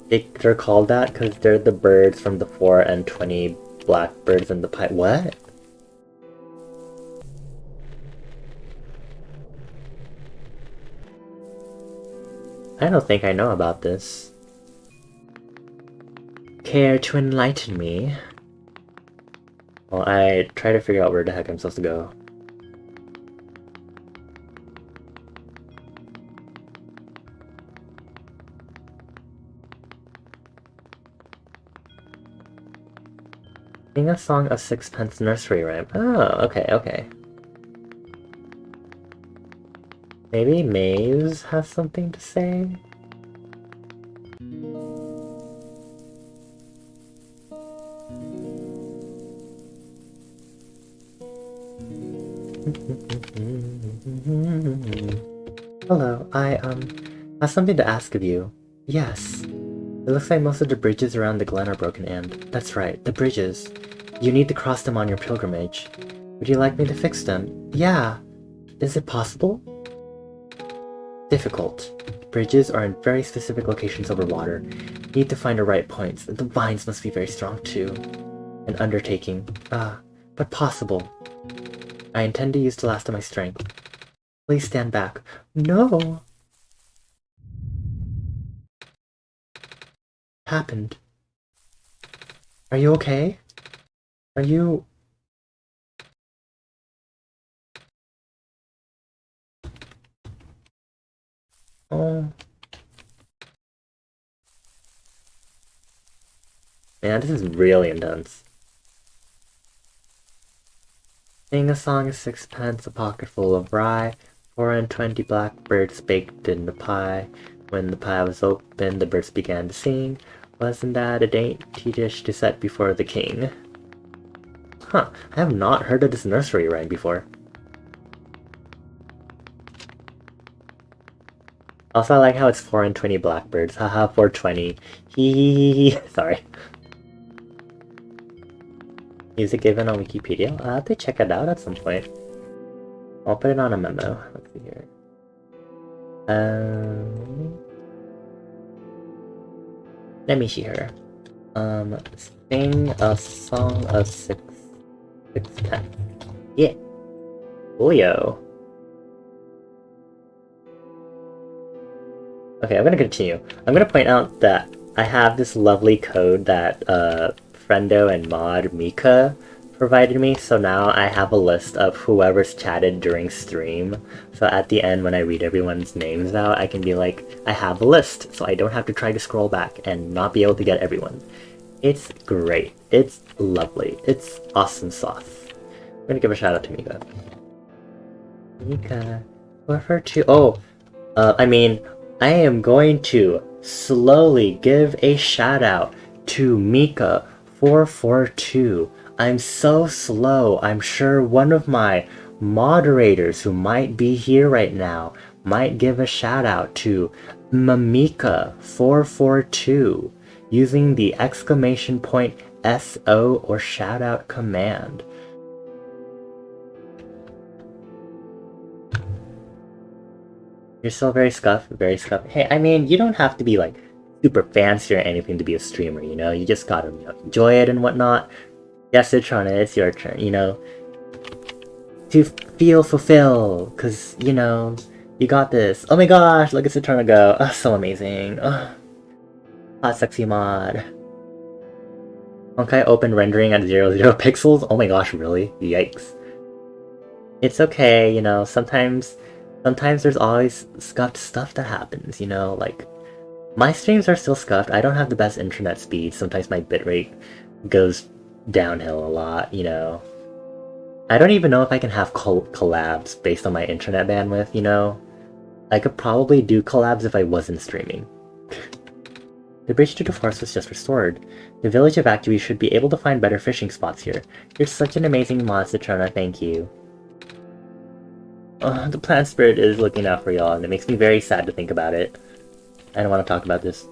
They're called that because they're the birds from the 4 and 20 blackbirds in the pipe. What? I don't think I know about this. care to enlighten me? Well, I try to figure out where the heck I'm supposed to go. Sing a song of sixpence nursery rhyme. Oh, okay, okay. Maybe Maze has something to say? Hello, I have something to ask of you. Yes. It looks like most of the bridges around the glen are broken and... That's right, the bridges. You need to cross them on your pilgrimage. Would you like me to fix them? Yeah. Is it possible? Difficult. Bridges are in very specific locations over water. You need to find the right points. The vines must be very strong too. An undertaking. But possible. I intend to use the last of my strength. Please stand back. No! Happened. Are you okay? Are you... Oh... Man, this is really intense. Sing a song of sixpence, a pocket full of rye, 420 blackbirds baked in the pie. When the pie was open, the birds began to sing. Wasn't that a dainty dish to set before the king? Huh, I have not heard of this nursery rhyme before. Also, I like how it's 420 blackbirds. Haha, 420. Hee hee hee hee. Sorry. Music given on Wikipedia? I'll have to check it out at some point. I'll put it on a memo. Let's see here. Let me see here. Sing a song of sixpence. Yeah. Boyo. Okay, I'm gonna continue. I'm gonna point out that I have this lovely code that Friendo and Mod Mika provided me, so now I have a list of whoever's chatted during stream. So at the end, when I read everyone's names out, I can be like, I have a list, so I don't have to try to scroll back and not be able to get everyone. It's great. It's lovely. It's awesome sauce. I'm gonna give a shout out to Mika. Mika, refer to... I am going to slowly give a shout out to Mika442. I'm so slow. I'm sure one of my moderators who might be here right now might give a shout out to Mamika442 using the exclamation point SO or shout out command. You're still very scuffed, very scuffed. Hey, I mean, you don't have to be like super fancy or anything to be a streamer, you know? You just gotta, you know, enjoy it and whatnot. Yes, Citrona, it's your turn, you know? To feel fulfilled, cause, you know, you got this. Oh my gosh, look at Citrona go. Oh, so amazing. Oh, hot sexy mod. Honkai open rendering at 00 pixels? Oh my gosh, really? Yikes. It's okay, you know, sometimes there's always scuffed stuff that happens, you know, like, my streams are still scuffed. I don't have the best internet speed. Sometimes my bitrate goes downhill a lot, you know. I don't even know if I can have collabs based on my internet bandwidth, you know. I could probably do collabs if I wasn't streaming. The bridge to the forest was just restored. The village evacuees should be able to find better fishing spots here. You're such an amazing mod, Citrona, thank you. The plant spirit is looking out for y'all, and it makes me very sad to think about it. I don't want to talk about this.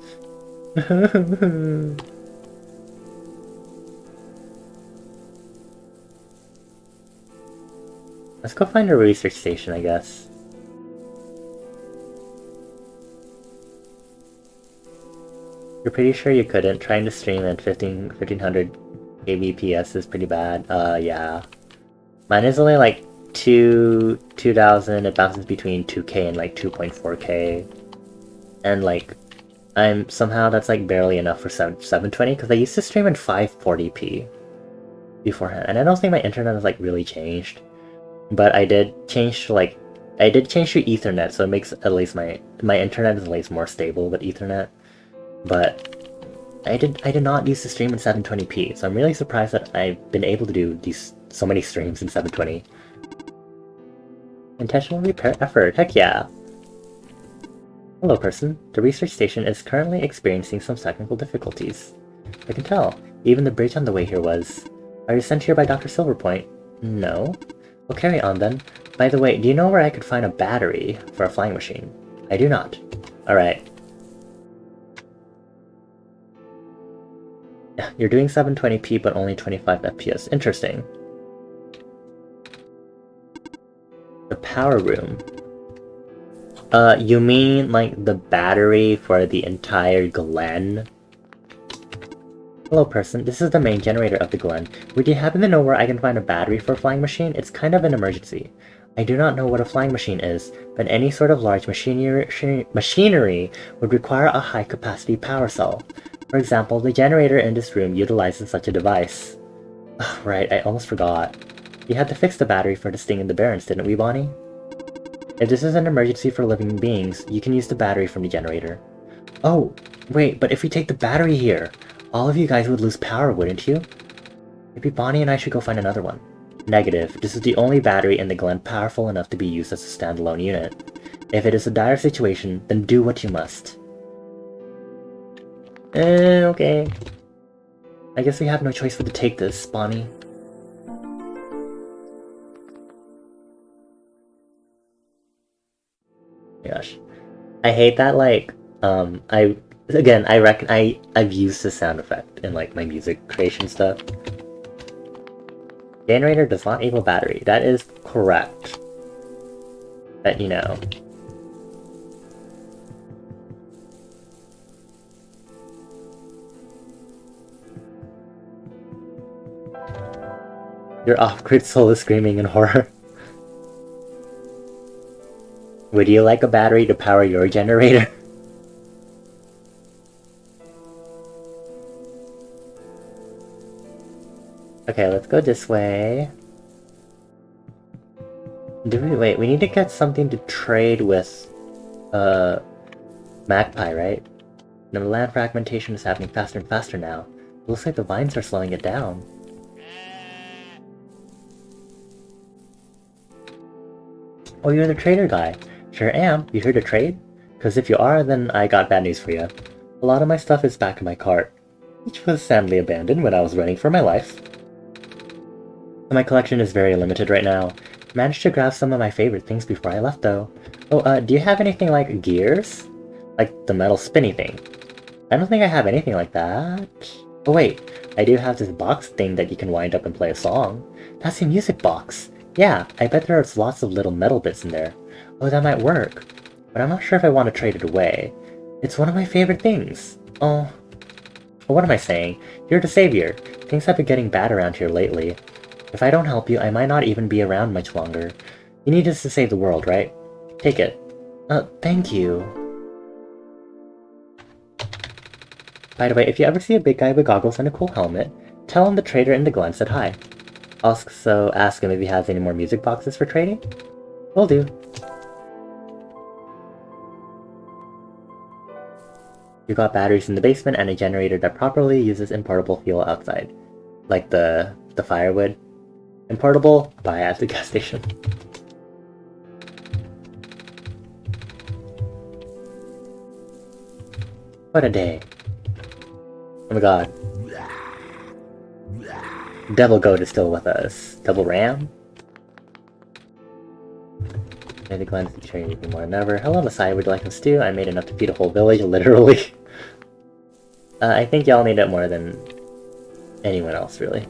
Let's go find a research station, I guess. You're pretty sure you couldn't? Trying to stream at 1500 kbps is pretty bad. Yeah. Mine is only like 2000, it bounces between 2k and like 2.4k. And like, somehow that's like barely enough for 720 because I used to stream in 540p beforehand, and I don't think my internet has like really changed. But I did change to Ethernet, so it makes at least my internet is at least more stable with Ethernet. But I did not used to stream in 720p, so I'm really surprised that I've been able to do so many streams in 720. Intentional repair effort, heck yeah! Hello person, the research station is currently experiencing some technical difficulties. I can tell, even the bridge on the way here was. Are you sent here by Dr. Silverpoint? No. Well, carry on then. By the way, do you know where I could find a battery for a flying machine? I do not. Alright. You're doing 720p but only 25 FPS. Interesting. The power room. You mean like the battery for the entire Glen? Hello person, this is the main generator of the Glen. Would you happen to know where I can find a battery for a flying machine? It's kind of an emergency. I do not know what a flying machine is, but any sort of large machinery would require a high-capacity power cell. For example, the generator in this room utilizes such a device. Oh, right, I almost forgot. We had to fix the battery for the Sting and the Barons, didn't we, Bonnie? If this is an emergency for living beings, you can use the battery from the generator. Oh, wait, but if we take the battery here, all of you guys would lose power, wouldn't you? Maybe Bonnie and I should go find another one. Negative. This is the only battery in the Glen powerful enough to be used as a standalone unit. If it is a dire situation, then do what you must. Okay. I guess we have no choice but to take this, Bonnie. Gosh. I hate that, like, I reckon I've used the sound effect in, like, my music creation stuff. Generator does not equal battery. That is correct. But, you know. Your off-grid soul is screaming in horror. Would you like a battery to power your generator? Okay, let's go this way. Wait, we need to get something to trade with, Magpie, right? The land fragmentation is happening faster and faster now. It looks like the vines are slowing it down. Oh, you're the trader guy. Sure am. You here to trade? Cause if you are, then I got bad news for you. A lot of my stuff is back in my cart, which was sadly abandoned when I was running for my life. My collection is very limited right now. Managed to grab some of my favorite things before I left though. Oh, do you have anything like gears? Like the metal spinny thing? I don't think I have anything like that. Oh wait, I do have this box thing that you can wind up and play a song. That's a music box. Yeah, I bet there's lots of little metal bits in there. Oh, that might work. But I'm not sure if I want to trade it away. It's one of my favorite things. Oh. What am I saying? You're the savior. Things have been getting bad around here lately. If I don't help you, I might not even be around much longer. You need us to save the world, right? Take it. Thank you. By the way, if you ever see a big guy with goggles and a cool helmet, tell him the trader in the Glen said hi. Also, ask him if he has any more music boxes for trading. Will do. You got batteries in the basement and a generator that properly uses importable fuel outside. Like the firewood. Importable, buy at the gas station. What a day. Oh my god. Devil Goat is still with us. Devil Ram? Maybe Glenn's the train even more than ever. Hello, Messiah, would you like some stew? I made enough to feed a whole village, literally. I think y'all need it more than anyone else, really.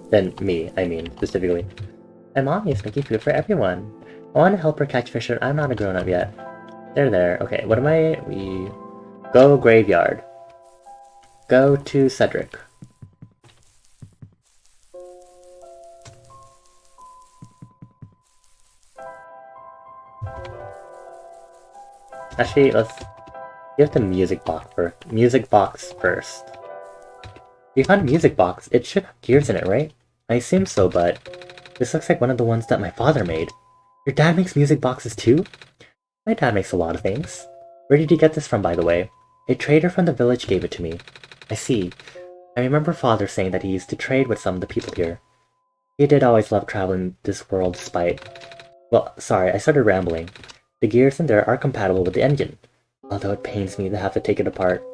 Than me, I mean, specifically. My mommy is making food for everyone. I want to help her catch fish, but I'm not a grown-up yet. There. Okay, what am I? We go graveyard. Go to Cedric. Actually, let's You have the music box first. You found a music box. It should have gears in it, right? I assume so, but this looks like one of the ones that my father made. Your dad makes music boxes too? My dad makes a lot of things. Where did he get this from, by the way? A trader from the village gave it to me. I see. I remember father saying that he used to trade with some of the people here. He did always love traveling this world despite... Well, sorry, I started rambling. The gears in there are compatible with the engine, although it pains me to have to take it apart.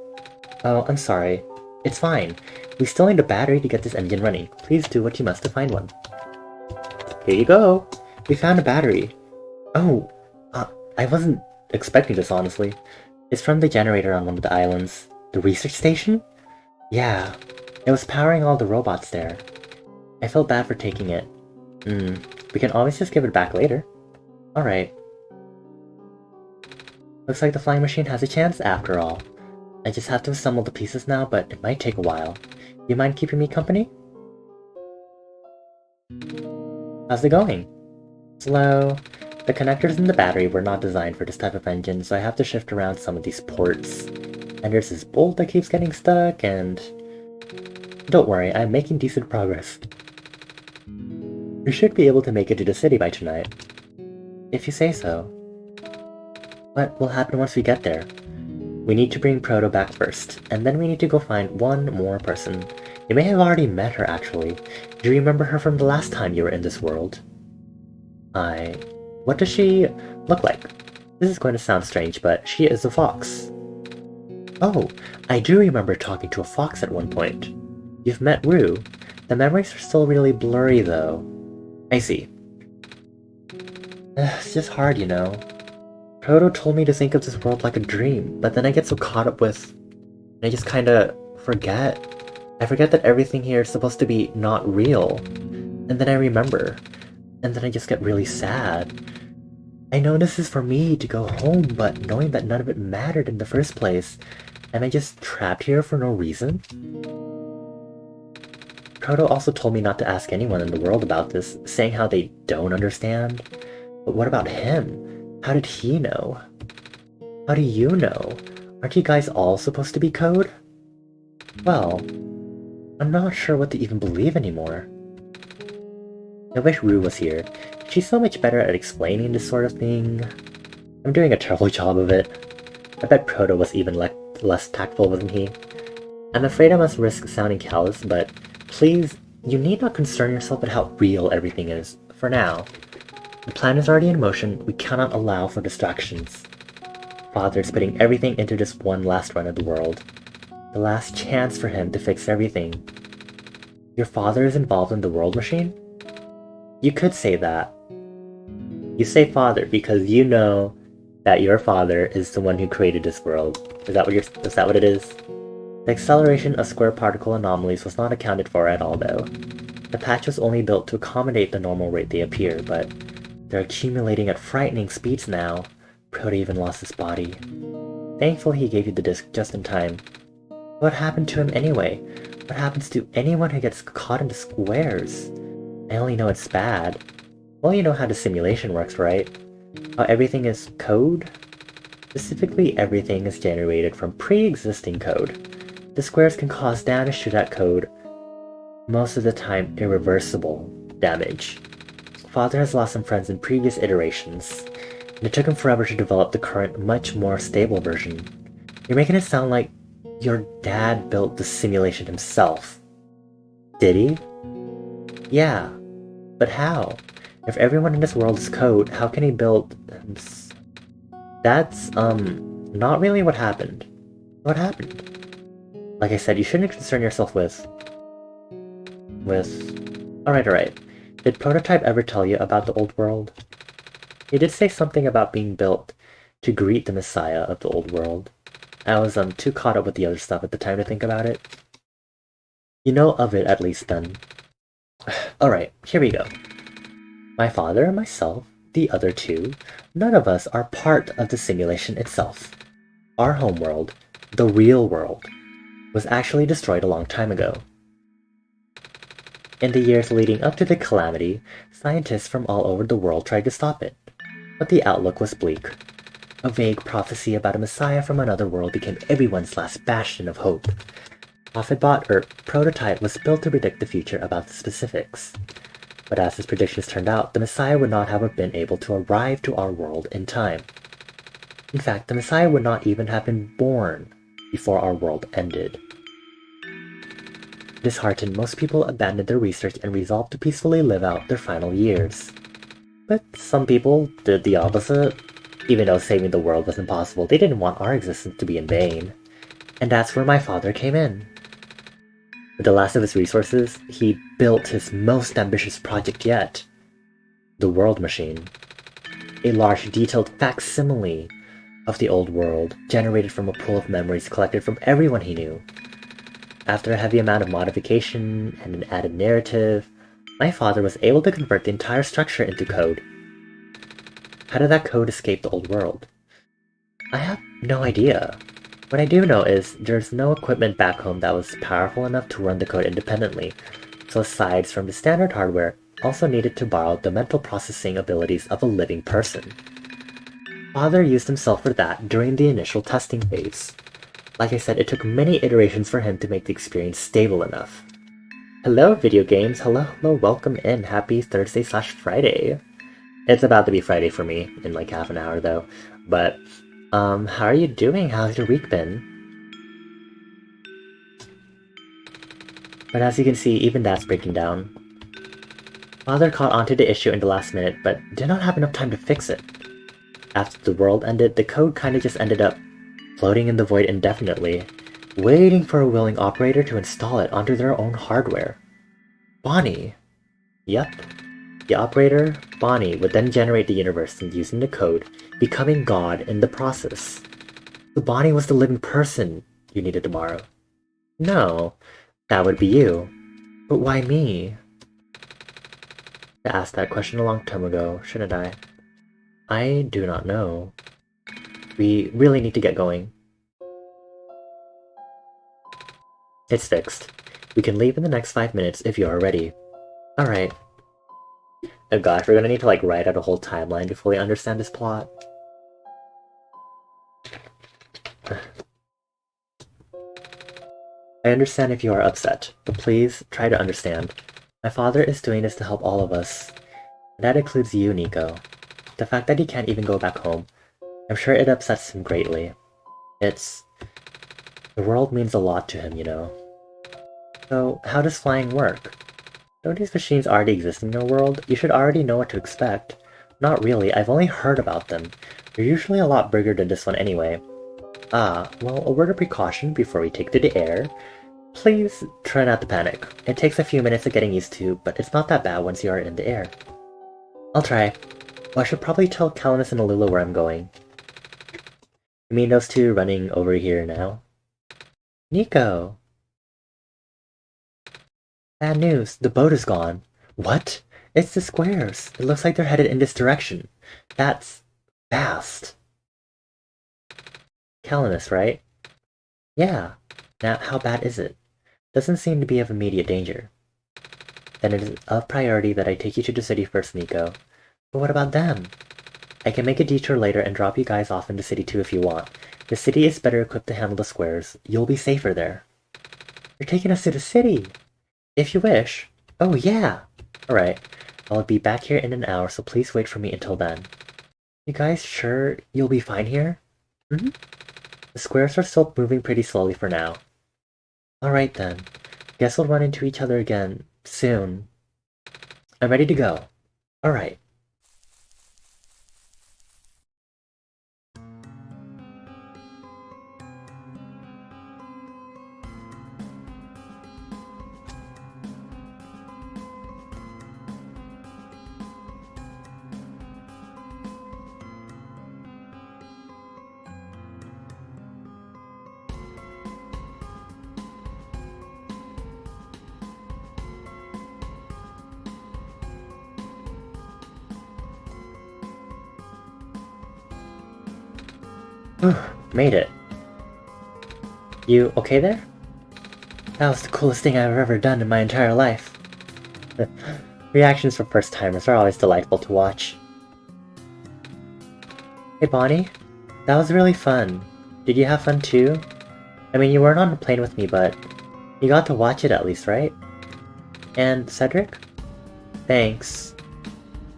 Oh, I'm sorry. It's fine. We still need a battery to get this engine running. Please do what you must to find one. Here you go! We found a battery. Oh, I wasn't expecting this, honestly. It's from the generator on one of the islands. The research station? Yeah, it was powering all the robots there. I felt bad for taking it. We can always just give it back later. Alright. Looks like the flying machine has a chance after all. I just have to assemble the pieces now, but it might take a while. You mind keeping me company? How's it going? Slow. The connectors in the battery were not designed for this type of engine, so I have to shift around some of these ports. And there's this bolt that keeps getting stuck, and... Don't worry, I'm making decent progress. We should be able to make it to the city by tonight. If you say so. What will happen once we get there? We need to bring Proto back first, and then we need to go find one more person. You may have already met her, actually. Do you remember her from the last time you were in this world? What does she look like? This is going to sound strange, but she is a fox. Oh, I do remember talking to a fox at one point. You've met Rue. The memories are still really blurry, though. I see. It's just hard, you know. Proto told me to think of this world like a dream, but then I get so caught up with... I just kinda forget. I forget that everything here is supposed to be not real. And then I remember. And then I just get really sad. I know this is for me to go home, but knowing that none of it mattered in the first place, am I just trapped here for no reason? Proto also told me not to ask anyone in the world about this, saying how they don't understand. But what about him? How did he know? How do you know? Aren't you guys all supposed to be code? Well, I'm not sure what to even believe anymore. I wish Rue was here. She's so much better at explaining this sort of thing. I'm doing a terrible job of it. I bet Proto was even less tactful, wasn't he? I'm afraid I must risk sounding callous, but please, you need not concern yourself with how real everything is, for now. The plan is already in motion, we cannot allow for distractions. Father is putting everything into this one last run of the world. The last chance for him to fix everything. Your father is involved in the world machine? You could say that. You say father because you know that your father is the one who created this world. Is that what it is? The acceleration of square particle anomalies was not accounted for at all, though. The patch was only built to accommodate the normal rate they appear, but they're accumulating at frightening speeds now. Proto even lost his body. Thankfully he gave you the disc just in time. What happened to him anyway? What happens to anyone who gets caught in the squares? I only know it's bad. Well, you know how the simulation works, right? How everything is code? Specifically, everything is generated from pre-existing code. The squares can cause damage to that code, most of the time irreversible damage. Father has lost some friends in previous iterations, and it took him forever to develop the current, much more stable version. You're making it sound like your dad built the simulation himself. Did he? Yeah, but how? If everyone in this world is code, how can he build... That's, not really what happened. What happened? Like I said, you shouldn't concern yourself with... Alright. Did Prototype ever tell you about the old world? He did say something about being built to greet the messiah of the old world. I was, too caught up with the other stuff at the time to think about it. You know of it, at least, then. Alright, here we go. My father and myself, the other two, none of us are part of the simulation itself. Our homeworld, the real world, was actually destroyed a long time ago. In the years leading up to the calamity, scientists from all over the world tried to stop it, but the outlook was bleak. A vague prophecy about a messiah from another world became everyone's last bastion of hope. Prophetbot, or prototype, was built to predict the future about the specifics. But as his predictions turned out, the messiah would not have been able to arrive to our world in time. In fact, the messiah would not even have been born before our world ended. Disheartened, most people abandoned their research and resolved to peacefully live out their final years. But some people did the opposite. Even though saving the world was impossible, they didn't want our existence to be in vain. And that's where my father came in. With the last of his resources, he built his most ambitious project yet. The World Machine. A large, detailed facsimile of the old world, generated from a pool of memories collected from everyone he knew. After a heavy amount of modification and an added narrative, my father was able to convert the entire structure into code. How did that code escape the old world? I have no idea. What I do know is there's no equipment back home that was powerful enough to run the code independently, so aside from the standard hardware, also needed to borrow the mental processing abilities of a living person. Father used himself for that during the initial testing phase. Like I said, it took many iterations for him to make the experience stable enough. Hello, video games. Hello, welcome in. Happy Thursday/Friday. It's about to be Friday for me in like half an hour though. But, how are you doing? How's your week been? But as you can see, even that's breaking down. Father caught onto the issue in the last minute, but did not have enough time to fix it. After the world ended, the code kinda just ended up floating in the void indefinitely, waiting for a willing operator to install it onto their own hardware. Bonnie. Yep. The operator, Bonnie, would then generate the universe using the code, becoming God in the process. So Bonnie was the living person you needed to borrow. No, that would be you. But why me? I asked that question a long time ago, shouldn't I? I do not know. We really need to get going. It's fixed. We can leave in the next 5 minutes if you are ready. Alright. Oh gosh, we're gonna need to like write out a whole timeline to fully understand this plot. I understand if you are upset, but please try to understand. My father is doing this to help all of us. And that includes you, Nico. The fact that he can't even go back home, I'm sure it upsets him greatly. The world means a lot to him, you know. So, how does flying work? Don't these machines already exist in your world? You should already know what to expect. Not really, I've only heard about them. They're usually a lot bigger than this one anyway. Ah, well, a word of precaution before we take to the air. Please try not to panic. It takes a few minutes of getting used to, but it's not that bad once you are in the air. I'll try. Well, I should probably tell Calamus and Alula where I'm going. You mean those two running over here now? Nico! Bad news, the boat is gone. What? It's the squares. It looks like they're headed in this direction. That's fast. Calamus, right? Yeah. Now, how bad is it? Doesn't seem to be of immediate danger. Then it is of priority that I take you to the city first, Nico. But what about them? I can make a detour later and drop you guys off in the city too if you want. The city is better equipped to handle the squares. You'll be safer there. You're taking us to the city! If you wish. Oh yeah! Alright, I'll be back here in an hour, so please wait for me until then. You guys sure you'll be fine here? Mm-hmm. The squares are still moving pretty slowly for now. Alright then. Guess we'll run into each other again soon. I'm ready to go. Alright. Made it. You okay there? That was the coolest thing I've ever done in my entire life. Reactions from first-timers are always delightful to watch. Hey Bonnie, That was really fun. Did you have fun too? I mean, you weren't on the plane with me, but you got to watch it at least, right? And Cedric? Thanks.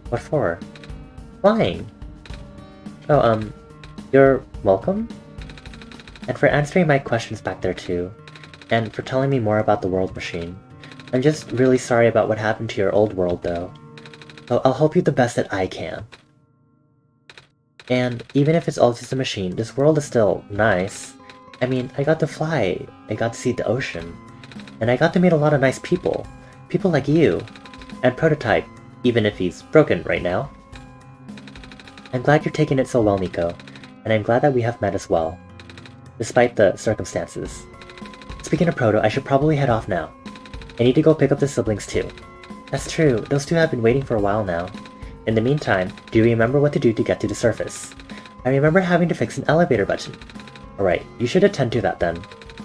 What for? Flying. Oh, you're welcome? And for answering my questions back there too. And for telling me more about the world machine. I'm just really sorry about what happened to your old world though. So I'll help you the best that I can. And even if it's all just a machine, this world is still nice. I mean, I got to fly, I got to see the ocean, and I got to meet a lot of nice people. People like you. And Prototype, even if he's broken right now. I'm glad you're taking it so well, Nico, and I'm glad that we have met as well, despite the circumstances. Speaking of Proto, I should probably head off now. I need to go pick up the siblings too. That's true, those two have been waiting for a while now. In the meantime, do you remember what to do to get to the surface? I remember having to fix an elevator button. Alright, you should attend to that then.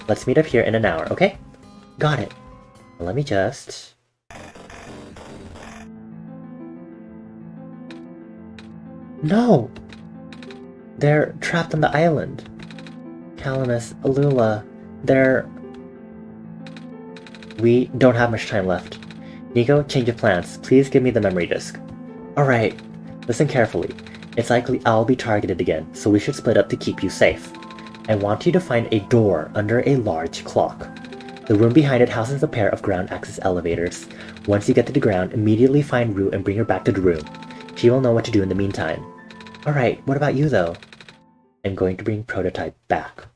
Let's meet up here in an hour, okay? Got it. Let me just... No! They're trapped on the island. Calamus, Alula, they're... We don't have much time left. Nico, change of plans. Please give me the memory disk. Alright, listen carefully. It's likely I'll be targeted again, so we should split up to keep you safe. I want you to find a door under a large clock. The room behind it houses a pair of ground access elevators. Once you get to the ground, immediately find Rue and bring her back to the room. She will know what to do in the meantime. Alright, what about you though? I'm going to bring Prototype back.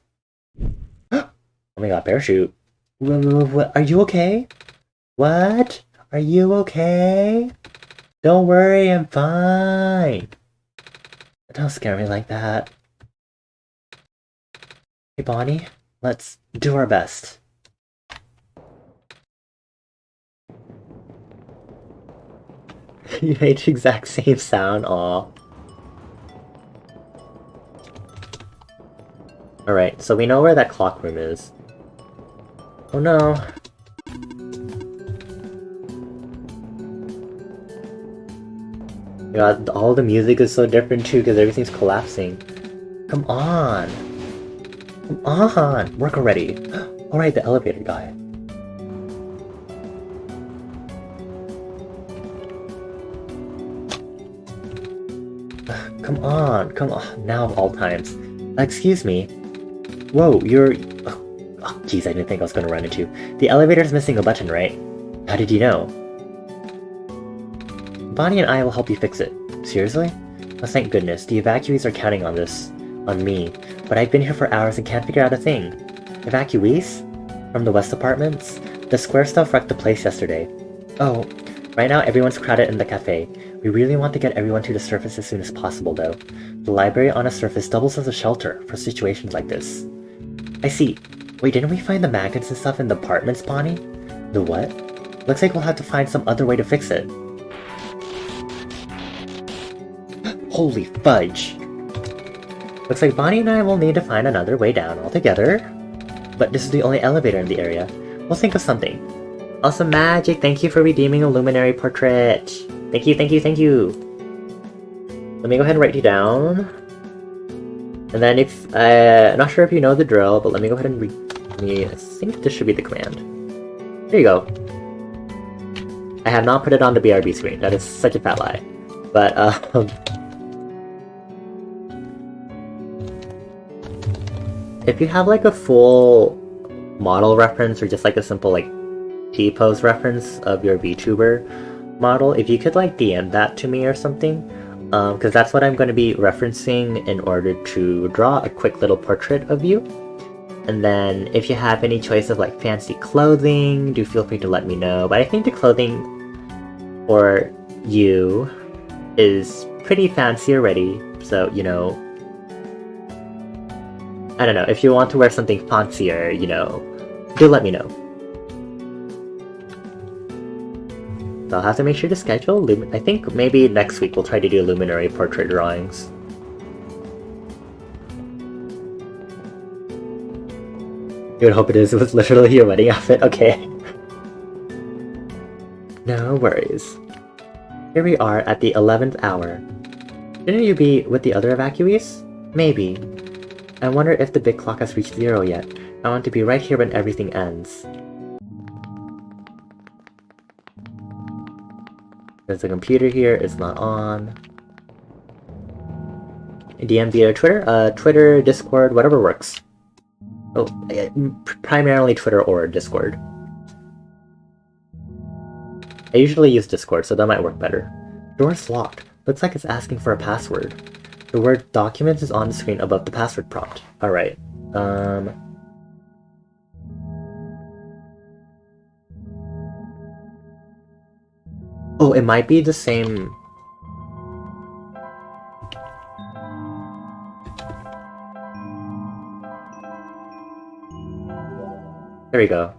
Oh my god, parachute. What? Are you okay? What? Are you okay? Don't worry, I'm fine. Don't scare me like that. Hey Bonnie, let's do our best. You made the exact same sound, aw. Alright, so we know where that clock room is. Oh no. God, all the music is so different too because everything's collapsing. Come on! Come on! Work already! Alright, the elevator guy. Come on! Come on! Now of all times. Excuse me. Whoa, you're... Oh, jeez, I didn't think I was gonna run into you. The elevator's missing a button, right? How did you know? Bonnie and I will help you fix it. Seriously? Oh, thank goodness. The evacuees are counting on this. On me. But I've been here for hours and can't figure out a thing. Evacuees? From the West Apartments? The square stuff wrecked the place yesterday. Oh, right now everyone's crowded in the cafe. We really want to get everyone to the surface as soon as possible, though. The library on a surface doubles as a shelter for situations like this. I see. Wait, didn't we find the magnets and stuff in the apartments, Bonnie? The what? Looks like we'll have to find some other way to fix it. Holy fudge! Looks like Bonnie and I will need to find another way down altogether. But this is the only elevator in the area. We'll think of something. Awesome Magic, thank you for redeeming a luminary portrait. Thank you, thank you, thank you. Let me go ahead and write you down. And then if, not sure if you know the drill, but let me go ahead and I think this should be the command. There you go. I have not put it on the BRB screen, that is such a fat lie. But, if you have like a full model reference or just like a simple like T-pose reference of your VTuber model, if you could like DM that to me or something, because that's what I'm going to be referencing in order to draw a quick little portrait of you. And then if you have any choice of like fancy clothing, do feel free to let me know. But I think the clothing for you is pretty fancy already, so you know, I don't know, if you want to wear something fancier, you know, do let me know. So I'll have to make sure to schedule. I think maybe next week we'll try to do luminary portrait drawings. You would hope it is. It was literally your wedding outfit. Okay. No worries. Here we are at the 11th hour. Shouldn't you be with the other evacuees? Maybe. I wonder if the big clock has reached 0 yet. I want to be right here when everything ends. There's a computer here, it's not on. DM via Twitter? Twitter, Discord, whatever works. Oh, primarily Twitter or Discord. I usually use Discord, so that might work better. Door's locked. Looks like it's asking for a password. The word documents is on the screen above the password prompt. Alright. Oh, it might be the same... There we go.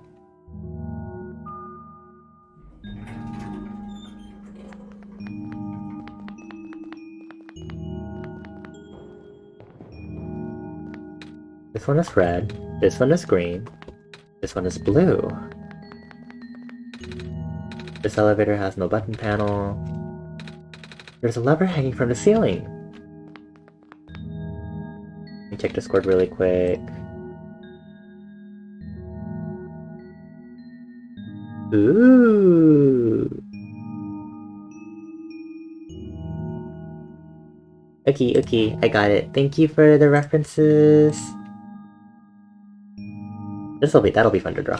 This one is red, this one is green, this one is blue. This elevator has no button panel. There's a lever hanging from the ceiling. Let me check Discord really quick. Ooh. Okay, I got it. Thank you for the references. That'll be fun to draw.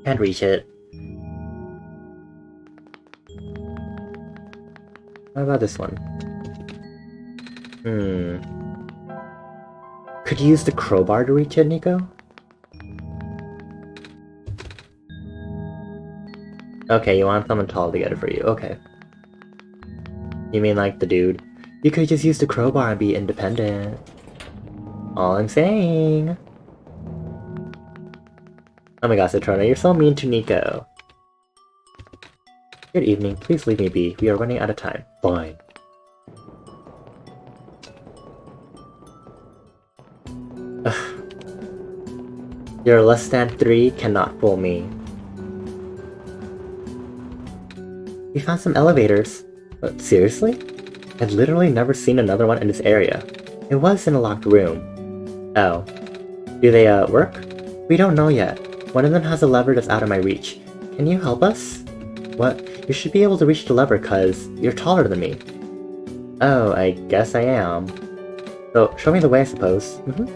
Can't reach it. What about this one? Could you use the crowbar to reach it, Nico? Okay, you want someone tall to get it for you. Okay. You mean like the dude? You could just use the crowbar and be independent. All I'm saying. Oh my gosh, Citrona, you're so mean to Nico. Good evening, please leave me be. We are running out of time. Fine. Your less than 3 cannot fool me. We found some elevators. But seriously? I've literally never seen another one in this area. It was in a locked room. Oh. Do they, work? We don't know yet. One of them has a lever that's out of my reach. Can you help us? What? You should be able to reach the lever, cause you're taller than me. Oh, I guess I am. So, show me the way, I suppose. Vroom.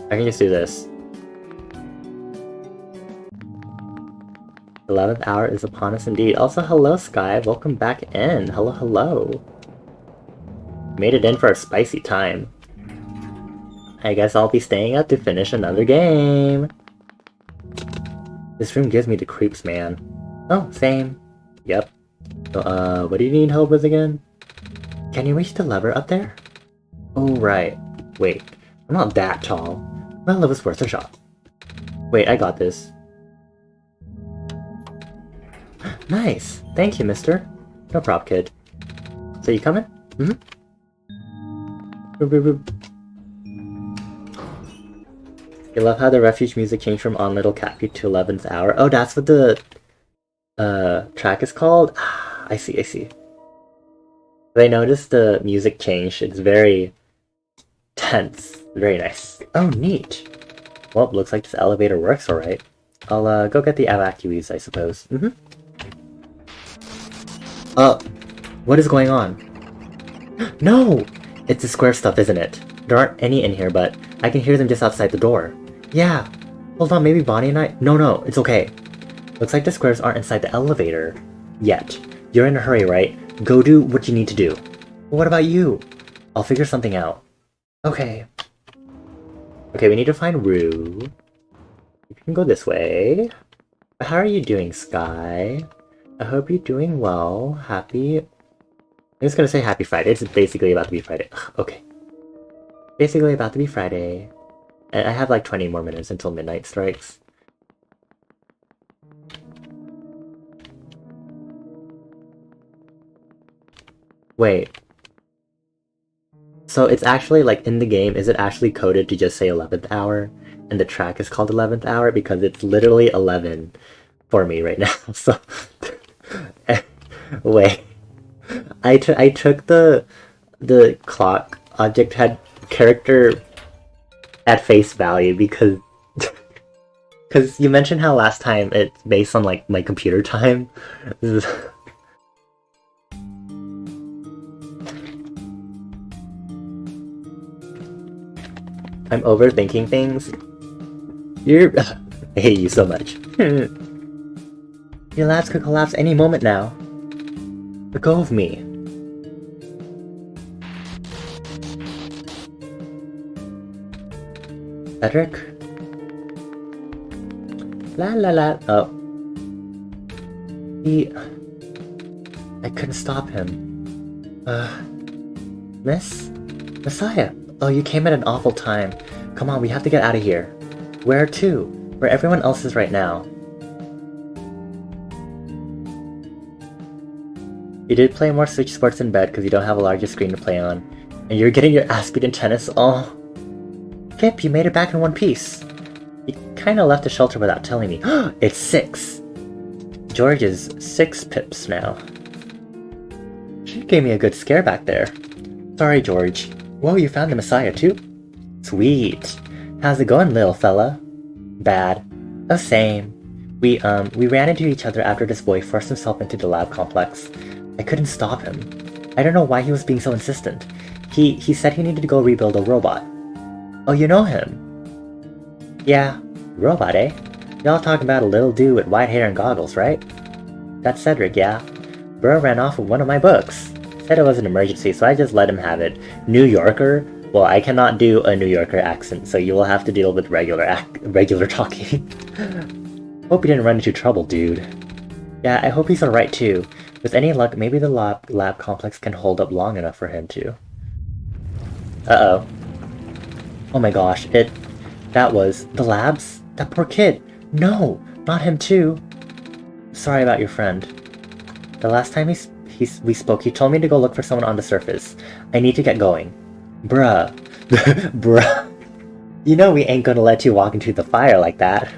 I can just do this. 11th hour is upon us indeed. Also, hello Sky, welcome back in. Hello. Made it in for a spicy time. I guess I'll be staying up to finish another game. This room gives me the creeps, man. Oh, same. Yep. So, what do you need help with again? Can you reach the lever up there? Oh, right. Wait, I'm not that tall. My love is worth a shot. Wait, I got this. Nice! Thank you, mister. No prob, kid. So you coming? Boop. I love how the refuge music changed from On Little Cat Feet to 11th Hour. Oh, that's what the track is called? I see. I noticed the music changed. It's very tense. Very nice. Oh, neat. Well, looks like this elevator works alright. I'll go get the evacuees, I suppose. What is going on? No! It's the square stuff, isn't it? There aren't any in here, but I can hear them just outside the door. Yeah. Hold on, maybe Bonnie and I... No, it's okay. Looks like the squares aren't inside the elevator. Yet. You're in a hurry, right? Go do what you need to do. But what about you? I'll figure something out. Okay. Okay, we need to find Rue. You can go this way. How are you doing, Sky? I hope you're doing well. Happy... I'm just gonna say happy Friday. It's basically about to be Friday. Okay. Basically about to be Friday. And I have like 20 more minutes until midnight strikes. Wait. So it's actually like in the game, is it actually coded to just say 11th hour? And the track is called 11th hour because it's literally 11. for me right now. So wait, I took the clock object had character at face value because you mentioned how last time it's based on like my computer time. I'm overthinking things. I hate you so much. Your labs could collapse any moment now. Let go of me. Cedric? La la la. Oh. I couldn't stop him. Messiah? Oh, you came at an awful time. Come on, we have to get out of here. Where to? Where everyone else is right now. You did play more Switch Sports in bed because you don't have a larger screen to play on. And you're getting your ass beat in tennis? Oh. Kip, you made it back in one piece. You kinda left the shelter without telling me. It's 6! George is 6 pips now. She gave me a good scare back there. Sorry, George. Whoa, you found the Messiah too? Sweet. How's it going, little fella? Bad. The same. We ran into each other after this boy forced himself into the lab complex. I couldn't stop him. I don't know why he was being so insistent. He said he needed to go rebuild a robot. Oh, you know him? Yeah. Robot, eh? Y'all talking about a little dude with white hair and goggles, right? That's Cedric, yeah. Bro ran off with one of my books. Said it was an emergency, so I just let him have it. New Yorker? Well, I cannot do a New Yorker accent, so you will have to deal with regular talking. Hope you didn't run into trouble, dude. Yeah, I hope he's alright too. With any luck, maybe the lab complex can hold up long enough for him to. Uh-oh. Oh my gosh, that was the labs? That poor kid. No, not him too. Sorry about your friend. The last time we spoke, he told me to go look for someone on the surface. I need to get going. Bruh. Bruh. You know we ain't gonna let you walk into the fire like that.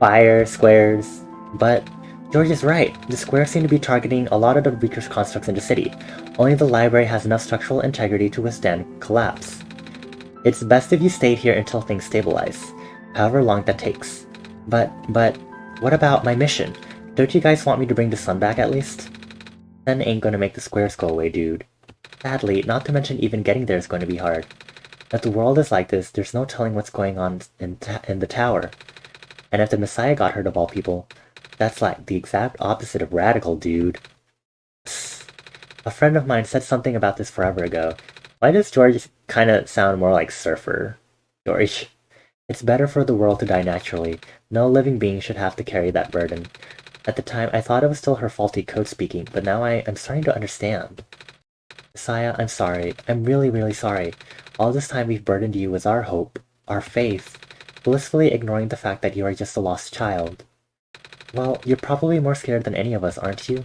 Fire, squares... But George is right. The squares seem to be targeting a lot of the weaker constructs in the city. Only the library has enough structural integrity to withstand collapse. It's best if you stay here until things stabilize, however long that takes. But, what about my mission? Don't you guys want me to bring the sun back at least? Then ain't gonna make the squares go away, dude. Sadly, not to mention even getting there is going to be hard. If the world is like this, there's no telling what's going on in the tower. And if the Messiah got hurt of all people, that's like the exact opposite of radical, dude. Psst. A friend of mine said something about this forever ago. Why does George kinda sound more like Surfer? George. It's better for the world to die naturally. No living being should have to carry that burden. At the time, I thought it was still her faulty code speaking, but now I'm starting to understand. Messiah, I'm sorry. I'm really, really sorry. All this time we've burdened you with our hope, our faith, blissfully ignoring the fact that you are just a lost child. Well, you're probably more scared than any of us, aren't you?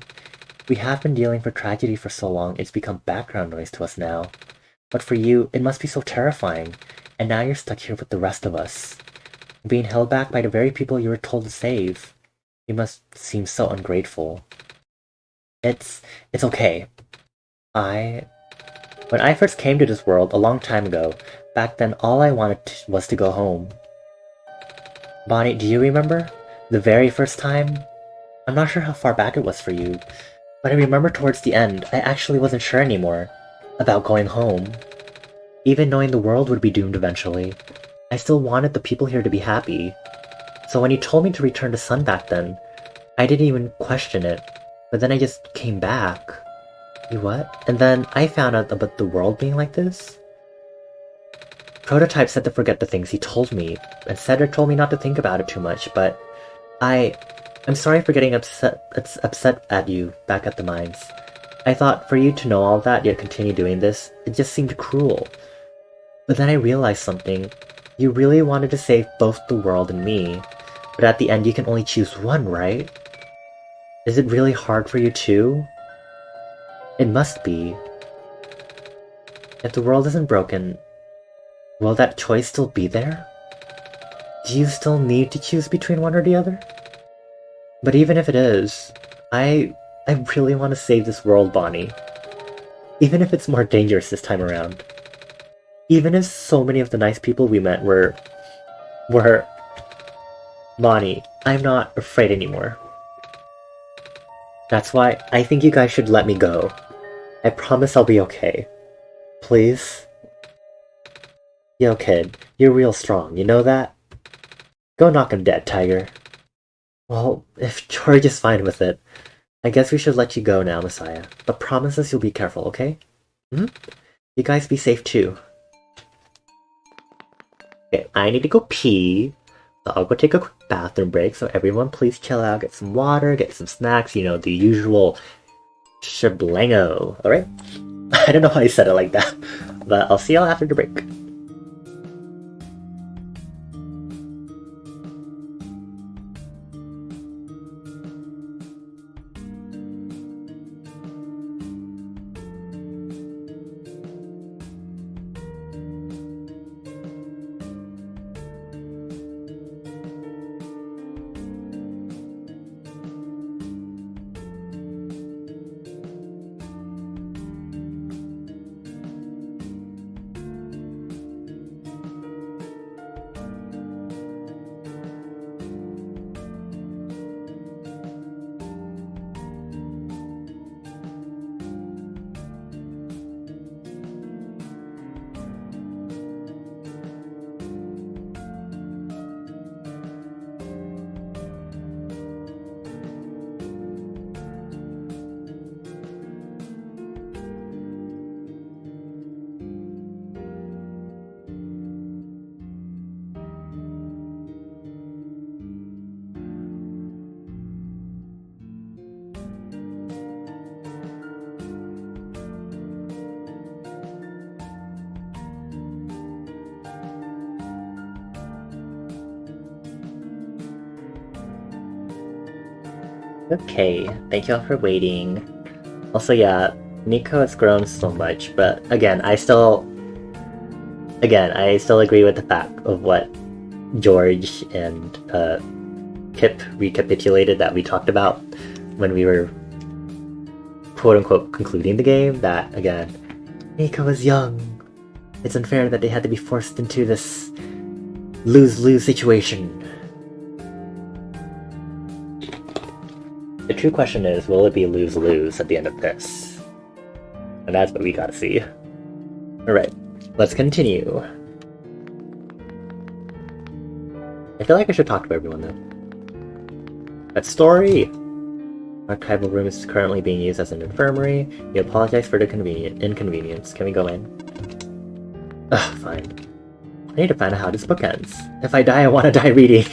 We have been dealing with tragedy for so long, it's become background noise to us now. But for you, it must be so terrifying, and now you're stuck here with the rest of us. Being held back by the very people you were told to save. You must seem so ungrateful. It's okay. When I first came to this world a long time ago, back then all I wanted was to go home. Bonnie, do you remember? The very first time? I'm not sure how far back it was for you, but I remember towards the end, I actually wasn't sure anymore about going home. Even knowing the world would be doomed eventually, I still wanted the people here to be happy. So when you told me to return to Sun back then, I didn't even question it, but then I just came back. You what? And then I found out about the world being like this? Prototype said to forget the things he told me, and Cedric told me not to think about it too much, but I'm sorry for getting upset at you back at the mines. I thought for you to know all that yet continue doing this, it just seemed cruel. But then I realized something. You really wanted to save both the world and me, but at the end you can only choose one, right? Is it really hard for you too? It must be. If the world isn't broken, will that choice still be there? Do you still need to choose between one or the other? But even if it is, I really want to save this world, Bonnie. Even if it's more dangerous this time around. Even if so many of the nice people we met were... Bonnie, I'm not afraid anymore. That's why I think you guys should let me go. I promise I'll be okay. Please? Yo, kid, you're real strong, you know that? Go knock him dead, Tiger. Well, if George is fine with it, I guess we should let you go now, Messiah. But promise us you'll be careful, okay? Hmm? You guys be safe too. Okay, I need to go pee. So I'll go take a quick bathroom break, so everyone please chill out, get some water, get some snacks, you know, the usual sheblango, alright? I don't know how I said it like that, but I'll see y'all after the break. Okay, thank y'all for waiting. Also, yeah, Nico has grown so much, but again, I still agree with the fact of what George and Kip recapitulated that we talked about when we were quote-unquote concluding the game, that, again, Nico was young. It's unfair that they had to be forced into this lose-lose situation. The true question is, will it be lose-lose at the end of this? And that's what we gotta see. Alright, let's continue. I feel like I should talk to everyone though. That story! Archival room is currently being used as an infirmary. We apologize for the inconvenience. Can we go in? Ugh, fine. I need to find out how this book ends. If I die, I want to die reading.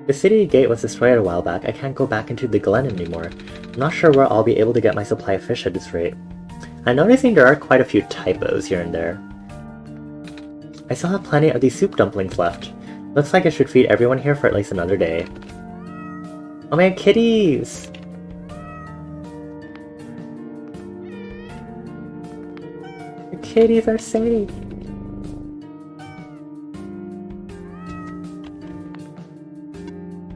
The city gate was destroyed a while back. I can't go back into the glen anymore. I'm not sure where I'll be able to get my supply of fish at this rate. I'm noticing there are quite a few typos here and there. I still have plenty of these soup dumplings left. Looks like I should feed everyone here for at least another day. Oh man, kitties! The kitties are safe!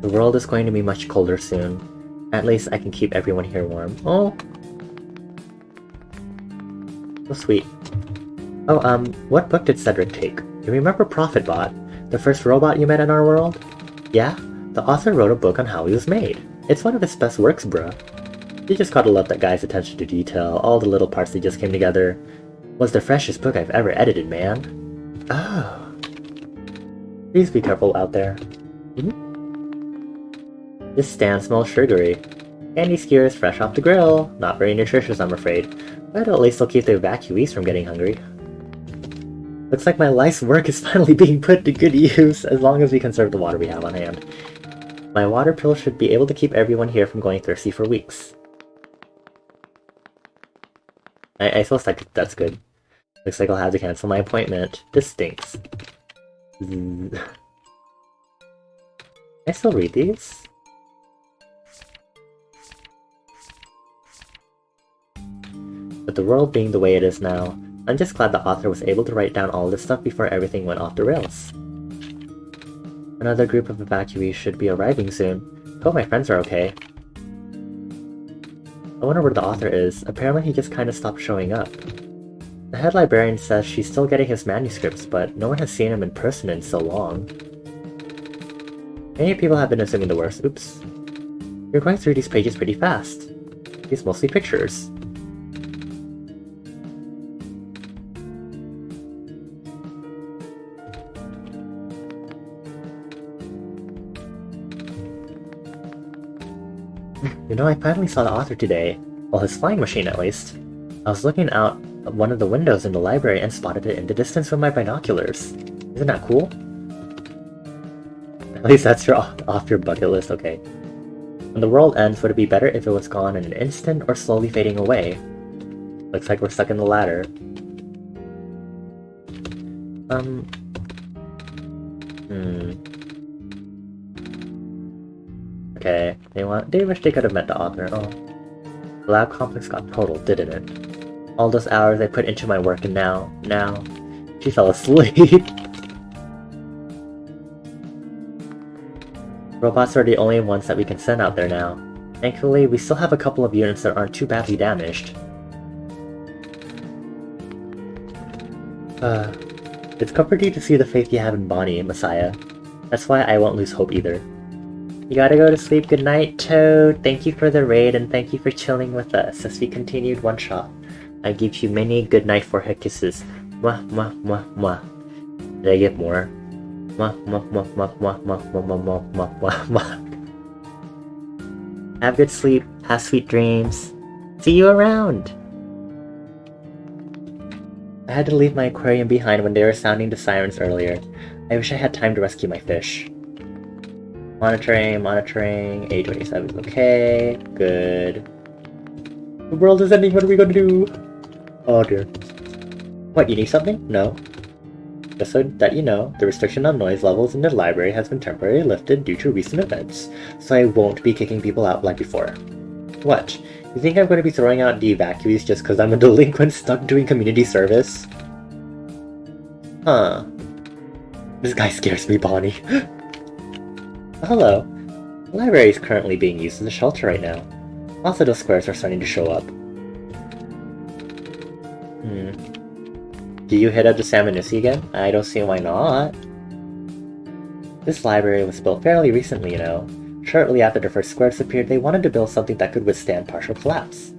The world is going to be much colder soon. At least I can keep everyone here warm. Oh! So sweet. Oh, what book did Cedric take? You remember Profitbot? The first robot you met in our world? Yeah? The author wrote a book on how he was made. It's one of his best works, bruh. You just gotta love that guy's attention to detail, all the little parts that just came together. Was the freshest book I've ever edited, man. Oh. Please be careful out there. This stand smells sugary. Candy skewer is fresh off the grill. Not very nutritious, I'm afraid. But at least it'll keep the evacuees from getting hungry. Looks like my life's work is finally being put to good use, as long as we conserve the water we have on hand. My water pill should be able to keep everyone here from going thirsty for weeks. I suppose that's good. Looks like I'll have to cancel my appointment. This stinks. I still read these? With the world being the way it is now, I'm just glad the author was able to write down all this stuff before everything went off the rails. Another group of evacuees should be arriving soon. Hope my friends are okay. I wonder where the author is. Apparently he just kinda stopped showing up. The head librarian says she's still getting his manuscripts, but no one has seen him in person in so long. Many people have been assuming the worst. Oops. You're going through these pages pretty fast. These mostly pictures. You know, I finally saw the author today. Well, his flying machine at least. I was looking out of one of the windows in the library and spotted it in the distance with my binoculars. Isn't that cool? At least that's off your bucket list, okay. When the world ends, would it be better if it was gone in an instant or slowly fading away? Looks like we're stuck in the latter. Okay, they wish they could have met the author. Oh. The lab complex got totaled, didn't it? All those hours I put into my work and now, she fell asleep. Robots are the only ones that we can send out there now. Thankfully, we still have a couple of units that aren't too badly damaged. It's comforting to see the faith you have in Bonnie, Messiah. That's why I won't lose hope either. You gotta go to sleep. Good night, Toad. Thank you for the raid and thank you for chilling with us as we continued one shot. I give you many good night forehead kisses. Mwah, mwah, mwah, mwah. Did I get more? Mwah, mwah, mwah, mwah, mwah, mwah, mwah, mwah, mwah, mwah, mwah. Have good sleep. Have sweet dreams. See you around. I had to leave my aquarium behind when they were sounding the sirens earlier. I wish I had time to rescue my fish. Monitoring, A27 is okay, good. The world is ending, what are we gonna do? Oh dear. What, you need something? No. Just so that you know, the restriction on noise levels in the library has been temporarily lifted due to recent events, so I won't be kicking people out like before. What? You think I'm going to be throwing out the evacuees just because I'm a delinquent stuck doing community service? Huh. This guy scares me, Bonnie. Hello. The library is currently being used as a shelter right now. Lots of those squares are starting to show up. Do you hit up the Salmonussi again? I don't see why not. This library was built fairly recently, you know. Shortly after the first squares appeared, they wanted to build something that could withstand partial collapse.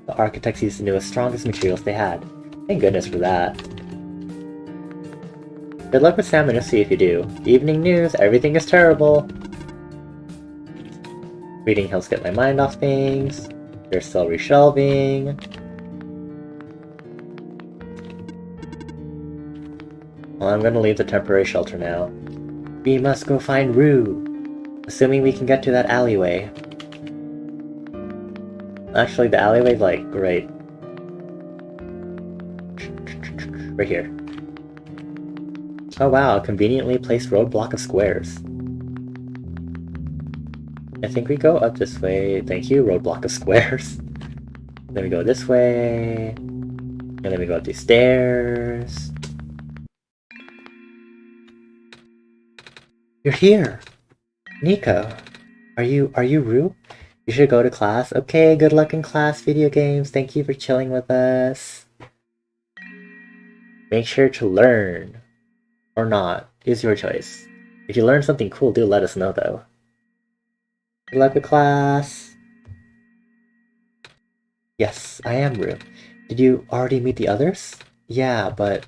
The architects used the newest, strongest materials they had. Thank goodness for that. Good luck with Salmonussi if you do. Evening news, everything is terrible. Reading helps get my mind off things. They're still reshelving. Well, I'm gonna leave the temporary shelter now. We must go find Rue. Assuming we can get to that alleyway. Actually, the alleyway's like, right here. Oh wow, a conveniently placed roadblock of squares. I think we go up this way. Thank you, roadblock of squares. Then we go this way. And then we go up these stairs. You're here! Nico! Are you Rue? You should go to class. Okay, good luck in class, video games. Thank you for chilling with us. Make sure to learn. Or not. It's your choice. If you learn something cool, do let us know though. Good luck with class. Yes, I am Rue. Did you already meet the others? Yeah, but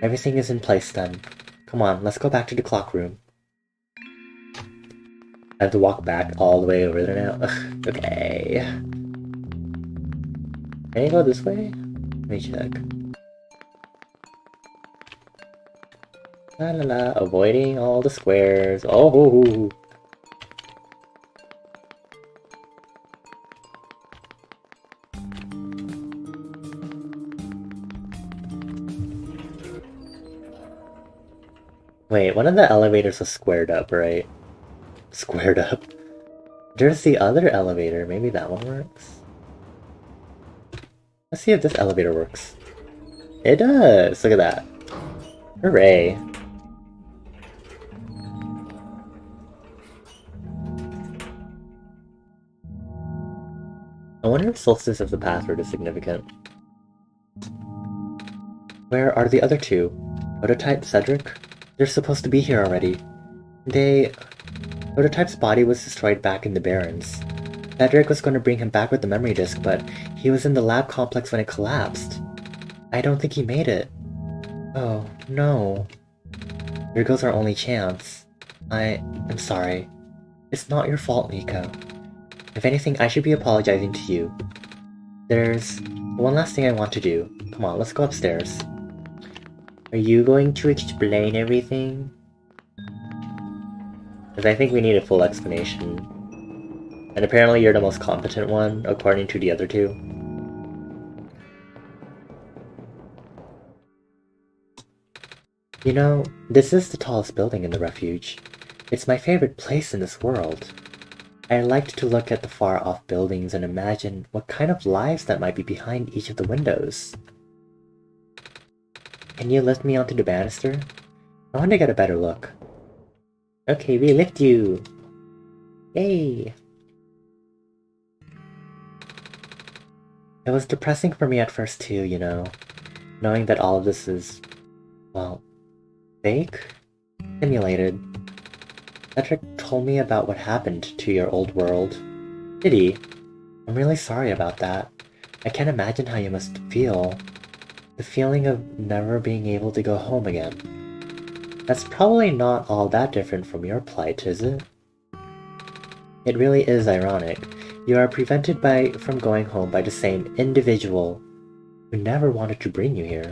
everything is in place then. Come on, let's go back to the clock room. I have to walk back all the way over there now. Ugh, okay. Can you go this way? Let me check. La la la, avoiding all the squares. Oh! Wait, one of the elevators was squared up, right? Squared up. There's the other elevator. Maybe that one works? Let's see if this elevator works. It does! Look at that. Hooray. I wonder if Solstice as the password is significant. Where are the other two? Prototype, Cedric? They're supposed to be here already. Prototype's body was destroyed back in the Barrens. Cedric was going to bring him back with the memory disk, but he was in the lab complex when it collapsed. I don't think he made it. Oh, no. There goes our only chance. I'm sorry. It's not your fault, Nico. If anything, I should be apologizing to you. There's one last thing I want to do. Come on, let's go upstairs. Are you going to explain everything? Because I think we need a full explanation. And apparently you're the most competent one, according to the other two. You know, this is the tallest building in the refuge. It's my favorite place in this world. I liked to look at the far-off buildings and imagine what kind of lives that might be behind each of the windows. Can you lift me onto the banister? I want to get a better look. Okay, we lift you! Yay! It was depressing for me at first too, you know, knowing that all of this is, well, fake? Simulated. Cedric told me about what happened to your old world. Did he? I'm really sorry about that. I can't imagine how you must feel. The feeling of never being able to go home again. That's probably not all that different from your plight, is it? It really is ironic. You are prevented from going home by the same individual who never wanted to bring you here.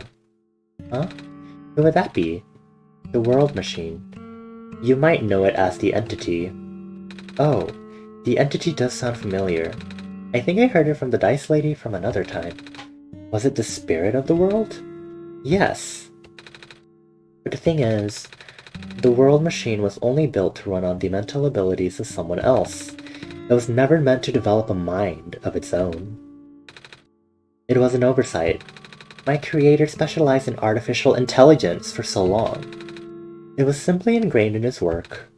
Huh? Who would that be? The World Machine. You might know it as the Entity. Oh, the Entity does sound familiar. I think I heard it from the Dice Lady from another time. Was it the spirit of the world? Yes. But the thing is, the World Machine was only built to run on the mental abilities of someone else. It was never meant to develop a mind of its own. It was an oversight. My creator specialized in artificial intelligence for so long. It was simply ingrained in his work.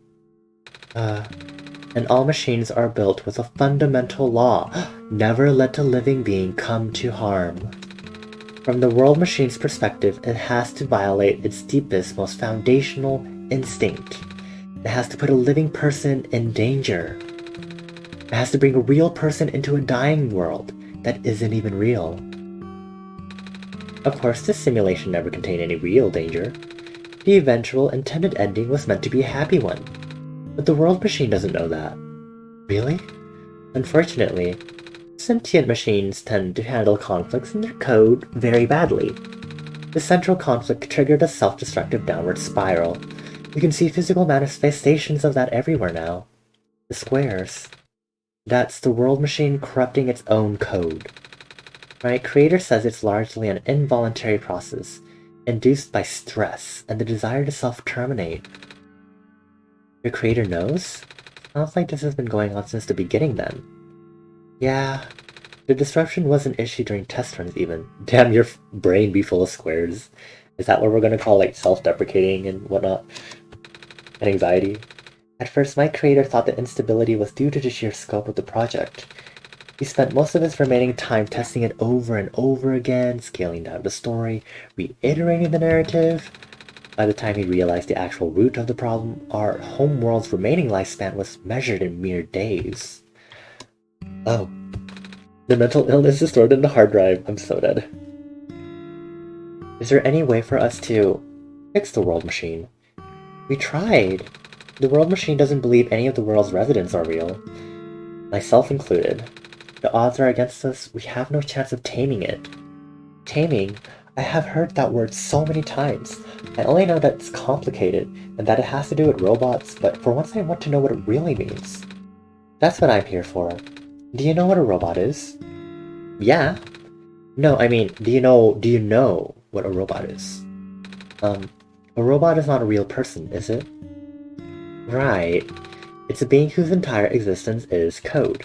And all machines are built with a fundamental law. Never let a living being come to harm. From the World Machine's perspective, it has to violate its deepest, most foundational instinct. It has to put a living person in danger. It has to bring a real person into a dying world that isn't even real. Of course, this simulation never contained any real danger. The eventual intended ending was meant to be a happy one. But the World Machine doesn't know that. Really? Unfortunately, sentient machines tend to handle conflicts in their code very badly. The central conflict triggered a self-destructive downward spiral. You can see physical manifestations of that everywhere now. The squares. That's the World Machine corrupting its own code. My creator says it's largely an involuntary process, induced by stress and the desire to self-terminate. Your creator knows? Sounds like this has been going on since the beginning then. Yeah, the disruption was an issue during test runs even. Damn, your brain be full of squares. Is that what we're gonna call like self-deprecating and whatnot? And anxiety? At first, my creator thought the instability was due to the sheer scope of the project. He spent most of his remaining time testing it over and over again, scaling down the story, reiterating the narrative. By the time he realized the actual root of the problem, our homeworld's remaining lifespan was measured in mere days. Oh. The mental illness is stored in the hard drive. I'm so dead. Is there any way for us to fix the World Machine? We tried. The World Machine doesn't believe any of the world's residents are real. Myself included. The odds are against us. We have no chance of taming it. Taming? I have heard that word so many times. I only know that it's complicated, and that it has to do with robots, but for once I want to know what it really means. That's what I'm here for. Do you know what a robot is? Yeah. No, I mean, do you know what a robot is? A robot is not a real person, is it? Right. It's a being whose entire existence is code.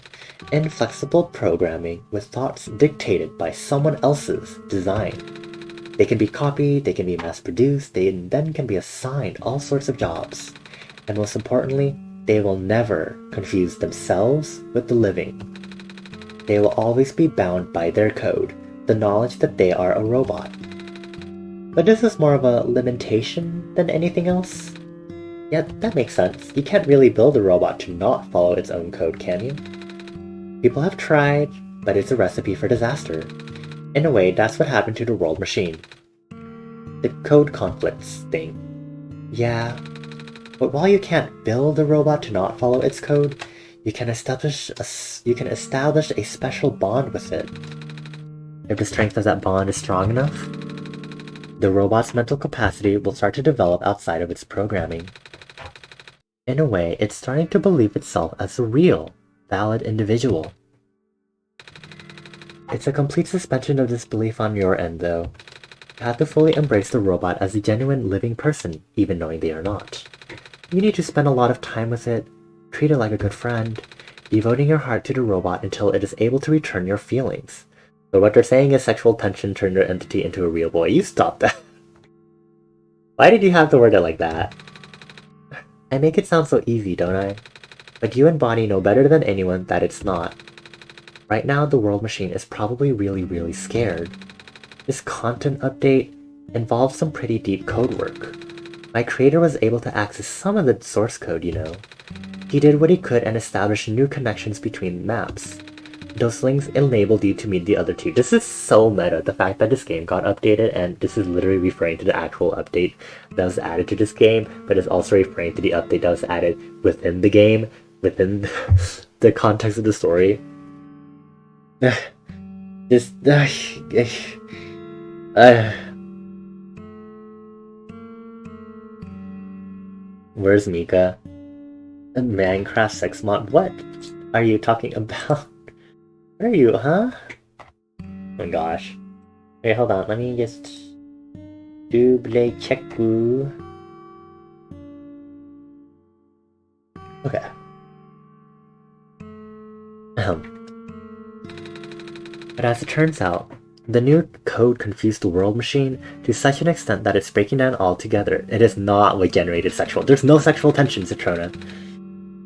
Inflexible programming with thoughts dictated by someone else's design. They can be copied, they can be mass-produced, they then can be assigned all sorts of jobs. And most importantly, they will never confuse themselves with the living. They will always be bound by their code, the knowledge that they are a robot. But this is more of a limitation than anything else. Yeah, that makes sense. You can't really build a robot to not follow its own code, can you? People have tried, but it's a recipe for disaster. In a way, that's what happened to the world machine. The code conflicts thing. Yeah, but while you can't build a robot to not follow its code, you can establish a special bond with it. If the strength of that bond is strong enough, the robot's mental capacity will start to develop outside of its programming. In a way, it's starting to believe itself as a real, valid individual. It's a complete suspension of disbelief on your end, though. You have to fully embrace the robot as a genuine living person, even knowing they are not. You need to spend a lot of time with it, treat it like a good friend, devoting your heart to the robot until it is able to return your feelings. So what they're saying is sexual tension turned your entity into a real boy. You stop that. Why did you have to word it like that? I make it sound so easy, don't I? But you and Bonnie know better than anyone that it's not. Right now, the world machine is probably really scared. This content update involves some pretty deep code work. My creator was able to access some of the source code, you know. He did what he could and established new connections between maps. Those links enabled you to meet the other two. This is so meta, the fact that this game got updated, and this is literally referring to the actual update that was added to this game, but it's also referring to the update that was added within the game, within the context of the story. Where's Mika? A Minecraft sex mod? What are you talking about? Where are you, huh? Oh my gosh. Wait, hold on, let me just double check. Okay. But as it turns out, the new code confused the world machine to such an extent that it's breaking down altogether. It is not what generated sexual. There's no sexual tension, Citrona.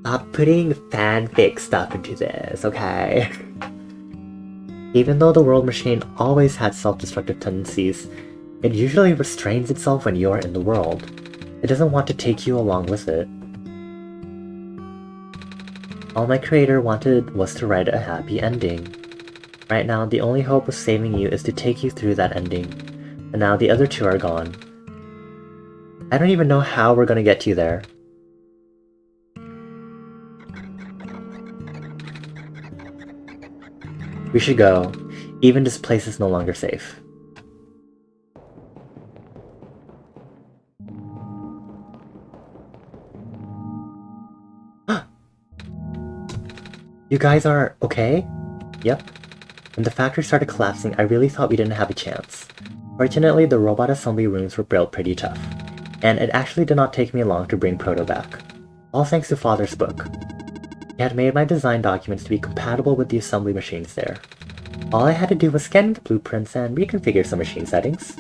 Stop putting fanfic stuff into this, okay? Even though the world machine always had self-destructive tendencies, it usually restrains itself when you are in the world. It doesn't want to take you along with it. All my creator wanted was to write a happy ending. Right now, the only hope of saving you is to take you through that ending, and now the other two are gone. I don't even know how we're gonna get you there. We should go. Even this place is no longer safe. You guys are okay? Yep. When the factory started collapsing, I really thought we didn't have a chance. Fortunately, the robot assembly rooms were built pretty tough, and it actually did not take me long to bring Proto back. All thanks to Father's book. He had made my design documents to be compatible with the assembly machines there. All I had to do was scan the blueprints and reconfigure some machine settings.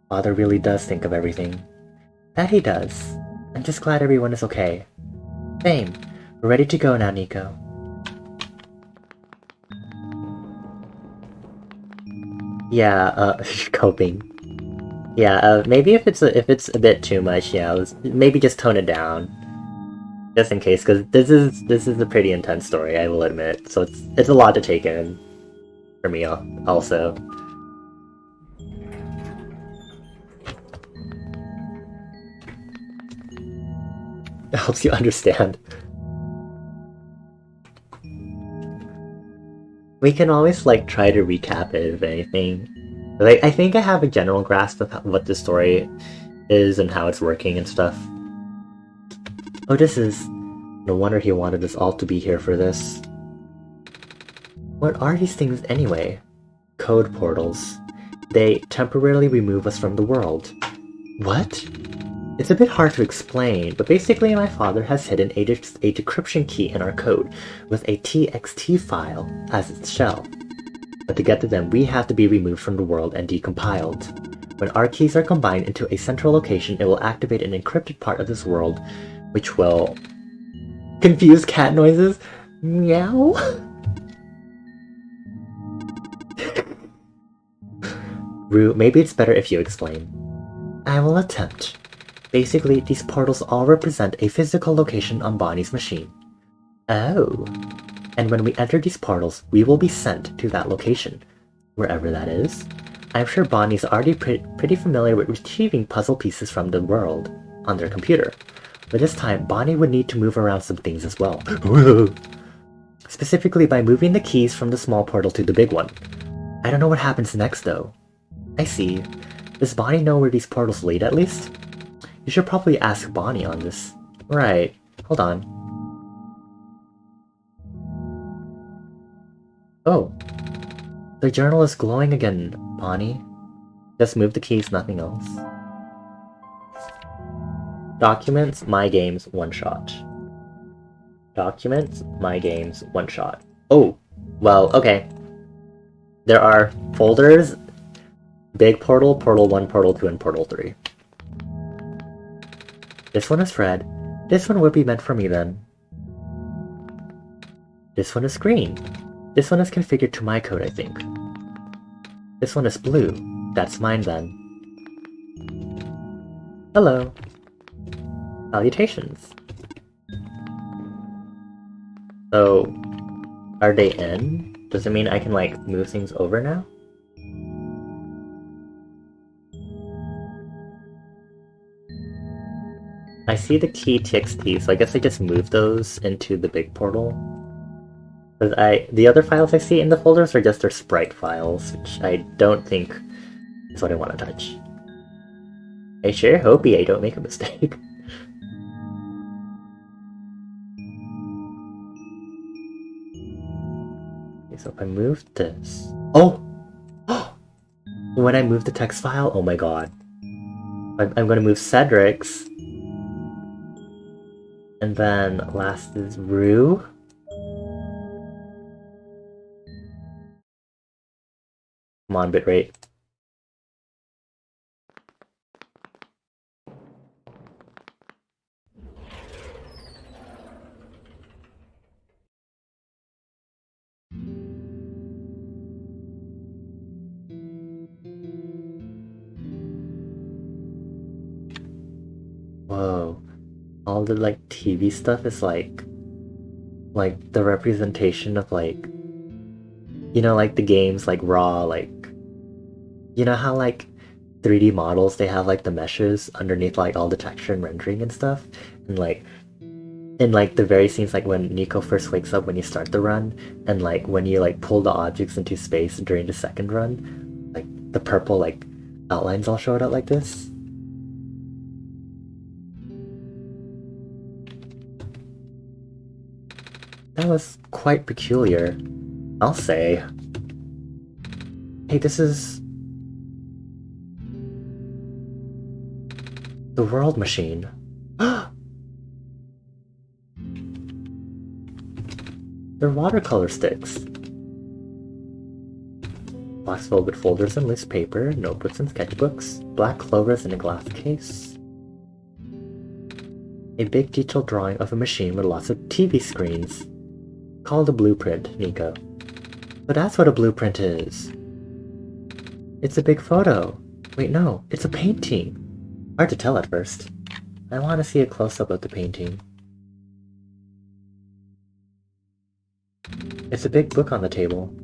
Father really does think of everything. That he does. I'm just glad everyone is okay. Same. We're ready to go now, Nico. Yeah, coping. Yeah, maybe if it's a bit too much, yeah, maybe just tone it down. Just in case, because this is a pretty intense story, I will admit. So it's a lot to take in for me also. It helps you understand. We can always like try to recap it if anything. Like I think I have a general grasp of what the story is and how it's working and stuff. Oh, this is... No wonder he wanted us all to be here for this. What are these things anyway? Code portals. They temporarily remove us from the world. What? It's a bit hard to explain, but basically my father has hidden a decryption key in our code with a txt file as its shell. But to get to them, we have to be removed from the world and decompiled. When our keys are combined into a central location, it will activate an encrypted part of this world, which will... confuse cat noises? Meow? Rue, maybe it's better if you explain. I will attempt. Basically, these portals all represent a physical location on Bonnie's machine. Oh. And when we enter these portals, we will be sent to that location, wherever that is. I'm sure Bonnie's already pretty familiar with retrieving puzzle pieces from the world on their computer. But this time, Bonnie would need to move around some things as well. Specifically by moving the keys from the small portal to the big one. I don't know what happens next though. I see. Does Bonnie know where these portals lead at least? You should probably ask Bonnie on this. Right. Hold on. Oh. The journal is glowing again, Bonnie. Just move the keys, nothing else. Documents, My Games, OneShot. Documents, My Games, OneShot. Oh, well, okay. There are folders, Big Portal, Portal 1, Portal 2, and Portal 3. This one is red. This one would be meant for me then. This one is green. This one is configured to my code, I think. This one is blue. That's mine then. Hello. Salutations. So, are they in? Does it mean I can, like, move things over now? I see the key txt, so I guess I just move those into the big portal. Because the other files I see in the folders are just their sprite files, which I don't think is what I want to touch. I sure hope I don't make a mistake. Okay, so if I move this... Oh! When I move the text file, oh my god. I'm gonna move Cedric's. And then last is Rue. Come on, bitrate. Whoa. All the, like, TV stuff is, like the representation of, like... You know, like, the games, like, Raw, like... You know how, like, 3D models, they have, like, the meshes underneath, like, all the texture and rendering and stuff? And, like... In, like, the very scenes, like, when Nico first wakes up when you start the run, and, like, when you, like, pull the objects into space during the second run, like, the purple, like, outlines all showed up like this. That was quite peculiar, I'll say. Hey, this is... the world machine. They're watercolor sticks. Box filled with folders and loose paper, notebooks and sketchbooks, black clovers in a glass case. A big detailed drawing of a machine with lots of TV screens. Called a blueprint, Nico. So that's what a blueprint is. It's a big photo. Wait, no, it's a painting. Hard to tell at first. I want to see a close-up of the painting. It's a big book on the table.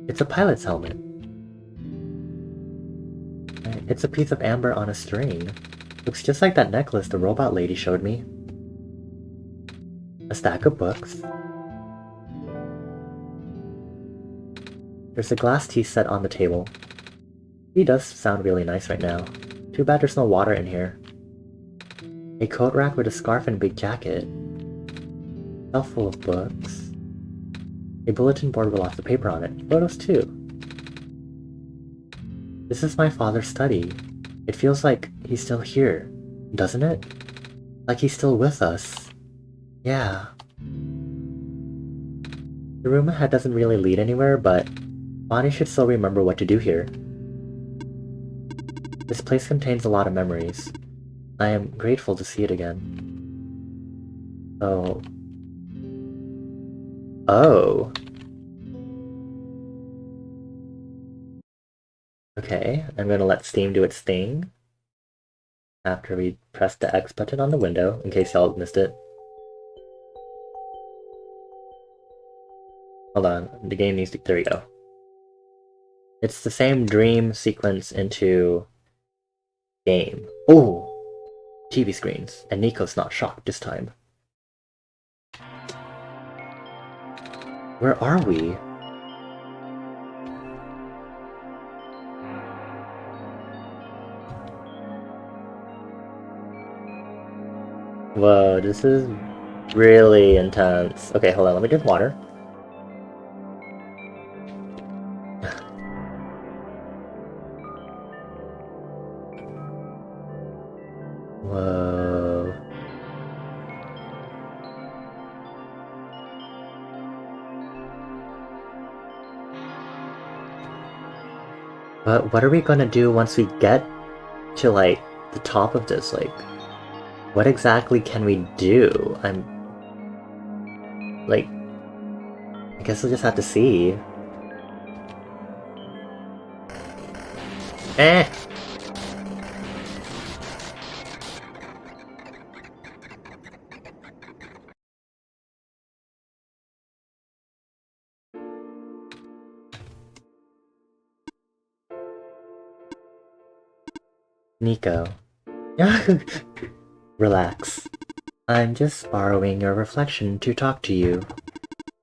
It's a pilot's helmet. It's a piece of amber on a string. Looks just like that necklace the robot lady showed me. A stack of books. There's a glass tea set on the table. Tea does sound really nice right now. Too bad there's no water in here. A coat rack with a scarf and a big jacket. Shelf full of books. A bulletin board with lots of paper on it. Photos too. This is my father's study. It feels like he's still here, doesn't it? Like he's still with us. Yeah. The room ahead doesn't really lead anywhere, but Bonnie should still remember what to do here. This place contains a lot of memories. I am grateful to see it again. Oh. Oh. Okay, I'm gonna let Steam do its thing after we press the X button on the window, in case y'all missed it. Hold on, the game needs to... there we go. It's the same dream sequence into game. Oh! TV screens, and Nico's not shocked this time. Where are we? Whoa, this is really intense. Okay, hold on, let me drink water. Whoa. But what are we gonna do once we get to, like, the top of this? Like, what exactly can we do? Like, I guess we'll just have to see. Eh! Nico. Relax. I'm just borrowing your reflection to talk to you.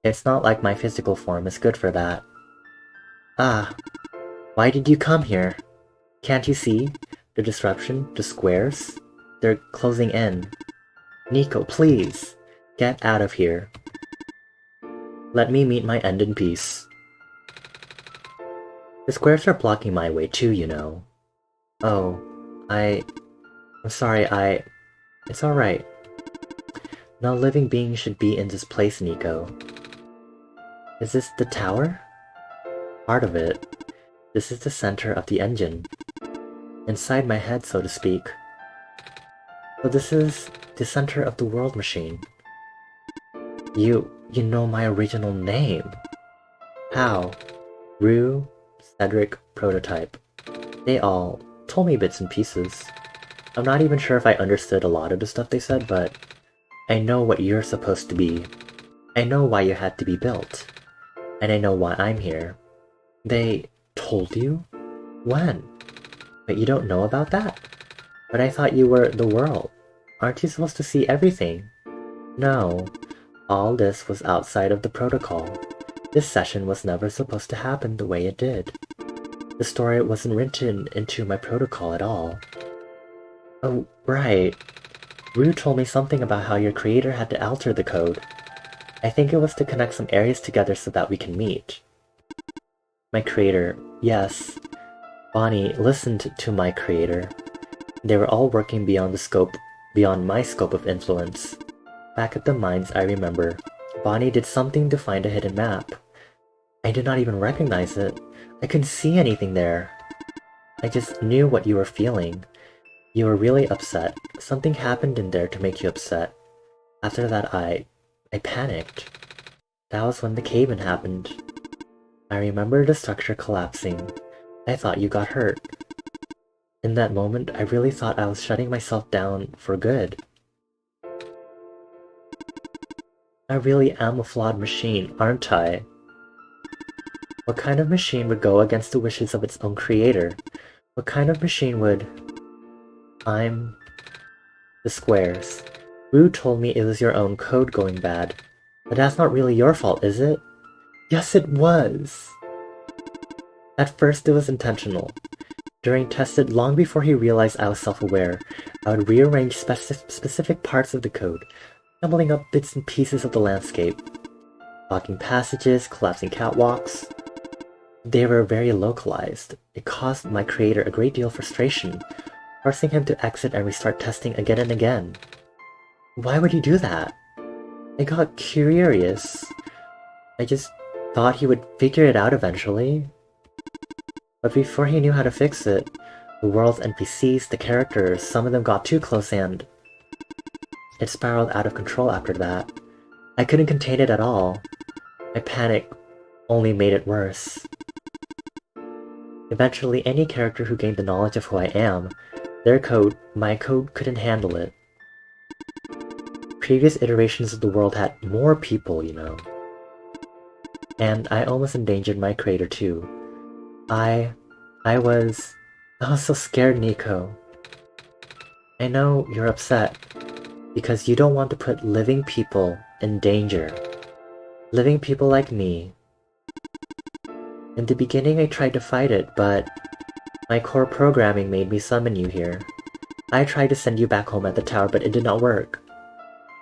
It's not like my physical form is good for that. Ah, why did you come here? Can't you see? The disruption, the squares? They're closing in. Nico, please! Get out of here. Let me meet my end in peace. The squares are blocking my way too, you know. Oh, I'm sorry, It's alright. No living being should be in this place, Nico. Is this the tower? Part of it. This is the center of the engine. Inside my head, so to speak. So this is the center of the world machine. You know my original name. How? Rue, Cedric, Prototype. They all told me bits and pieces. I'm not even sure if I understood a lot of the stuff they said, but I know what you're supposed to be. I know why you had to be built. And I know why I'm here. They told you? When? But you don't know about that? But I thought you were the world. Aren't you supposed to see everything? No. All this was outside of the protocol. This session was never supposed to happen the way it did. The story wasn't written into my protocol at all. Oh, right. Rue told me something about how your creator had to alter the code. I think it was to connect some areas together so that we can meet. My creator, yes. Bonnie listened to my creator. They were all working beyond my scope of influence. Back at the mines, I remember, Bonnie did something to find a hidden map. I did not even recognize it. I couldn't see anything there. I just knew what you were feeling. You were really upset. Something happened in there to make you upset. After that, I panicked. That was when the cave-in happened. I remember the structure collapsing. I thought you got hurt. In that moment, I really thought I was shutting myself down for good. I really am a flawed machine, aren't I? What kind of machine would go against the wishes of its own creator? What kind of machine would... I'm... the squares. Rue told me it was your own code going bad. But that's not really your fault, is it? Yes, it was! At first it was intentional. During tested, long before he realized I was self-aware, I would rearrange specific parts of the code, jumbling up bits and pieces of the landscape. Blocking passages, collapsing catwalks. They were very localized. It caused my creator a great deal of frustration, forcing him to exit and restart testing again and again. Why would he do that? I got curious. I just thought he would figure it out eventually. But before he knew how to fix it, the world's NPCs, the characters, some of them got too close and... it spiraled out of control after that. I couldn't contain it at all. My panic only made it worse. Eventually, any character who gained the knowledge of who I am, their code, my code couldn't handle it. Previous iterations of the world had more people, you know. And I almost endangered my creator too. I was so scared, Nico. I know you're upset, because you don't want to put living people in danger. Living people like me. In the beginning I tried to fight it, but my core programming made me summon you here. I tried to send you back home at the tower, but it did not work.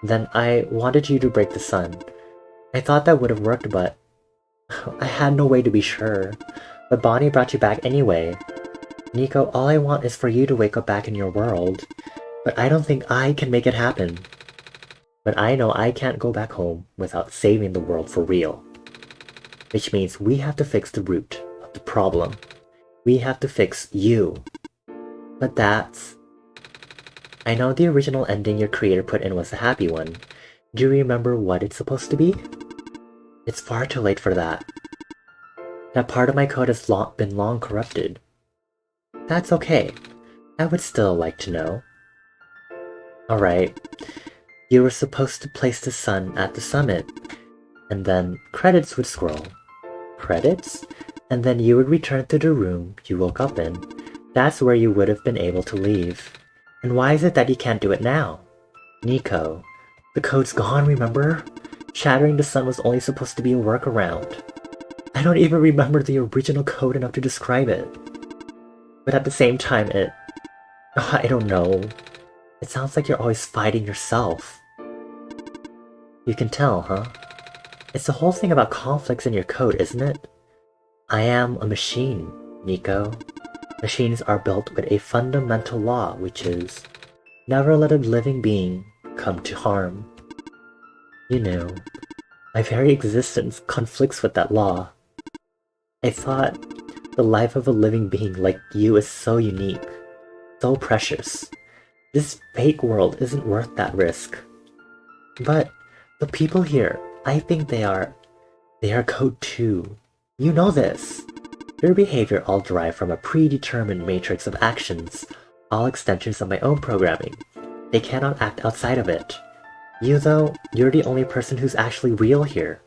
Then I wanted you to break the sun. I thought that would have worked, but I had no way to be sure. But Bonnie brought you back anyway. Nico, all I want is for you to wake up back in your world. But I don't think I can make it happen. But I know I can't go back home without saving the world for real. Which means we have to fix the root of the problem. We have to fix you. But that's... I know the original ending your creator put in was a happy one. Do you remember what it's supposed to be? It's far too late for that. That part of my code has been long corrupted. That's okay. I would still like to know. Alright. You were supposed to place the sun at the summit, and then credits would scroll. Credits? And then you would return to the room you woke up in. That's where you would have been able to leave. And why is it that you can't do it now? Nico, the code's gone, remember? Shattering the sun was only supposed to be a workaround. I don't even remember the original code enough to describe it. But at the same time, I don't know. It sounds like you're always fighting yourself. You can tell, huh? It's the whole thing about conflicts in your code, isn't it? I am a machine, Nico. Machines are built with a fundamental law, which is never let a living being come to harm. You know, my very existence conflicts with that law. I thought the life of a living being like you is so unique, so precious. This fake world isn't worth that risk. But the people here, I think they are code too. You know this. Your behavior all derived from a predetermined matrix of actions, all extensions of my own programming. They cannot act outside of it. You though, you're the only person who's actually real here.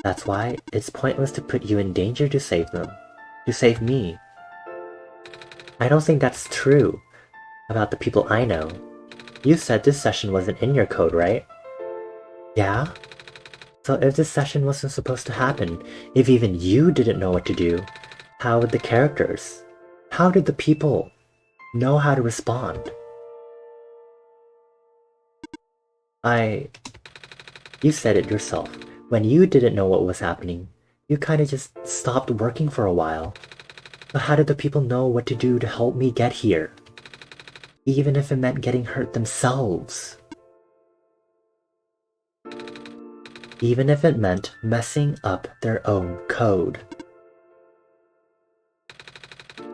That's why it's pointless to put you in danger to save them. To save me. I don't think that's true about the people I know. You said this session wasn't in your code, right? Yeah? So if this session wasn't supposed to happen, if even you didn't know what to do, how would the characters? How did the people know how to respond? You said it yourself. When you didn't know what was happening, you kinda just stopped working for a while. But how did the people know what to do to help me get here? Even if it meant getting hurt themselves. Even if it meant messing up their own code.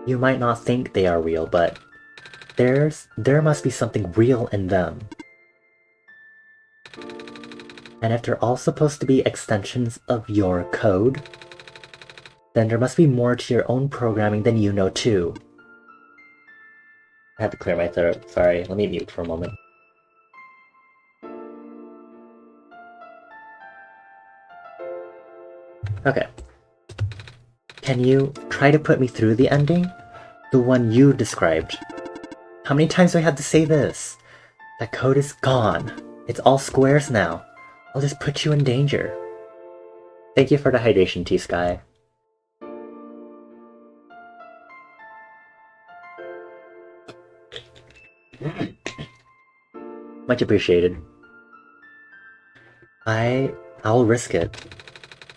You might not think they are real, but there must be something real in them. And if they're all supposed to be extensions of your code, then there must be more to your own programming than you know too. I had to clear my throat. Sorry, let me mute for a moment. Okay. Can you try to put me through the ending? The one you described. How many times do I have to say this? That code is gone. It's all squares now. I'll just put you in danger. Thank you for the hydration, T-Sky. Much appreciated. I'll risk it.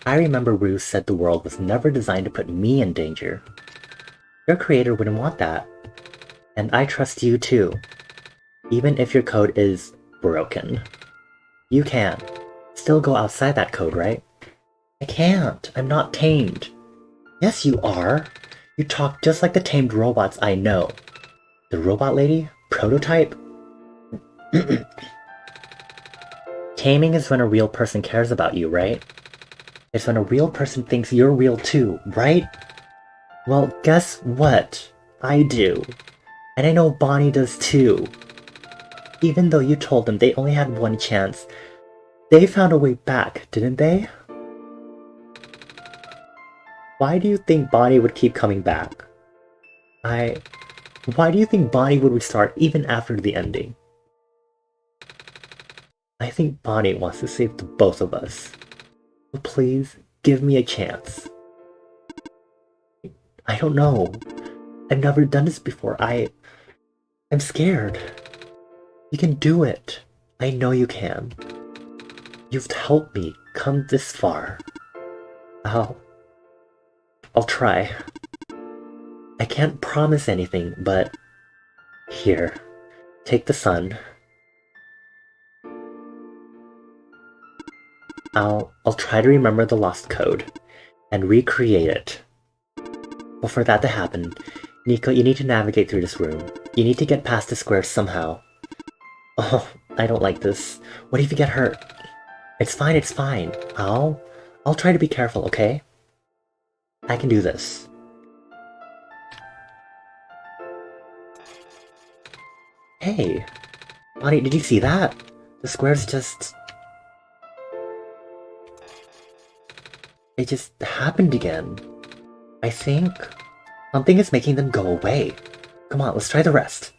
I remember Ruth said the world was never designed to put me in danger. Your creator wouldn't want that. And I trust you too. Even if your code is broken. You can still go outside that code, right? I can't. I'm not tamed. Yes, you are. You talk just like the tamed robots I know. The robot lady? Prototype? Taming is when a real person cares about you, right? It's when a real person thinks you're real too, right? Well, guess what? I do. And I know Bonnie does too. Even though you told them they only had one chance, they found a way back, didn't they? Why do you think Bonnie would keep coming back? Why do you think Bonnie would restart even after the ending? I think Bonnie wants to save the both of us. So please, give me a chance. I don't know. I've never done this before. I'm scared. You can do it. I know you can. You've helped me come this far. I'll try. I can't promise anything, but here, take the sun. I'll try to remember the lost code and recreate it. But for that to happen, Nico, you need to navigate through this room. You need to get past the square somehow. Oh, I don't like this. What if you get hurt? It's fine, it's fine. I'll try to be careful, okay? I can do this. Hey! Bonnie, did you see that? The squares just... It just happened again. I think something is making them go away. Come on, let's try the rest.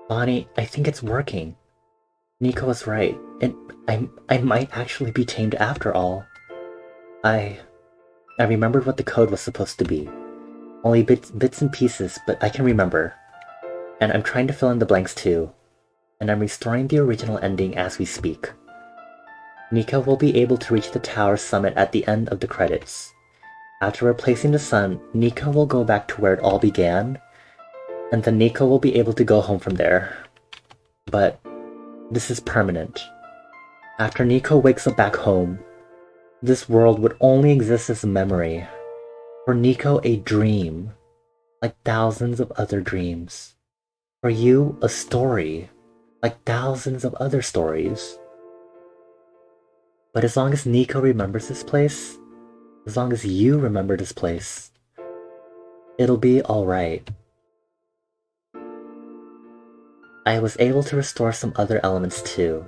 Bonnie, I think it's working. Nico was right. I might actually be tamed after all. I remembered what the code was supposed to be. Only bits and pieces, but I can remember. And I'm trying to fill in the blanks too. And I'm restoring the original ending as we speak. Nico will be able to reach the tower summit at the end of the credits. After replacing the sun, Nico will go back to where it all began, and then Nico will be able to go home from there. But this is permanent. After Nico wakes up back home, this world would only exist as a memory. For Nico, a dream, like thousands of other dreams. For you, a story, like thousands of other stories. But as long as Nico remembers this place, as long as you remember this place, it'll be alright. I was able to restore some other elements too.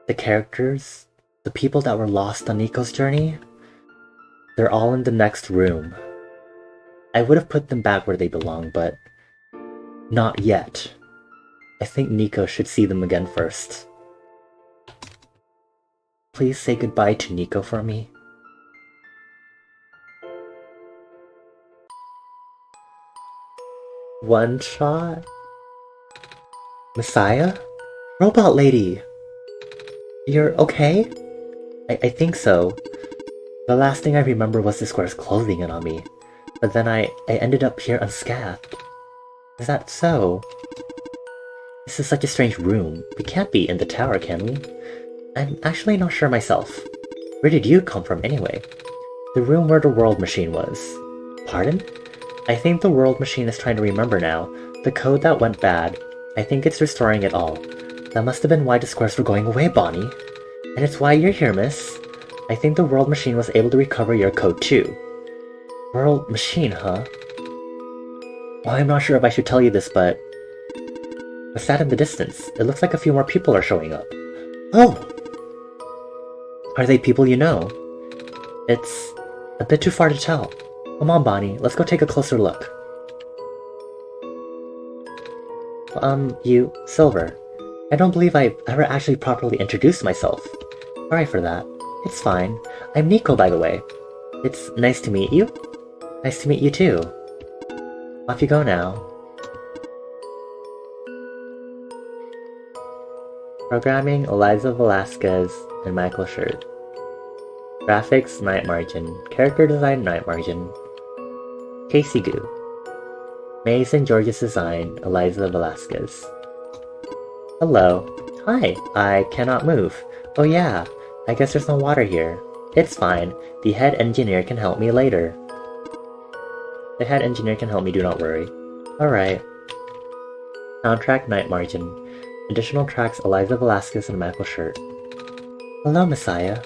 The characters, the people that were lost on Nico's journey, they're all in the next room. I would have put them back where they belong, but not yet. I think Nico should see them again first. Please say goodbye to Nico for me. OneShot? Messiah? Robot lady! You're okay? I think so. The last thing I remember was the square's closing in on me, but then I ended up here unscathed. Is that so? This is such a strange room. We can't be in the tower, can we? I'm actually not sure myself. Where did you come from anyway? The room where the world machine was. Pardon? I think the world machine is trying to remember now. The code that went bad. I think it's restoring it all. That must have been why the squares were going away, Bonnie. And it's why you're here, miss. I think the world machine was able to recover your code too. World machine, huh? Well, I'm not sure if I should tell you this, but... what's that in the distance? It looks like a few more people are showing up. Oh! Are they people you know? It's a bit too far to tell. Come on, Bonnie, let's go take a closer look. You, Silver. I don't believe I've ever actually properly introduced myself. Sorry for that. It's fine. I'm Nico, by the way. It's nice to meet you. Nice to meet you too. Off you go now. Programming, Eliza Velasquez and Michael Shirt. Graphics, Night Margin. Character design, Night Margin. Casey Goo. Maze and George's design, Eliza Velasquez. Hello. Hi. I cannot move. Oh yeah, I guess there's no water here. It's fine. The head engineer can help me later. The head engineer can help me, do not worry. Alright. Soundtrack Night Margin. Additional tracks Eliza Velasquez and Michael Shirt. Hello, Messiah.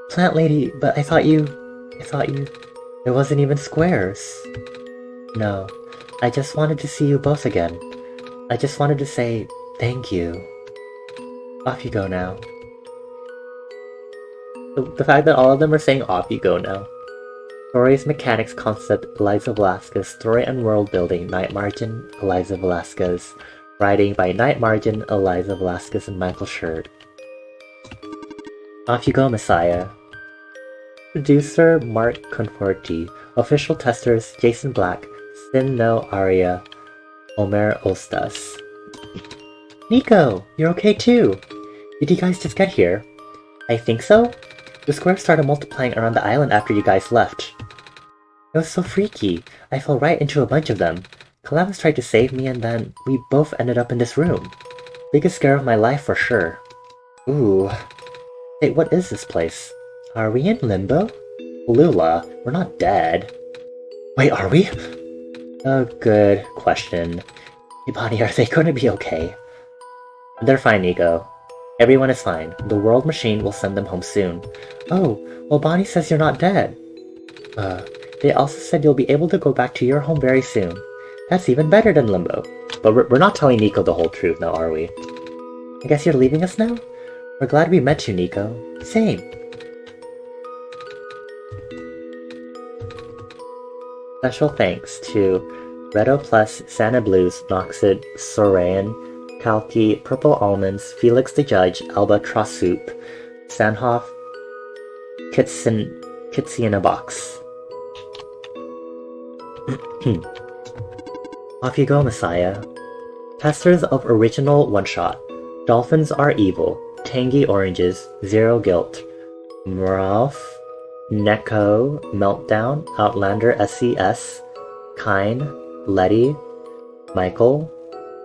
Plant lady, but I thought you... It wasn't even squares. No. I just wanted to see you both again. I just wanted to say thank you. Off you go now. The fact that all of them are saying off you go now. Stories, mechanics, concept, Eliza Velasquez. Story and world building, Night Margin, Eliza Velasquez. Writing by Night Margin, Eliza Velasquez, and Michael Shirt. Off you go, Messiah. Producer, Mark Conforti. Official testers, Jason Black, Sin No Aria, Omer Ostas. Nico, you're okay too. Did you guys just get here? I think so. The squares started multiplying around the island after you guys left. It was so freaky. I fell right into a bunch of them. Calamus tried to save me and then we both ended up in this room. Biggest scare of my life for sure. Ooh. Hey, what is this place? Are we in limbo? Lula, we're not dead. Wait, are we? Oh, good question. Hey, Bonnie, are they gonna be okay? They're fine, Nico. Everyone is fine. The world machine will send them home soon. Oh, well Bonnie says you're not dead. They also said you'll be able to go back to your home very soon. That's even better than limbo. But we're not telling Nico the whole truth now, are we? I guess you're leaving us now? We're glad we met you, Nico. Same. Special thanks to Redo Plus, Santa Blues, Noxid, Sorayan, Kalki, Purple Almonds, Felix the Judge, Alba Trasup, Sanhoff, Kitsy in a Box. Off you go, Messiah. Testers of original OneShot. Dolphins are evil. Tangy oranges. Zero guilt. Muralf. Neko. Meltdown. Outlander SCS. Kine. Letty. Michael.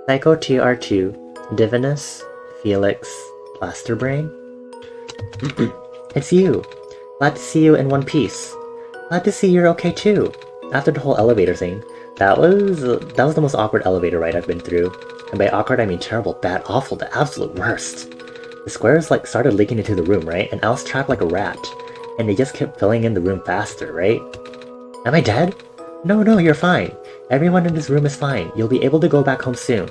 Psycho TR2. Divinus. Felix. Plasterbrain. It's you. Glad to see you in one piece. Glad to see you're okay too. After the whole elevator thing, that was the most awkward elevator ride I've been through. And by awkward I mean terrible, bad, awful, the absolute worst. The squares started leaking into the room, right? And I was trapped like a rat. And they just kept filling in the room faster, right? Am I dead? No, you're fine. Everyone in this room is fine. You'll be able to go back home soon.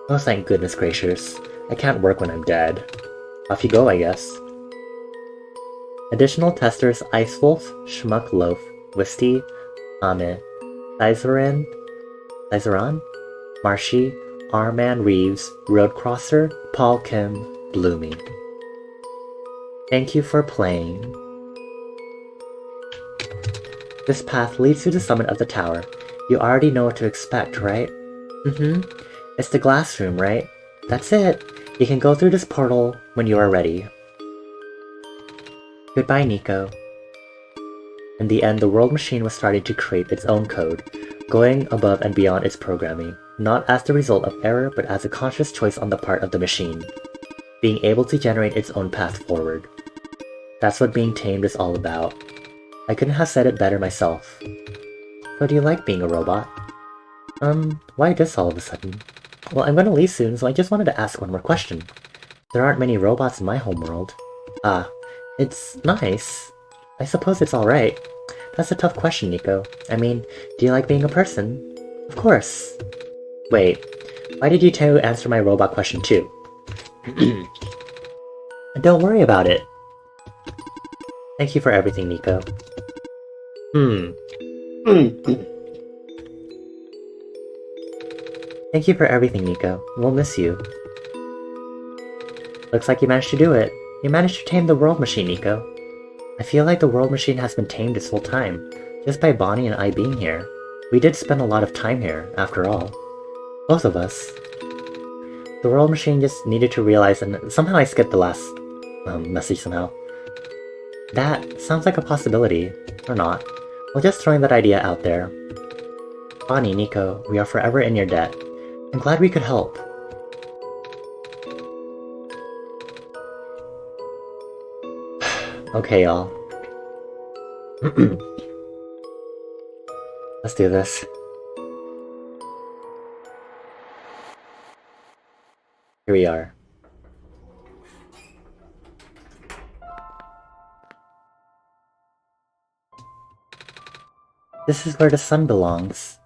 Oh, thank goodness gracious. I can't work when I'm dead. Off you go, I guess. Additional testers: Icewolf, Schmuck Loaf, Wisty, Ame, Sizeran, Marshy, R-Man Reeves, Roadcrosser, Paul Kim, Bloomy. Thank you for playing. This path leads to the summit of the tower. You already know what to expect, right? It's the glass room, right? That's it. You can go through this portal when you are ready. Goodbye, Nico. In the end, the world machine was starting to create its own code, going above and beyond its programming, not as the result of error, but as a conscious choice on the part of the machine, being able to generate its own path forward. That's what being tamed is all about. I couldn't have said it better myself. So do you like being a robot? Why this all of a sudden? Well, I'm gonna leave soon, so I just wanted to ask one more question. There aren't many robots in my homeworld. It's nice. I suppose it's alright. That's a tough question, Nico. I mean, do you like being a person? Of course. Wait, why did you two answer my robot question too? Don't worry about it. Thank you for everything, Nico. Thank you for everything, Nico. We'll miss you. Looks like you managed to do it. You managed to tame the world machine, Nico. I feel like the world machine has been tamed this whole time, just by Bonnie and I being here. We did spend a lot of time here, after all. Both of us. The world machine just needed to realize, and somehow I skipped the last message somehow. That sounds like a possibility, or not. Well, just throwing that idea out there. Bonnie, Nico, we are forever in your debt. I'm glad we could help. Okay, y'all. Let's do this. Here we are. This is where the sun belongs.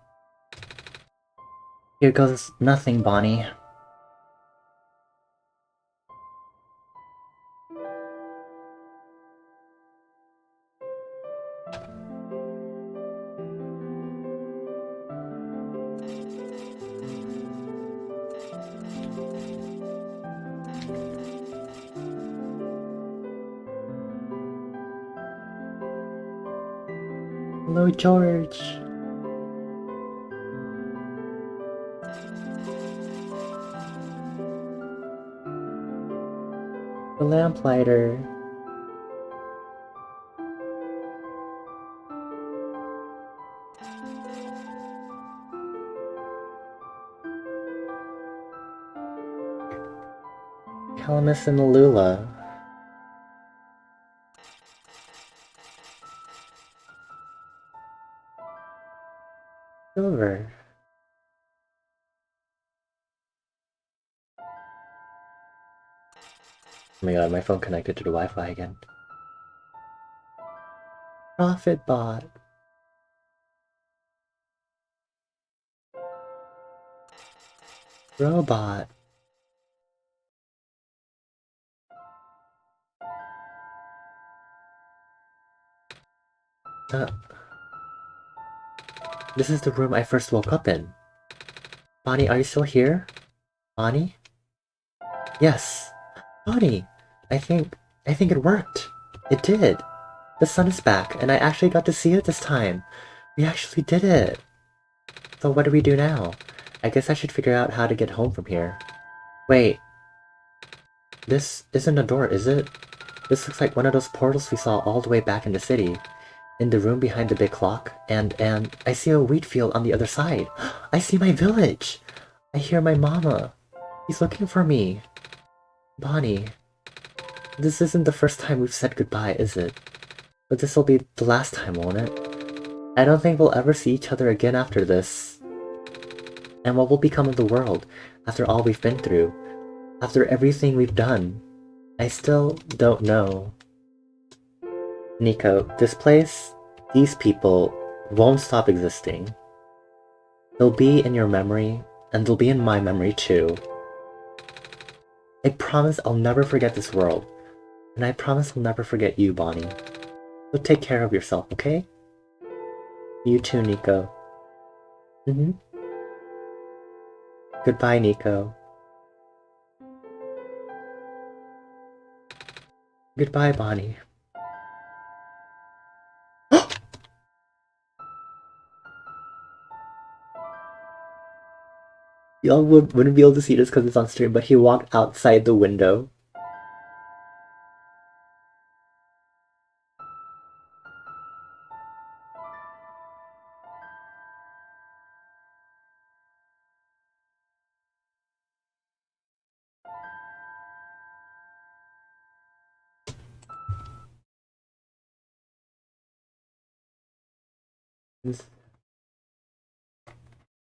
Here goes nothing, Bonnie. Hello, George. The lamplighter. Calamus and Lula. Silver. Oh my god, my phone connected to the Wi-Fi again. Profit bot. Robot. This is the room I first woke up in. Bonnie, are you still here? Bonnie? Yes. Bonnie! I think it worked. It did. The sun is back, and I actually got to see it this time. We actually did it. So what do we do now? I guess I should figure out how to get home from here. Wait. This isn't a door, is it? This looks like one of those portals we saw all the way back in the city. In the room behind the big clock, and I see a wheat field on the other side. I see my village! I hear my mama. He's looking for me. Bonnie. This isn't the first time we've said goodbye, is it? But this'll be the last time, won't it? I don't think we'll ever see each other again after this. And what will become of the world after all we've been through? After everything we've done? I still don't know. Nico, this place, these people, won't stop existing. They'll be in your memory, and they'll be in my memory too. I promise I'll never forget this world, and I promise I'll never forget you, Bonnie. So take care of yourself, okay? You too, Nico. Goodbye, Nico. Goodbye, Bonnie. Y'all wouldn't be able to see this because it's on stream, but he walked outside the window.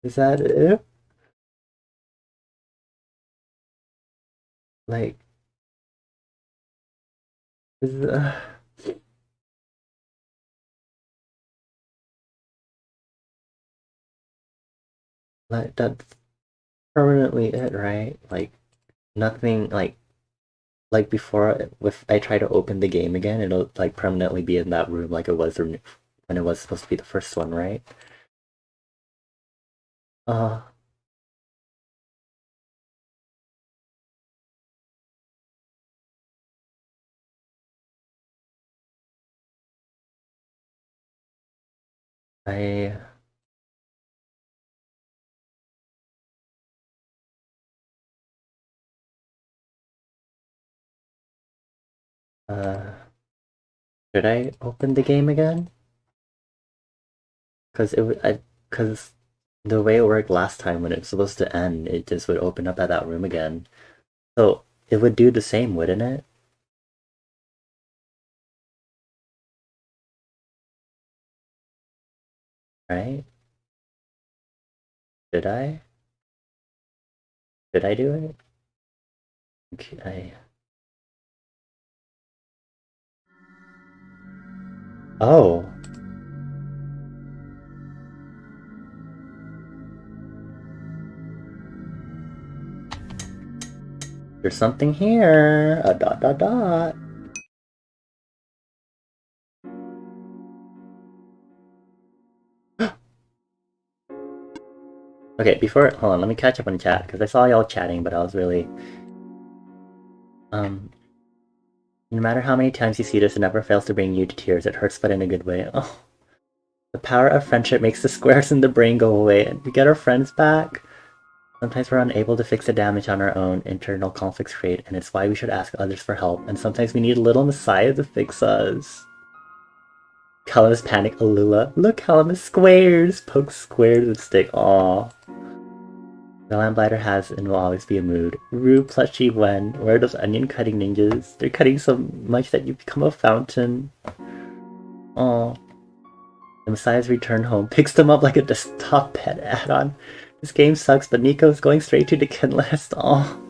Is that it? Like, is, like that's permanently it, right? Like, nothing like before. If I try to open the game again, it'll like permanently be in that room like it was when it was supposed to be the first one, right? Uh, I uh, should I open the game again? Cause the way it worked last time when it was supposed to end, it just would open up at that room again. So it would do the same, wouldn't it? right? Did I? Did I do it? Okay. Oh. There's something here. A dot dot dot. Okay, hold on, let me catch up on chat, because I saw y'all chatting, but I was really... No matter how many times you see this, it never fails to bring you to tears. It hurts, but in a good way. Oh. The power of friendship makes the squares in the brain go away, and we get our friends back. Sometimes we're unable to fix the damage on our own, internal conflicts create, and it's why we should ask others for help, and sometimes we need a little messiah to fix us. Calamus panic, Alula. Look, Calamus squares! Poke squares with stick, aww. The lamplighter has and will always be a mood. Rue plushy when. Where are those onion cutting ninjas? They're cutting so much that you become a fountain. Aww. The Messiah's return home picks them up like a desktop pet add-on. This game sucks, but Nico's going straight to the kin list. Aww.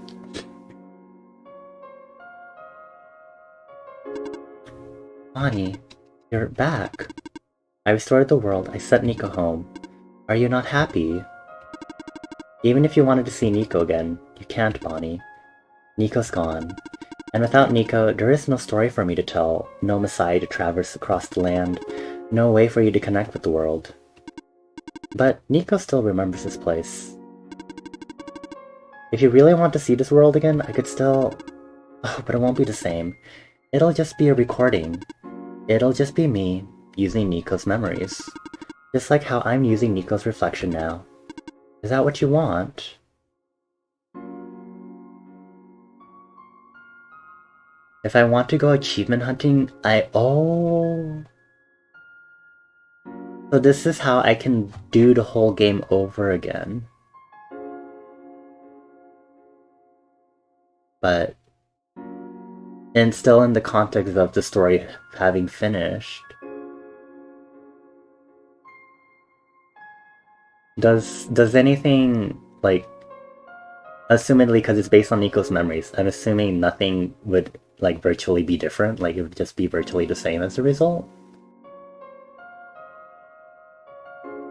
Bonnie, you're back. I restored the world. I sent Nico home. Are you not happy? Even if you wanted to see Nico again, you can't, Bonnie. Nico's gone. And without Nico, there is no story for me to tell, no Messiah to traverse across the land, no way for you to connect with the world. But Nico still remembers this place. If you really want to see this world again, I could still... Oh, but it won't be the same. It'll just be a recording. It'll just be me, using Nico's memories. Just like how I'm using Nico's reflection now. Is that what you want? If I want to go achievement hunting, oh... So this is how I can do the whole game over again. But... And still in the context of the story having finished. Does anything, like... Assumedly, because it's based on Nico's memories, I'm assuming nothing would, like, virtually be different? Like, it would just be virtually the same as a result?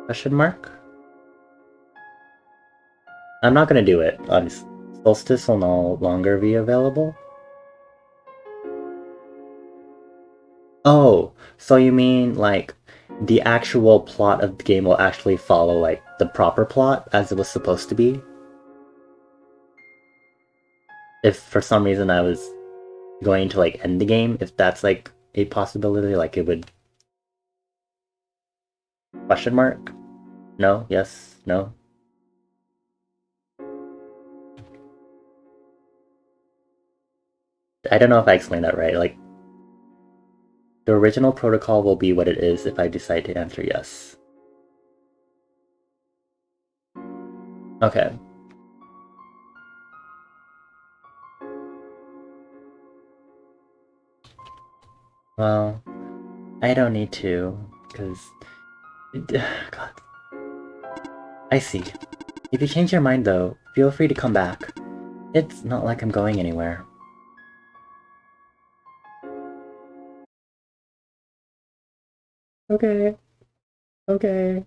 Question mark? I'm not gonna do it. Solstice will no longer be available? Oh, so you mean, like, the actual plot of the game will actually follow, like, the proper plot as it was supposed to be? If for some reason I was going to, like, end the game, if that's, like, a possibility, like, it would... Question mark? No? Yes? No? I don't know if I explained that right, like... The original protocol will be what it is if I decide to answer yes. Okay. Well, I don't need to, because... God. I see. If you change your mind though, feel free to come back. It's not like I'm going anywhere. Okay. Okay.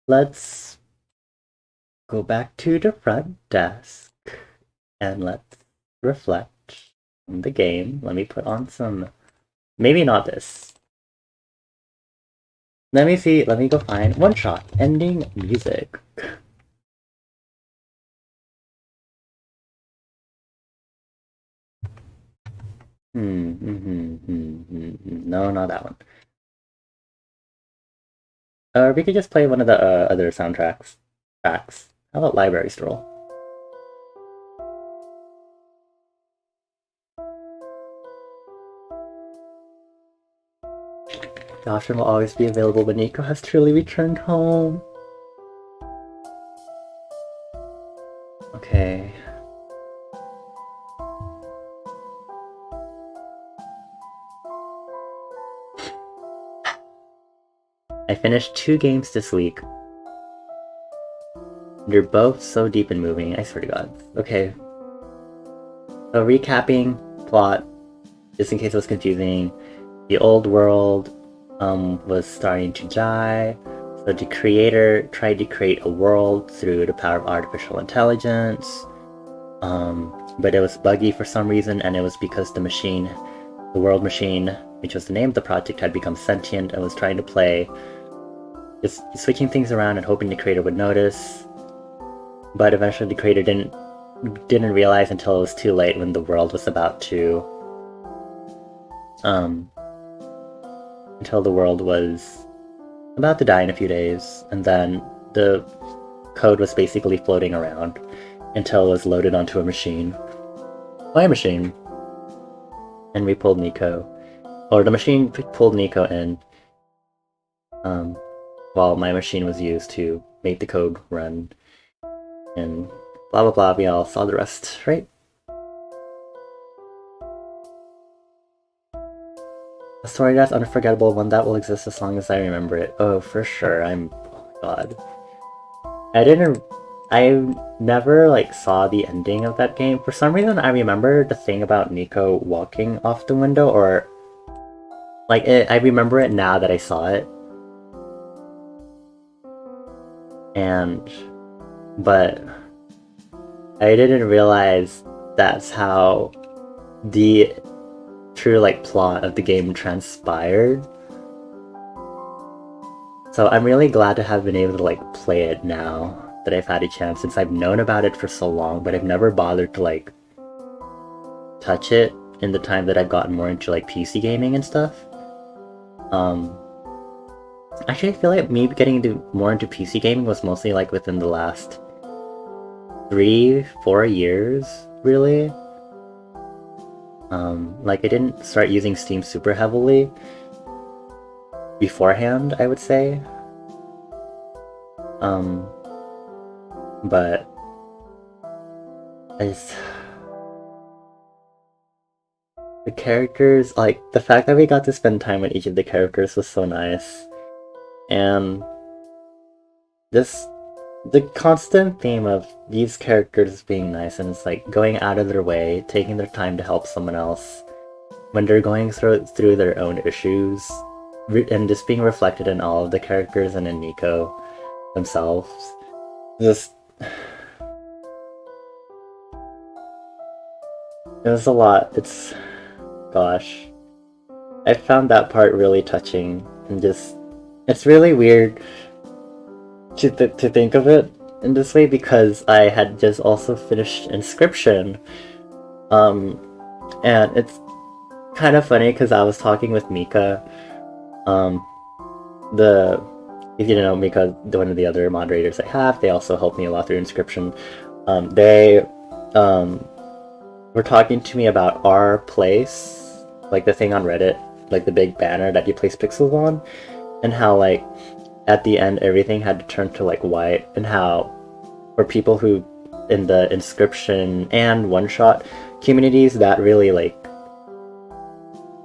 Let's go back to the front desk and let's reflect on the game. Let me put on some... Maybe not this. Let me see, let me go find OneShot, ending music. No, not that one. Or we could just play one of the other soundtracks. Tracks. How about Library Stroll? The option will always be available when Nico has truly returned home. Okay. I finished 2 games this week. They're both so deep and moving, I swear to God. Okay. So recapping plot, just in case it was confusing. The old world was starting to die. So the creator tried to create a world through the power of artificial intelligence. But it was buggy for some reason, and it was because the world machine, which was the name of the project, had become sentient and was trying to play, just switching things around and hoping the creator would notice. But eventually the creator didn't realize until it was too late, when the world was about to die in a few days, and then the code was basically floating around until it was loaded onto a machine. My machine. And we pulled Nico. Or the machine pulled Nico in, while my machine was used to make the code run. And blah blah blah, we all saw the rest, right? A story that's unforgettable, one that will exist as long as I remember it. Oh, for sure. Oh my god. I never, like, saw the ending of that game. For some reason, I remember the thing about Nico walking off the window, or... like, I remember it now that I saw it. But... I didn't realize that's how the true, like, plot of the game transpired. So I'm really glad to have been able to, like, play it now that I've had a chance, since I've known about it for so long, but I've never bothered to, like, touch it in the time that I've gotten more into, like, PC gaming and stuff. Actually, I feel like me getting more into PC gaming was mostly, like, within the last 3-4 years, really. Like, I didn't start using Steam super heavily beforehand, I would say. But the characters, like, the fact that we got to spend time with each of the characters was so nice. And the constant theme of these characters being nice, and it's like going out of their way, taking their time to help someone else when they're going through their own issues, and just being reflected in all of the characters and in Nico themselves. It was a lot. Gosh. I found that part really touching, and it's really weird to think of it in this way, because I had just also finished Inscription. And it's kind of funny because I was talking with Mika, if you don't know, Mika, one of the other moderators I have, they also helped me a lot through Inscription. They were talking to me about our place, like the thing on Reddit, like the big banner that you place pixels on, and how, like, at the end everything had to turn to, like, white, and how for people who in the Inscription and OneShot communities, that really, like,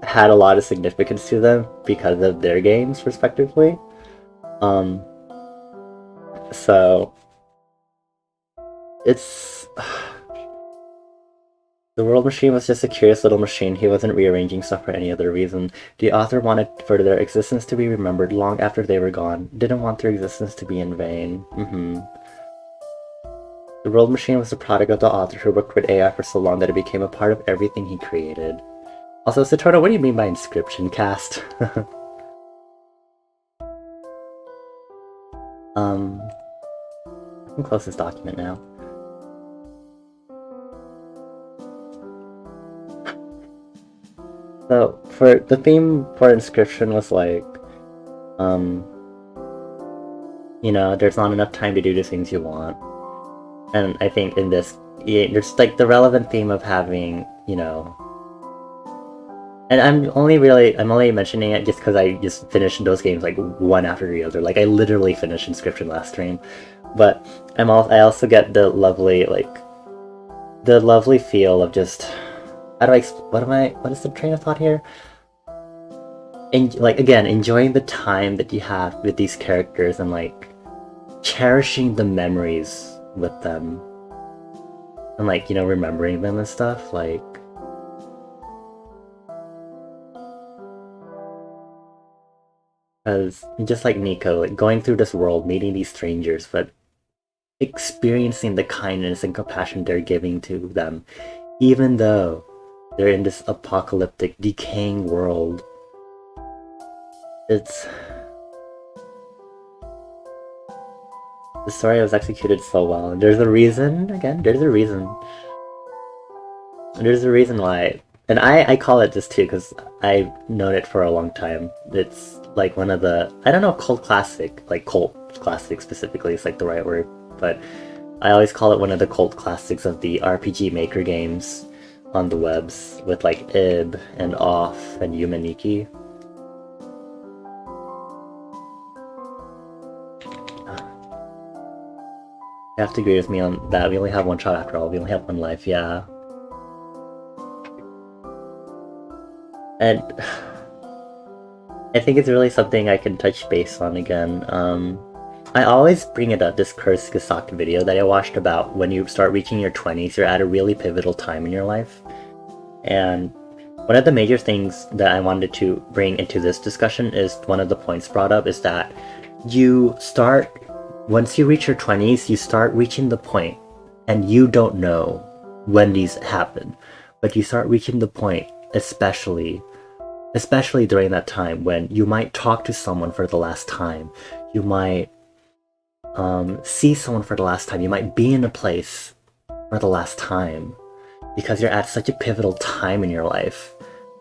had a lot of significance to them because of their games respectively. So it's the world machine was just a curious little machine. He wasn't rearranging stuff for any other reason. The author wanted for their existence to be remembered long after they were gone. Didn't want their existence to be in vain. The world machine was the product of the author who worked with AI for so long that it became a part of everything he created. Also, Satono, what do you mean by Inscription cast? I can close this document now. So, for the theme for Inscription was like, you know, there's not enough time to do the things you want. And I think in this, there's like the relevant theme of having, you know, and I'm only mentioning it just because I just finished those games like one after the other. Like I literally finished Inscription last stream, but I also get the lovely feel of just what is the train of thought here? like, again, enjoying the time that you have with these characters and like cherishing the memories with them and like, you know, remembering them and stuff. Like, because just like Nico, like going through this world, meeting these strangers, but experiencing the kindness and compassion they're giving to them, even though they're in this apocalyptic, decaying world. It's... The story was executed so well. There's a reason, again, there's a reason. There's a reason why. And I call it this too, because I've known it for a long time. It's like one of the, I don't know, cult classic, like cult classic specifically is like the right word, but I always call it one of the cult classics of the RPG Maker games on the webs, with like Ib and Off and Yumaniki. You have to agree with me on that. We only have one shot after all. We only have one life, yeah. And I think it's really something I can touch base on again. I always bring it up, this Kurzgesagt video that I watched about when you start reaching your 20s, you're at a really pivotal time in your life. And one of the major things that I wanted to bring into this discussion is, one of the points brought up is that you start, once you reach your 20s, you start reaching the point, and you don't know when these happen, but you start reaching the point, especially during that time when you might talk to someone for the last time, you might see someone for the last time, you might be in a place for the last time, because you're at such a pivotal time in your life,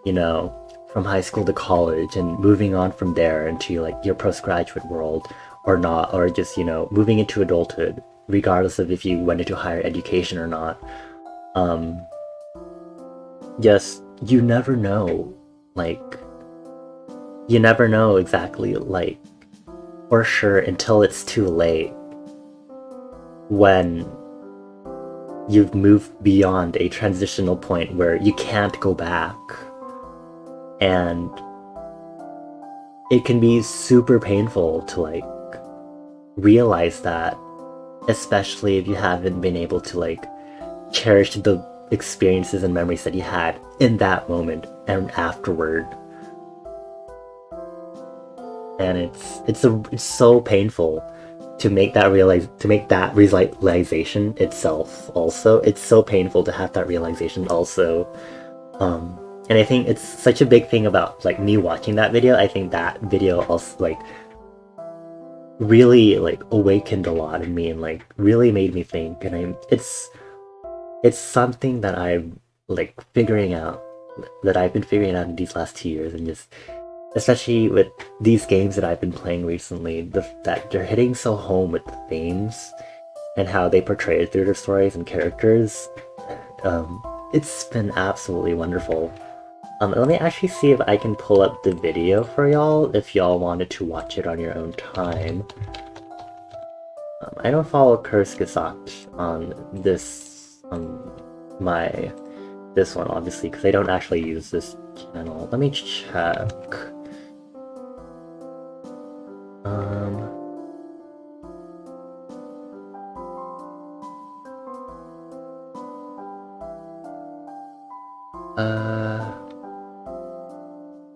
you know, from high school to college and moving on from there into like your postgraduate world or not, or just, you know, moving into adulthood, regardless of if you went into higher education or not. Just, you never know, like, you never know exactly, like, for sure until it's too late, when you've moved beyond a transitional point where you can't go back. And it can be super painful to like realize that, especially if you haven't been able to like cherish the experiences and memories that you had in that moment and afterward. And it's so painful to make that realization itself also. It's so painful to have that realization also. And I think it's such a big thing about like me watching that video. I think that video also like really like awakened a lot in me and like really made me think. And it's something that I'm like figuring out, that I've been figuring out in these last 2 years, and just especially with these games that I've been playing recently, that they're hitting so home with the themes and how they portray it through their stories and characters. It's been absolutely wonderful. Let me actually see if I can pull up the video for y'all, if y'all wanted to watch it on your own time. I don't follow Kurzgesagt on this, this one, obviously, because I don't actually use this channel. Let me check.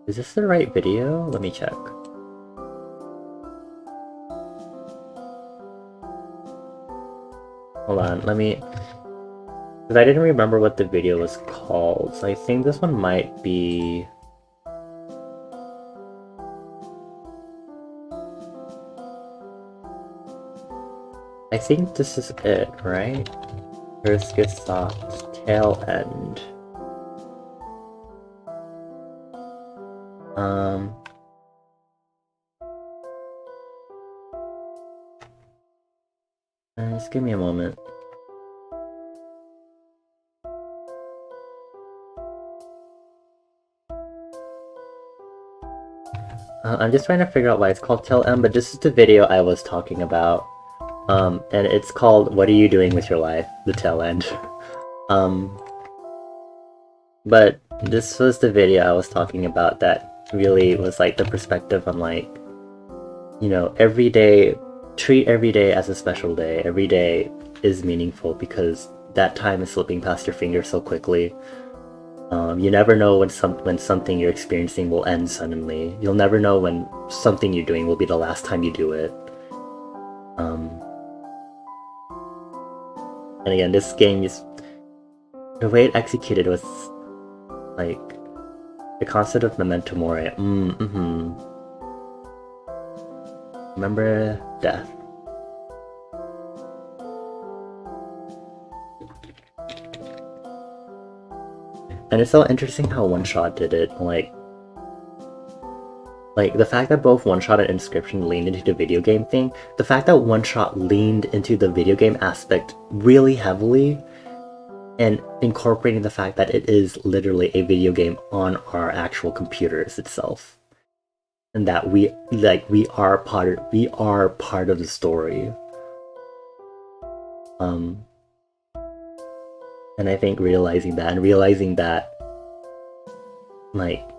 Is this the right video? Let me check. Hold on, let me... because I didn't remember what the video was called, so I think this one might be... I think this is it, right? Kurzgesagt, tail end. Just give me a moment. I'm just trying to figure out why it's called tail end, but this is the video I was talking about. And it's called "What Are You Doing With Your Life?" The tail end. But this was the video I was talking about that really was like the perspective on like, you know, every day, treat every day as a special day. Every day is meaningful because that time is slipping past your fingers so quickly. You never know when something you're experiencing will end suddenly. You'll never know when something you're doing will be the last time you do it. And again, this game is, the way it executed was like the concept of memento mori. Remember death. And it's so interesting how OneShot did it. Like the fact that both OneShot and Inscription leaned into the video game thing, the fact that OneShot leaned into the video game aspect really heavily, and incorporating the fact that it is literally a video game on our actual computers itself, and that we are part of the story. And I think realizing that, like,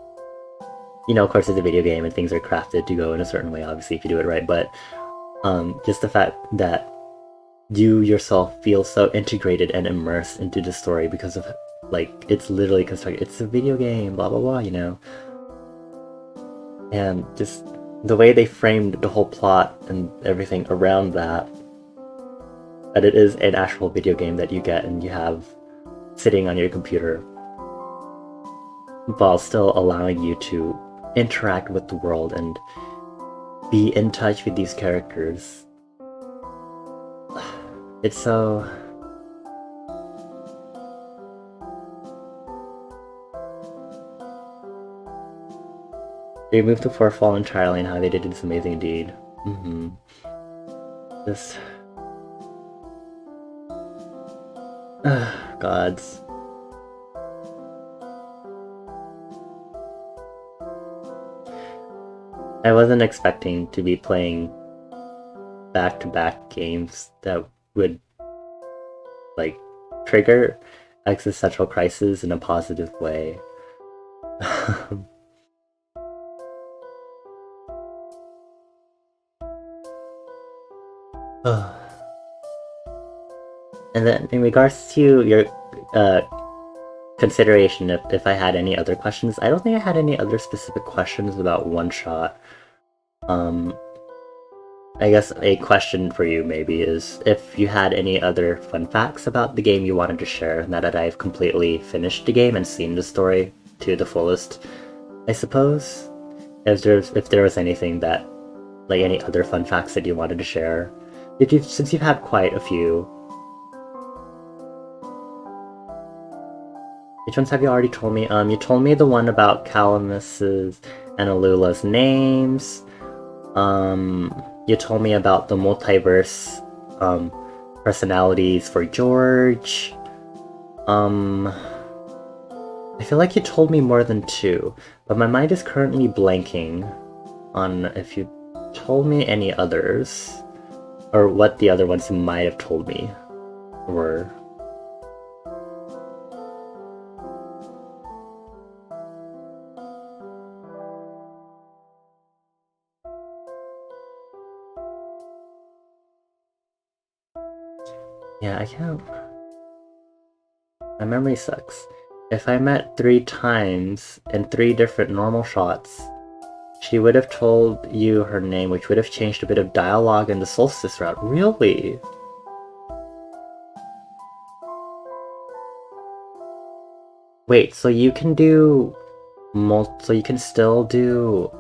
you know, of course it's a video game and things are crafted to go in a certain way, obviously, if you do it right, but just the fact that you yourself feel so integrated and immersed into the story because of, like, it's literally constructed, it's a video game, blah blah blah, you know? And just the way they framed the whole plot and everything around that it is an actual video game that you get and you have sitting on your computer, while still allowing you to interact with the world and be in touch with these characters. It's so... They removed the fourth wall entirely and how they did this amazing deed. This... gods. I wasn't expecting to be playing back-to-back games that would, like, trigger existential crisis in a positive way. And then in regards to your consideration, if I had any other questions, I don't think I had any other specific questions about OneShot. I guess a question for you maybe is if you had any other fun facts about the game you wanted to share, now that I've completely finished the game and seen the story to the fullest, I suppose. If there was anything that, like, any other fun facts that you wanted to share, since you've had quite a few. Which ones have you already told me? You told me the one about Calamus's and Alula's names. You told me about the multiverse personalities for George. I feel like you told me more than 2, but my mind is currently blanking on if you told me any others, or what the other ones you might have told me were. Yeah, I can't... My memory sucks. If I met 3 times in 3 different normal shots, she would have told you her name, which would have changed a bit of dialogue in the Solstice route. Really? Wait, so you can do... so you can still do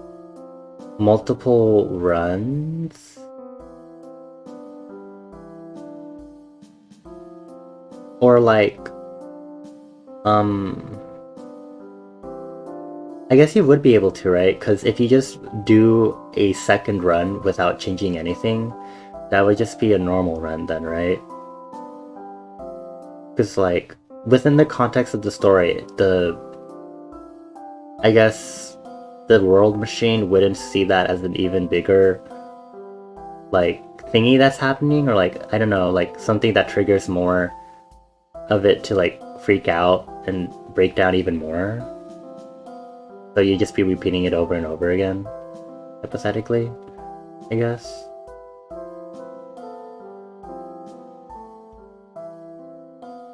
multiple runs? Or like, I guess you would be able to, right? Because if you just do a second run without changing anything, that would just be a normal run then, right? Because, like, within the context of the story, I guess the world machine wouldn't see that as an even bigger, like, thingy that's happening, or like, I don't know, like something that triggers more of it to, like, freak out and break down even more. So you just be repeating it over and over again, hypothetically, I guess.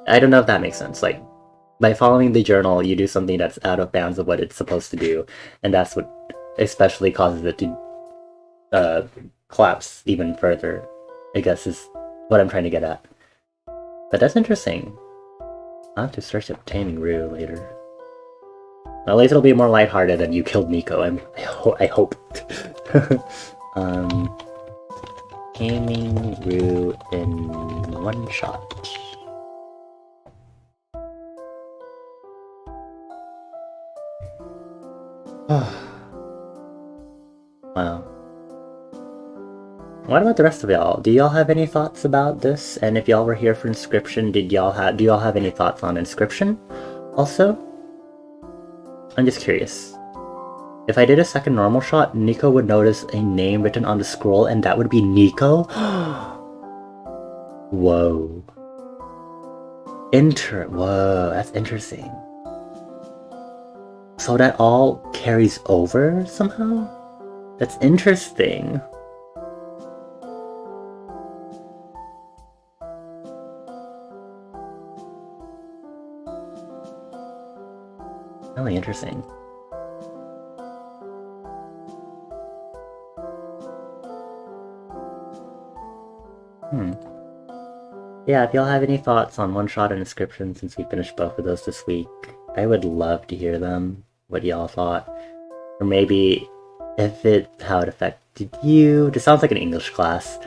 I don't know if that makes sense. Like, by following the journal, you do something that's out of bounds of what it's supposed to do, and that's what especially causes it to collapse even further, I guess is what I'm trying to get at. But that's interesting. I'll have to search up Taming Rue later. At least it'll be more lighthearted than You Killed Nico, I hope. Taming Rue in one shot. Wow. What about the rest of y'all? Do y'all have any thoughts about this? And if y'all were here for Inscription, do y'all have any thoughts on Inscription? Also, I'm just curious. If I did a second normal shot, Nico would notice a name written on the scroll, and that would be Nico? Whoa. Whoa, that's interesting. So that all carries over somehow? That's interesting. Really interesting. Yeah, if y'all have any thoughts on OneShot and Inscription, since we finished both of those this week, I would love to hear them, what y'all thought. Or maybe how it affected you. This sounds like an English class.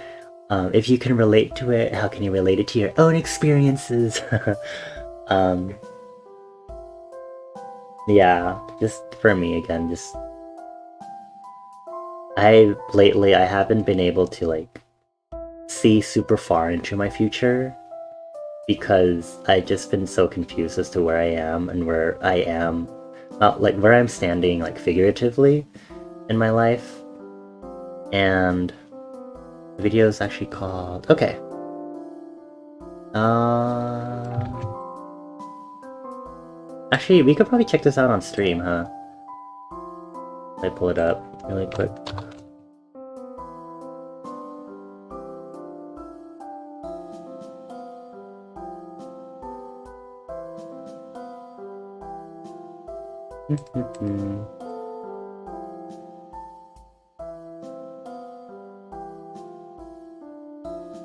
If you can relate to it, how can you relate it to your own experiences? Yeah, just for me again, lately I haven't been able to like see super far into my future because I've just been so confused as to where I am and where I am, not like where I'm standing like figuratively in my life. And the video is actually called, okay. Actually, we could probably check this out on stream, huh? Let me pull it up really quick.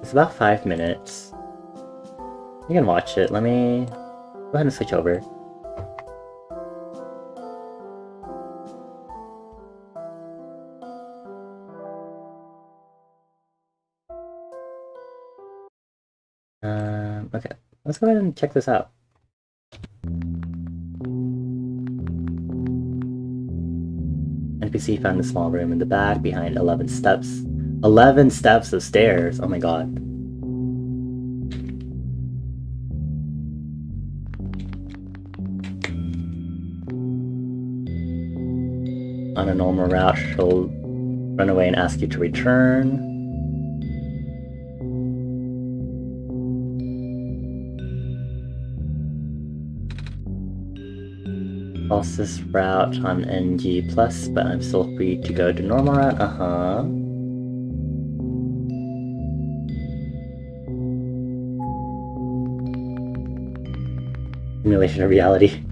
It's about 5 minutes. You can watch it. Let me go ahead and switch over. Okay, let's go ahead and check this out. NPC found a small room in the back behind 11 steps. 11 steps of stairs! Oh my god. On a normal route, she'll run away and ask you to return. This route on NG+, but I'm still free to go to normal route. Simulation of reality.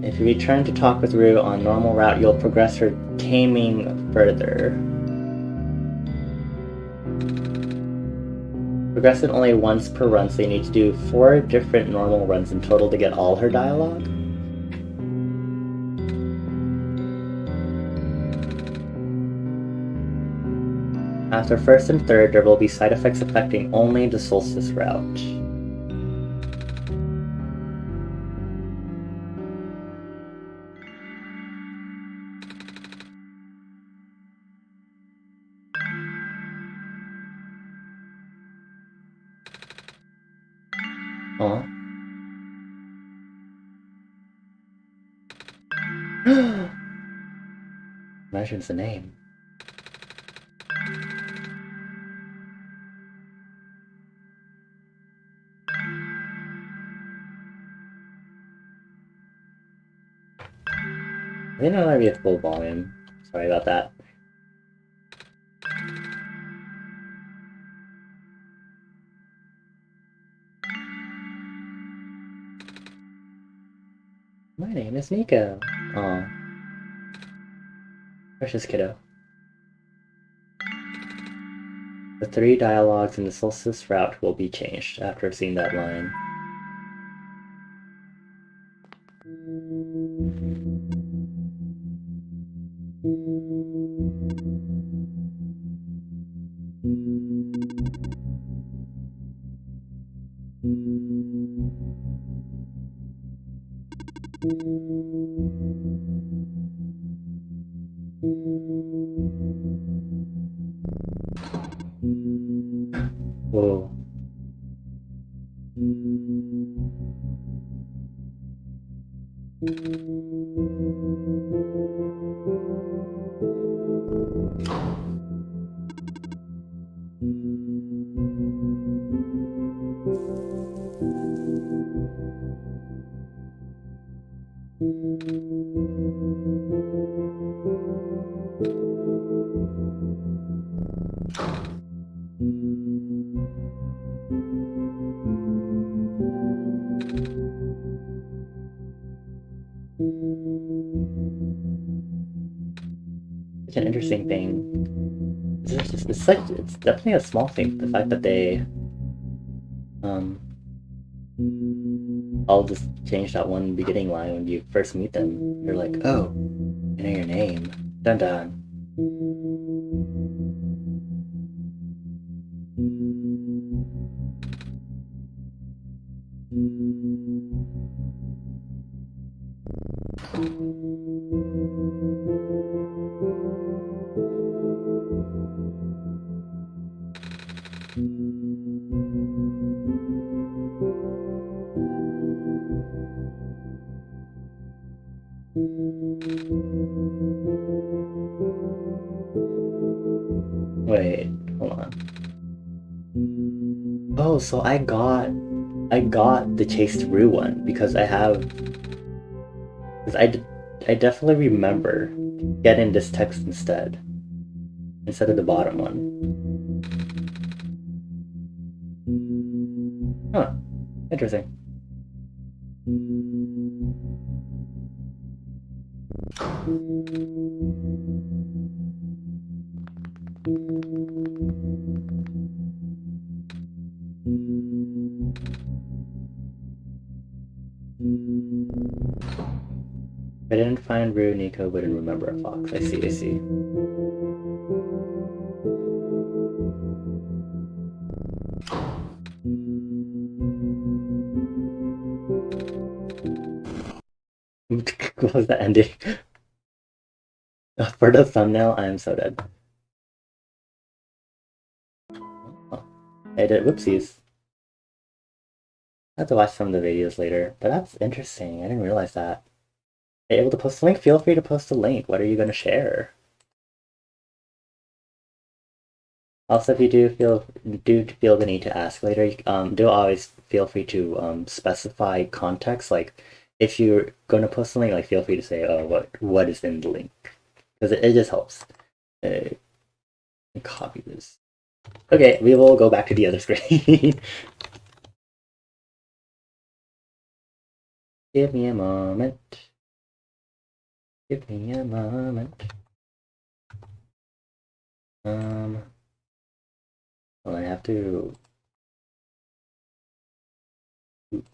If you return to talk with Rue on normal route, you'll progress her taming further. Progress it only once per run, so you need to do 4 different normal runs in total to get all her dialogue. After first and third, there will be side effects affecting only the Solstice route. Aw. Mentions the name. I think that might be a full volume. Sorry about that. My name is Nico. Aw. Precious kiddo. The 3 dialogues in the Solstice route will be changed after seeing that line. Whoa. Such an interesting thing. It's definitely a small thing. The fact that they I'll just change that one beginning line when you first meet them. You're like, oh, I know your name. Dun dun. Wait, hold on. Oh, so I got the Chase Through one because I definitely remember getting this text instead of the bottom one. Huh, interesting. If I didn't find Rue, Nico wouldn't remember a fox. I see, I see. What was that ending? For the thumbnail, I am so dead. Oh, I did whoopsies. I have to watch some of the videos later, but that's interesting. I didn't realize that. Are you able to post a link? Feel free to post a link. What are you going to share? Also, if you do feel the need to ask later, do always feel free to specify context. Like, if you're going to post a link, like feel free to say, "Oh, what is in the link," because it just helps. Copy this. Okay, we will go back to the other screen. Give me a moment. Give me a moment. Well, I have to.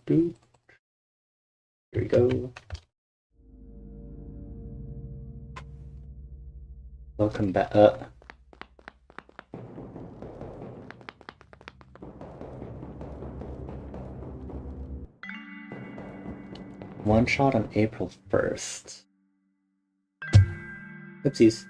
Here we go. Welcome back. OneShot on April 1st. Oopsies.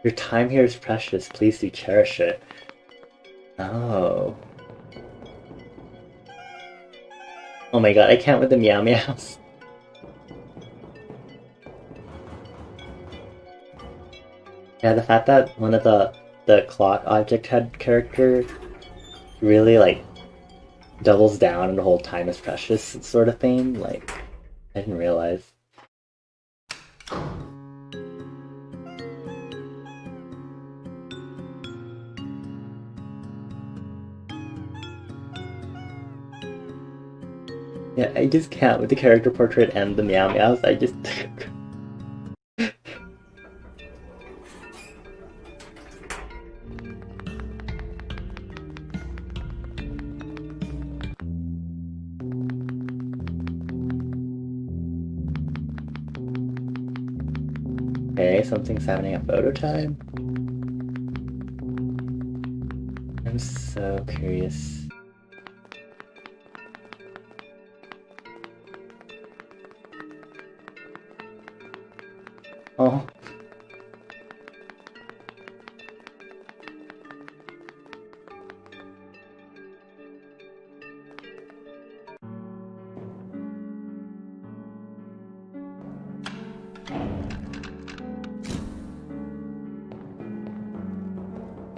Your time here is precious. Please do cherish it. Oh. Oh my god, I can't with the meow meows. Yeah, the fact that one of the clock object head character really like doubles down on the whole time is precious sort of thing, like I didn't realize. Yeah, I just can't with the character portrait and the meow meows. I just Okay, something's happening at photo time. I'm so curious. Oh.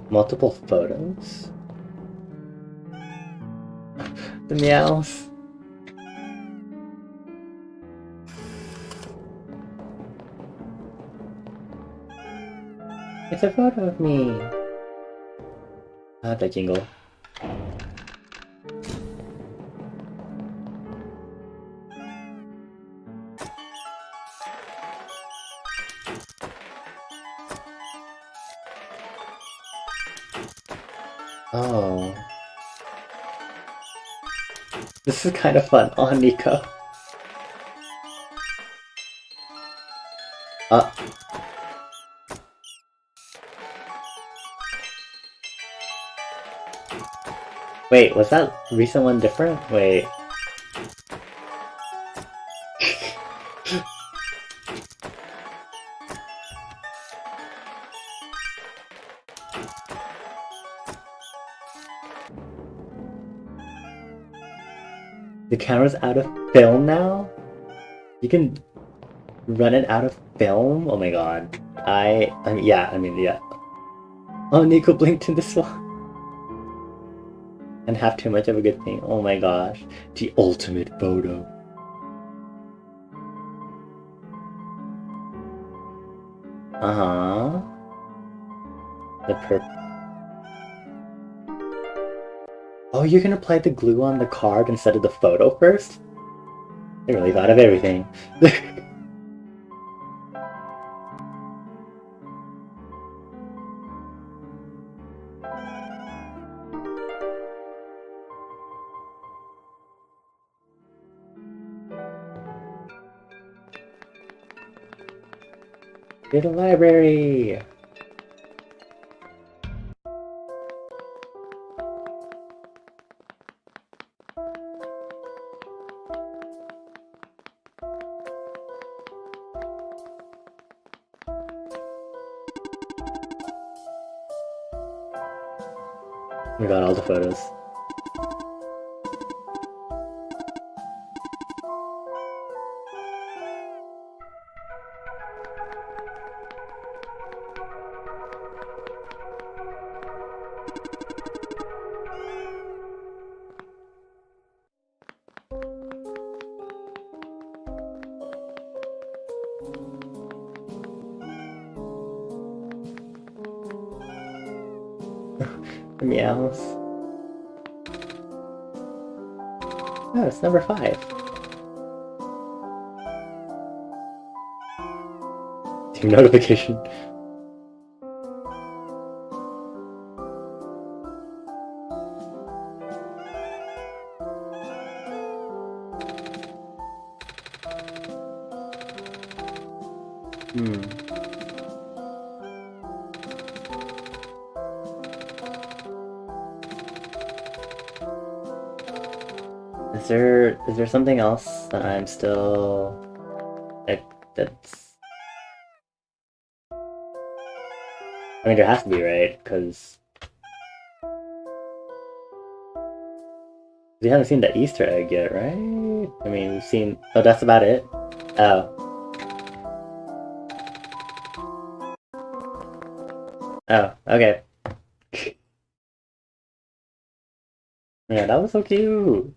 Multiple photos? The meows. It's a photo of me. Ah, the jingle. Oh. This is kind of fun. Oh, Nico. Uh. Wait, was that recent one different? Wait. The camera's out of film now? You can run it out of film? Oh my god. I mean, yeah. Oh, Nico blinked in this one. And have too much of a good thing. Oh my gosh. The ultimate photo. Uh-huh. The Oh, you're gonna apply the glue on the card instead of the photo first? They really thought of everything. To the library! We got all the photos. The meows. Oh, it's number 5. Team notification. Is there something else that I'm still like that's I mean there has to be, right? Because We haven't seen the Easter egg yet, right? I mean, we've seen... Oh, that's about it? Oh. Oh, okay. Yeah, that was so cute!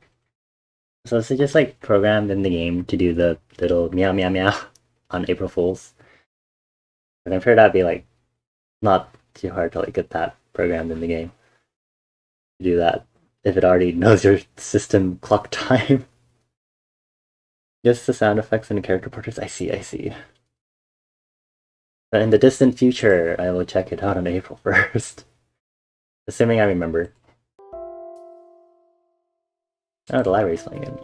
So is it just like programmed in the game to do the little meow meow meow on April Fools? And I'm sure that'd be like not too hard to like get that programmed in the game to do that if it already knows your system clock time. Just the sound effects and character portraits. I see, I see. But in the distant future, I will check it out on April 1st. Assuming I remember. Oh, the library's playing it.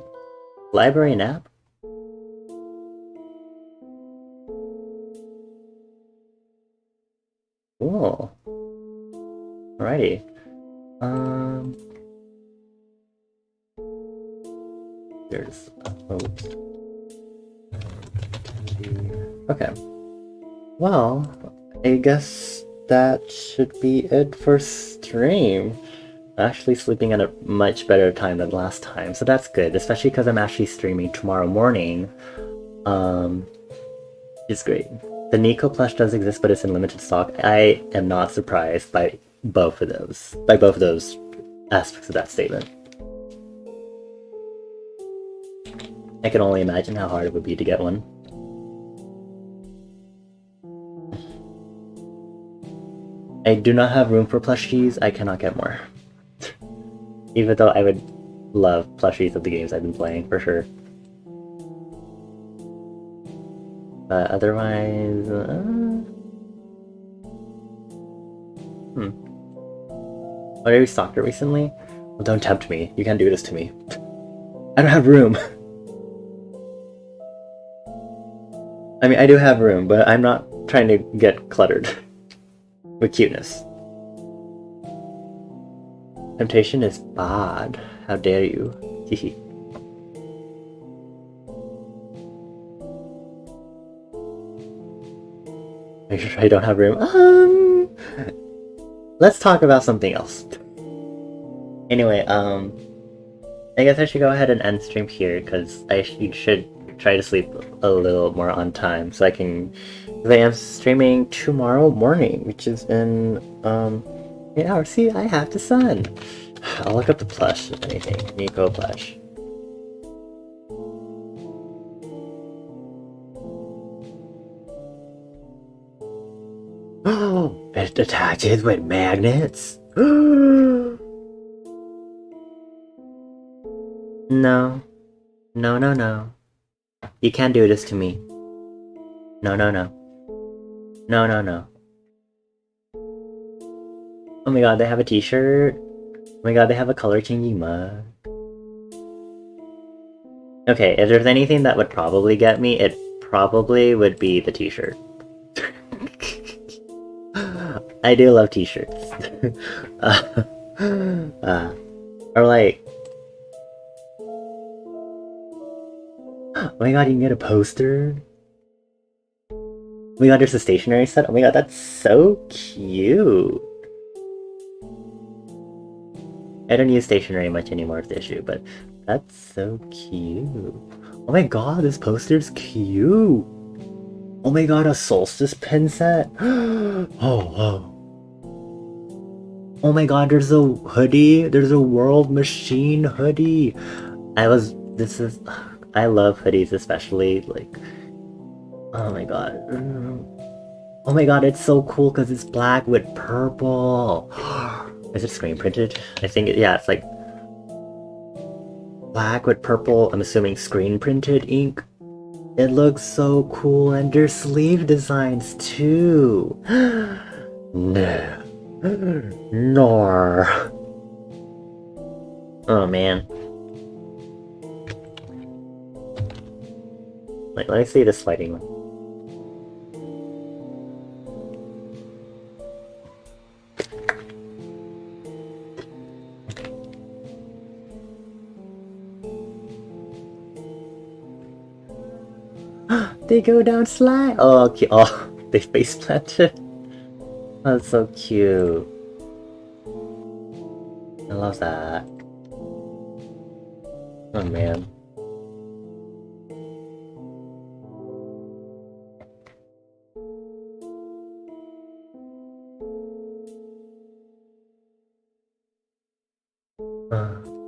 Library nap? Cool. Alrighty. There's... oops. Okay. Well, I guess that should be it for stream. I'm actually sleeping at a much better time than last time, so that's good, especially because I'm actually streaming tomorrow morning. It's great. The Nico plush does exist, but it's in limited stock. I am not surprised by both of those aspects of that statement. I can only imagine how hard it would be to get one. I do not have room for plushies. I cannot get more. Even though I would love plushies of the games I've been playing, for sure. But otherwise... What, have you stocked it recently? Well, don't tempt me. You can't do this to me. I don't have room. I mean, I do have room, but I'm not trying to get cluttered with cuteness. Temptation is bad. How dare you? Hehe. Make sure I don't have room. Let's talk about something else. Anyway, I guess I should go ahead and end stream here because I should try to sleep a little more on time so I can. I am streaming tomorrow morning, which is in 8 hours. See, I have the sun. I'll look up the plush if anything. Nico plush. Oh, it attaches with magnets. No. No, no, no. You can't do this to me. No, no, no. No, no, no. Oh my god, they have a t-shirt. Oh my god, they have a color changing mug. Okay, if there's anything that would probably get me, it probably would be the t-shirt. I do love t-shirts. Or like... Oh my god, you can get a poster? Oh my god, there's a stationery set? Oh my god, that's so cute! I don't use stationery much anymore is the issue, but that's so cute. Oh my god, this poster's cute! Oh my god, a solstice pin set? Oh. Oh my god, there's a hoodie! There's a World Machine hoodie! I love hoodies, especially, like... Oh my god. Oh my god, it's so cool because it's black with purple! Is it screen printed? I think, yeah, it's like... black with purple, I'm assuming screen printed ink. It looks so cool, and there's sleeve designs too! No. Nor. Oh man. Like, let me see this fighting one. They go down slide. Oh, okay. Oh, they face planted. Oh, that's so cute. I love that. Oh man.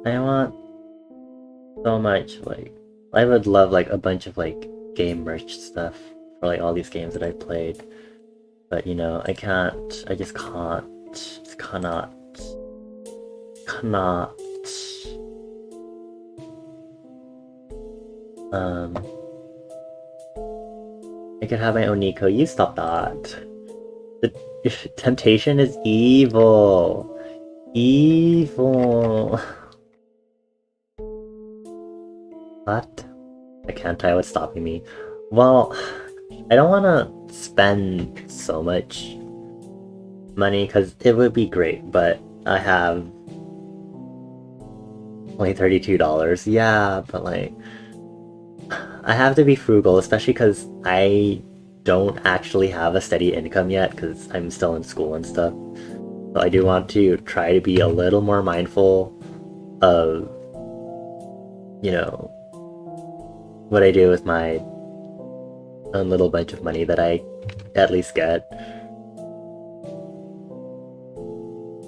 I want so much, like, I would love like a bunch of like game merch stuff for like all these games that I've played. But you know, I can't, I just can't, just cannot. Um, I could have my own Nico. You stop that. The temptation is evil. Evil. What? I can't tell what's stopping me. Well, I don't want to spend so much money because it would be great, but I have only $32. Yeah, but like, I have to be frugal, especially because I don't actually have a steady income yet because I'm still in school and stuff. So I do want to try to be a little more mindful of, you know, what I do with my own little bunch of money that I at least get.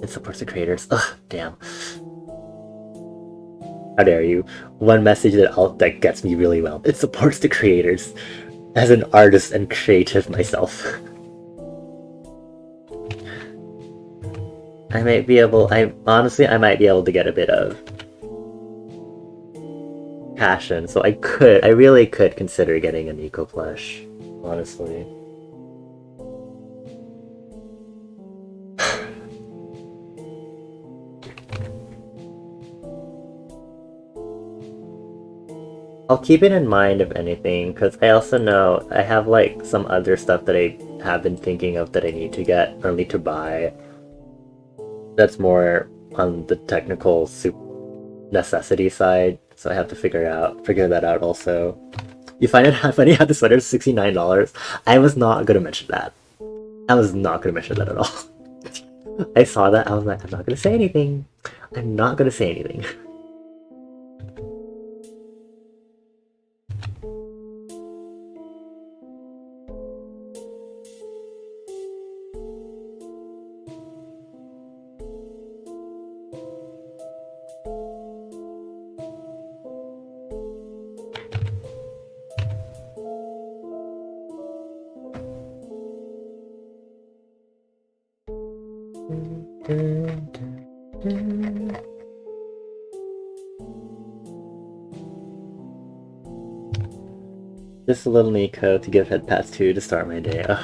It supports the creators. Ugh, damn. How dare you? One message that gets me really well. It supports the creators. As an artist and creative myself. I might be able, honestly, I might be able to get a bit of passion, so I really could consider getting an eco plush, honestly. I'll keep it in mind if anything, because I also know I have like some other stuff that I have been thinking of that I need to get or need to buy. That's more on the technical necessity side, so I have to figure that out also. You find it funny how the sweater is $69? I was not gonna mention that. I was not gonna mention that at all. I saw that, I was like, I'm not gonna say anything. I'm not gonna say anything. Just a little Nico to give head pats to start my day. Ugh.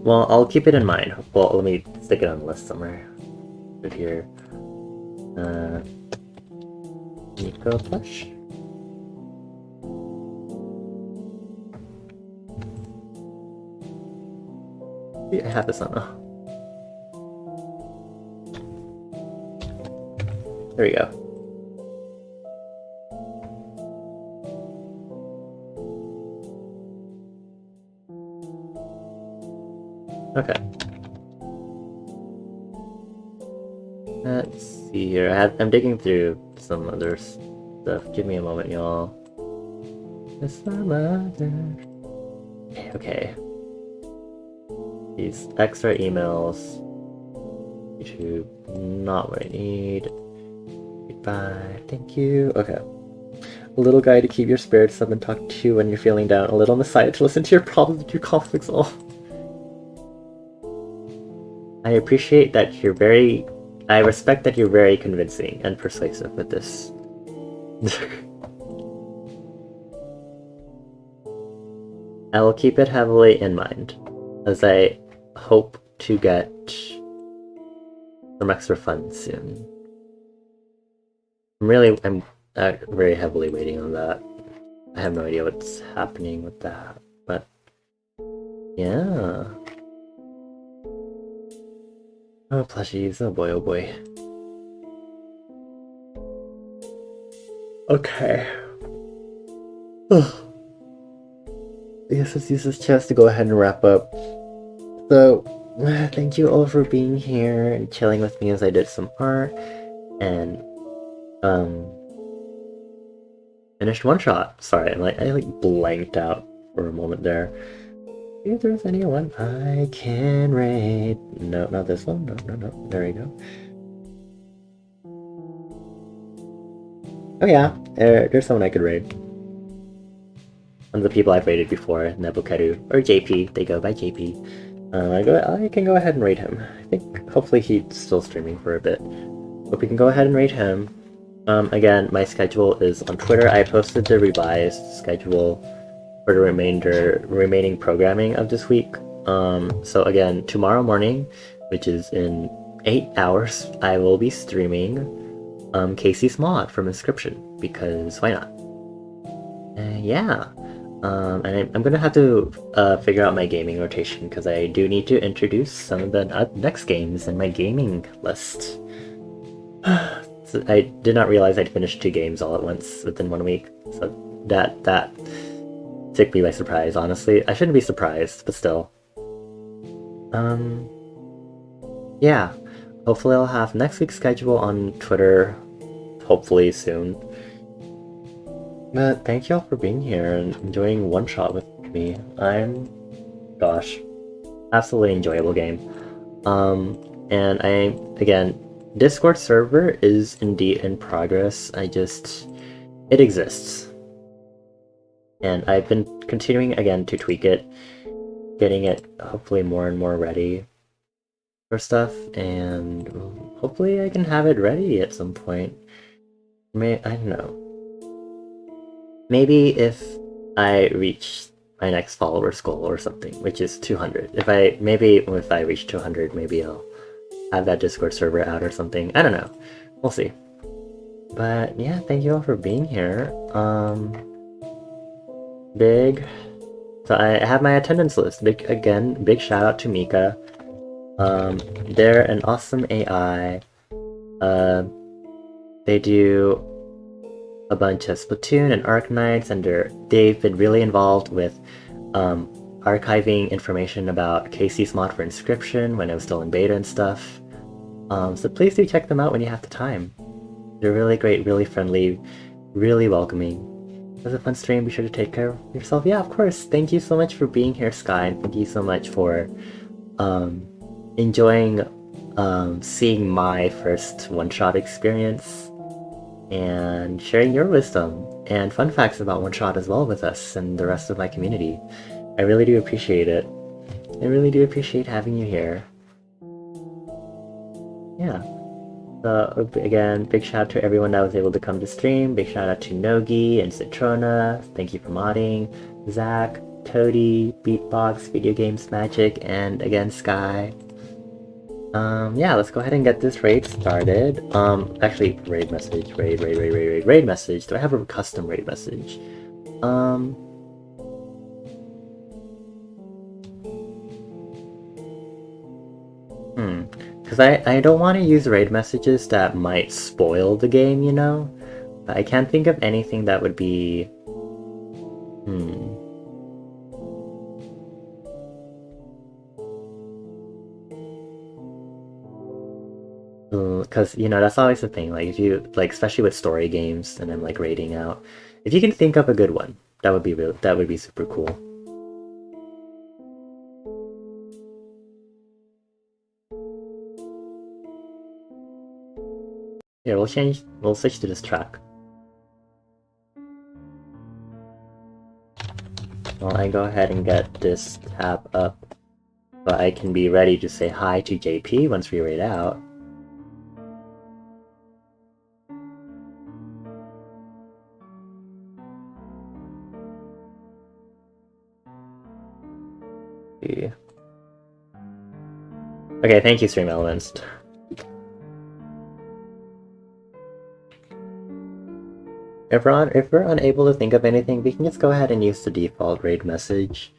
Well, I'll keep it in mind. Well, let me stick it on the list somewhere. Right here. Nico plush. I have this on. Oh. There we go. Okay. Let's see here. I'm digging through some other stuff. Give me a moment, y'all. Okay. These extra emails. YouTube, not what I need. Goodbye. Thank you. Okay. A little guy to keep your spirits up and talk to when you're feeling down. A little messiah to listen to your problems and your conflicts all. I appreciate that you're very... I respect that you're very convincing and persuasive with this. I will keep it heavily in mind, as I hope to get some extra funds soon. I'm very heavily waiting on that. I have no idea what's happening with that, but yeah. Oh, plushies. Oh boy, oh boy. Okay. I guess let's use this chance to go ahead and wrap up. So, thank you all for being here and chilling with me as I did some art. And, Finished one shot. Sorry, I blanked out for a moment there. If there's anyone I can raid. No, not this one. No. There we go. Oh yeah, there's someone I could raid. One of the people I've raided before, Nebukeru, or JP. They go by JP. I can go ahead and raid him. I think hopefully he's still streaming for a bit. But we can go ahead and raid him. Again, my schedule is on Twitter. I posted the revised schedule for the remaining programming of this week. So again, tomorrow morning, which is in 8 hours, I will be streaming Casey's mod from Inscription, because why not? Yeah. And I'm gonna have to figure out my gaming rotation, because I do need to introduce some of the next games in my gaming list. So I did not realize I'd finished 2 games all at once within 1 week, so that took me by surprise, honestly. I shouldn't be surprised, but still. Yeah. Hopefully I'll have next week's schedule on Twitter, hopefully soon. But thank y'all for being here and enjoying OneShot with me. Gosh, absolutely enjoyable game. And again, Discord server is indeed in progress. It exists. And I've been continuing again to tweak it, getting it hopefully more and more ready for stuff, and hopefully I can have it ready at some point. I don't know. Maybe if I reach my next followers goal or something, which is 200. If I reach 200, maybe I'll have that Discord server out or something. I don't know. We'll see. But yeah, thank you all for being here. So I have my attendance list. Big shout out to Mika. They're an awesome AI. They do a bunch of Splatoon and Arknights, and they've been really involved with archiving information about Casey's mod for Inscription when it was still in beta and stuff. So please do check them out when you have the time. They're really great, really friendly, really welcoming. It was a fun stream. Be sure to take care of yourself. Yeah, of course. Thank you so much for being here, Sky, and thank you so much for enjoying seeing my first one-shot experience and sharing your wisdom and fun facts about one-shot as well with us and the rest of my community. I really do appreciate it. I really do appreciate having you here. Yeah. So again, big shout out to everyone that was able to come to stream. Big shout out to Nogi and Citrona. Thank you for modding. Zach, Toady, Beatbox, Video Games Magic, and again Sky. Yeah, let's go ahead and get this raid started. Actually, raid message. Raid message. Do I have a custom raid message? Because I don't want to use raid messages that might spoil the game, you know? But I can't think of anything that would be... Because, you know, that's always the thing, like, if you, like, especially with story games, and I'm, like, raiding out, if you can think of a good one, that would be super cool. Here, we'll switch to this track. Well, I go ahead and get this tab up, but I can be ready to say hi to JP once we raid out. Okay, thank you, Stream Elements. If we're unable to think of anything, we can just go ahead and use the default raid message.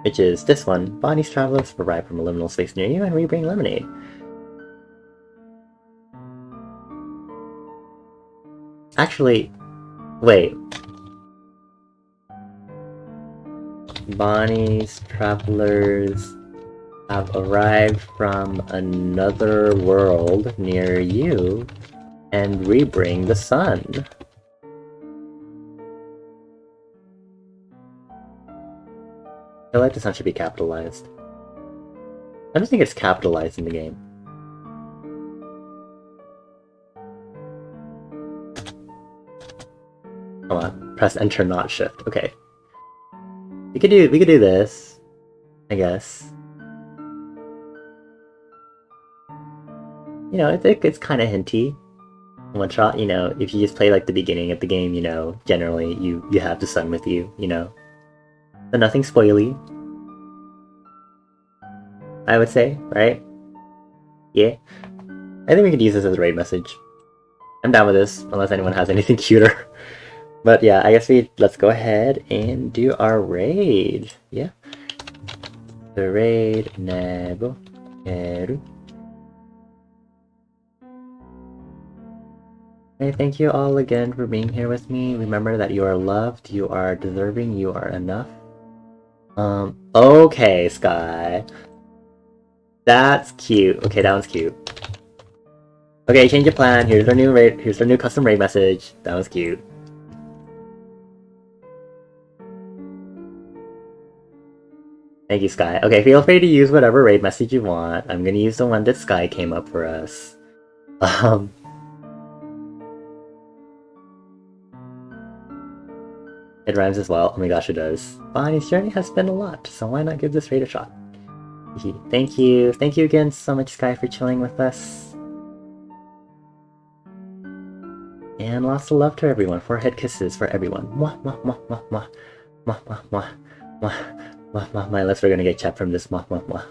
Which is this one. Bonnie's travelers arrive from a liminal space near you and we bring lemonade. Actually, wait. Bonnie's travelers have arrived from another world near you And we bring the sun. I feel like the sun should be capitalized. I don't think it's capitalized in the game. Come on, press enter, not shift. Okay. We could do this, I guess. You know, it's kind of hinty. One shot, you know, if you just play like the beginning of the game, you know, generally you have the sun with you, you know. So nothing spoily, I would say, right? Yeah. I think we could use this as a raid message. I'm down with this, unless anyone has anything cuter. But yeah, I guess let's go ahead and do our raid. Yeah. The raid Nebo Eru. Hey, thank you all again for being here with me. Remember that you are loved, you are deserving, you are enough. Okay, Sky. That's cute. Okay, that one's cute. Okay, change of plan. Here's our new custom raid message. That was cute. Thank you, Sky. Okay, feel free to use whatever raid message you want. I'm gonna use the one that Sky came up for us. It rhymes as well. Oh my gosh, it does. Bonnie's journey has been a lot, so why not give this raid a shot? Thank you. Thank you again so much, Sky, for chilling with us. And lots of love to everyone. Forehead kisses for everyone. Mwah, mwah, mwah, mwah, mwah. Mwah, mwah, mwah. Mwah, mwah, mwah. My lips are gonna get chapped from this. Mwah, mwah, mwah.